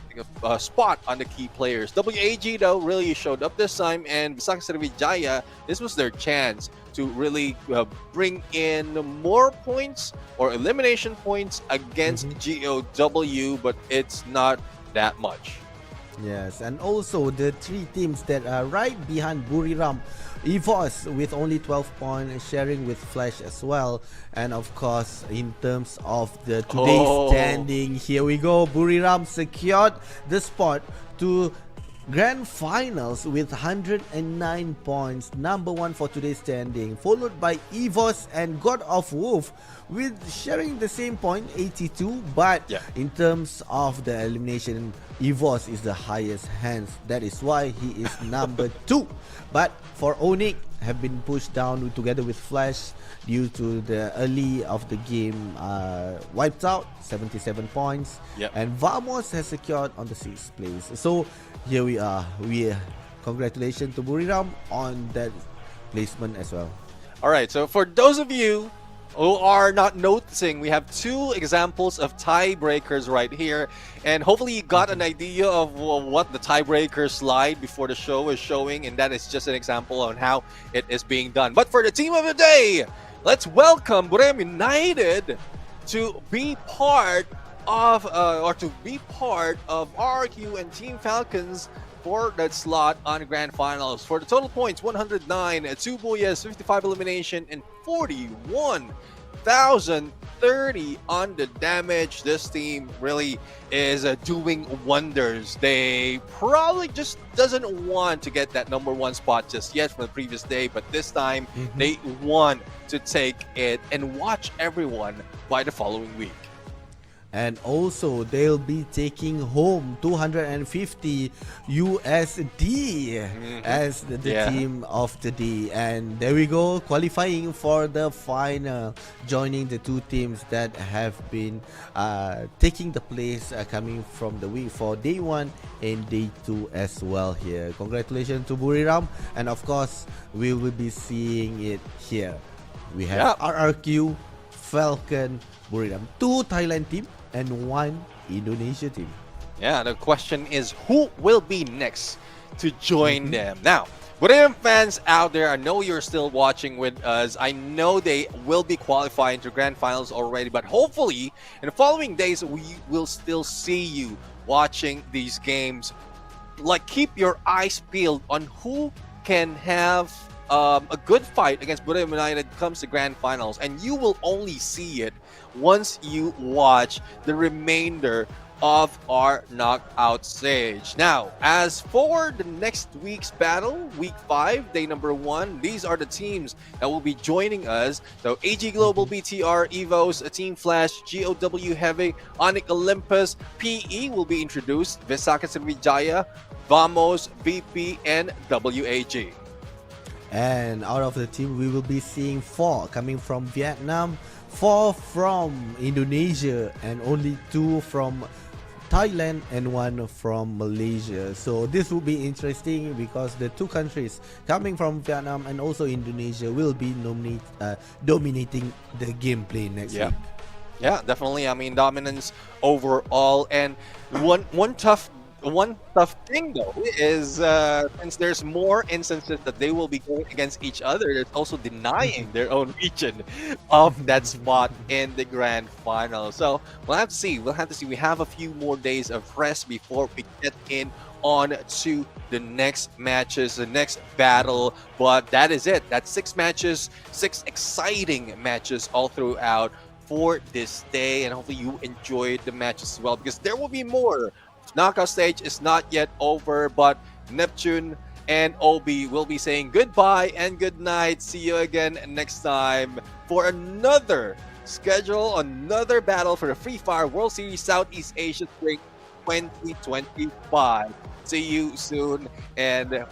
spot on the key players. WAG though really showed up this time, and Visakha Sriwijaya, this was their chance to really bring in more points or elimination points against GOW, but it's not that much. Yes, and also the three teams that are right behind Buriram, EVOS with only 12 points, sharing with Flash as well. And of course, in terms of the today's standing, here we go. Buriram secured the spot to Grand Finals with 109 points, number 1 for today's standing, followed by EVOS and God of Wolf with sharing the same point, 82. But in terms of the elimination, EVOS is the highest, hence that is why he is number 2. But for Onyx, have been pushed down together with Flash due to the early of the game wiped out, 77 points. And Vamos has secured on the 6th place. So here we are. Congratulations to Buriram on that placement as well. All right, so for those of you who are not noticing, we have 2 examples of tiebreakers right here, and hopefully you got an idea of what the tiebreaker slide before the show is showing, and that is just an example on how it is being done. But for the team of the day, let's welcome Buriram United to be part of RRQ and Team Falcons for that slot on Grand Finals. For the total points, 109, 2 Booyahs, 55 elimination, and 41,030 on the damage. This team really is doing wonders. They probably just doesn't want to get that number 1 spot just yet from the previous day, but this time they want to take it and watch everyone by the following week. And also they'll be taking home 250 USD as the team of the day. And there we go, qualifying for the final, joining the 2 teams that have been taking the place coming from the week for day 1 and day 2 as well here. Congratulations to Buriram, and of course we will be seeing it here. We have RRQ, Falcon, Buriram, 2 Thailand team and 1 Indonesia team. Yeah, the question is who will be next to join them. Now, Buriram fans out there, I know you're still watching with us. I know they will be qualifying to Grand Finals already, but hopefully in the following days we will still see you watching these games. Like, keep your eyes peeled on who can have a good fight against Buriram United comes to Grand Finals, and you will only see it once you watch the remainder of our knockout stage. Now, as for the next week's battle, week 5, day number 1, these are the teams that will be joining us. So AG Global, BTR, EVOS, Team Flash, GOW Heavy, Onyx Olympus, PE will be introduced, Visakha Sriwijaya, Vamos, VP, and WAG. And out of the team, we will be seeing 4 coming from Vietnam, 4 from Indonesia, and only 2 from Thailand and 1 from Malaysia. So this will be interesting because the 2 countries coming from Vietnam and also Indonesia will be dominating the gameplay next week. Yeah, definitely. I mean, dominance overall. And one tough thing though is since there's more instances that they will be going against each other, there's also denying their own region of that spot in the Grand Final. So we'll have to see. We have a few more days of rest before we get in on to the next matches, the next battle. But that is it. That's 6 matches, 6 exciting matches all throughout for this day, and hopefully you enjoyed the matches as well, because there will be more. Knockout stage is not yet over, but Neptune and Obi will be saying goodbye and good night. See you again next time for another battle for the Free Fire World Series Southeast Asia Spring 2025. See you soon, and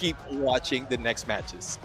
keep watching the next matches.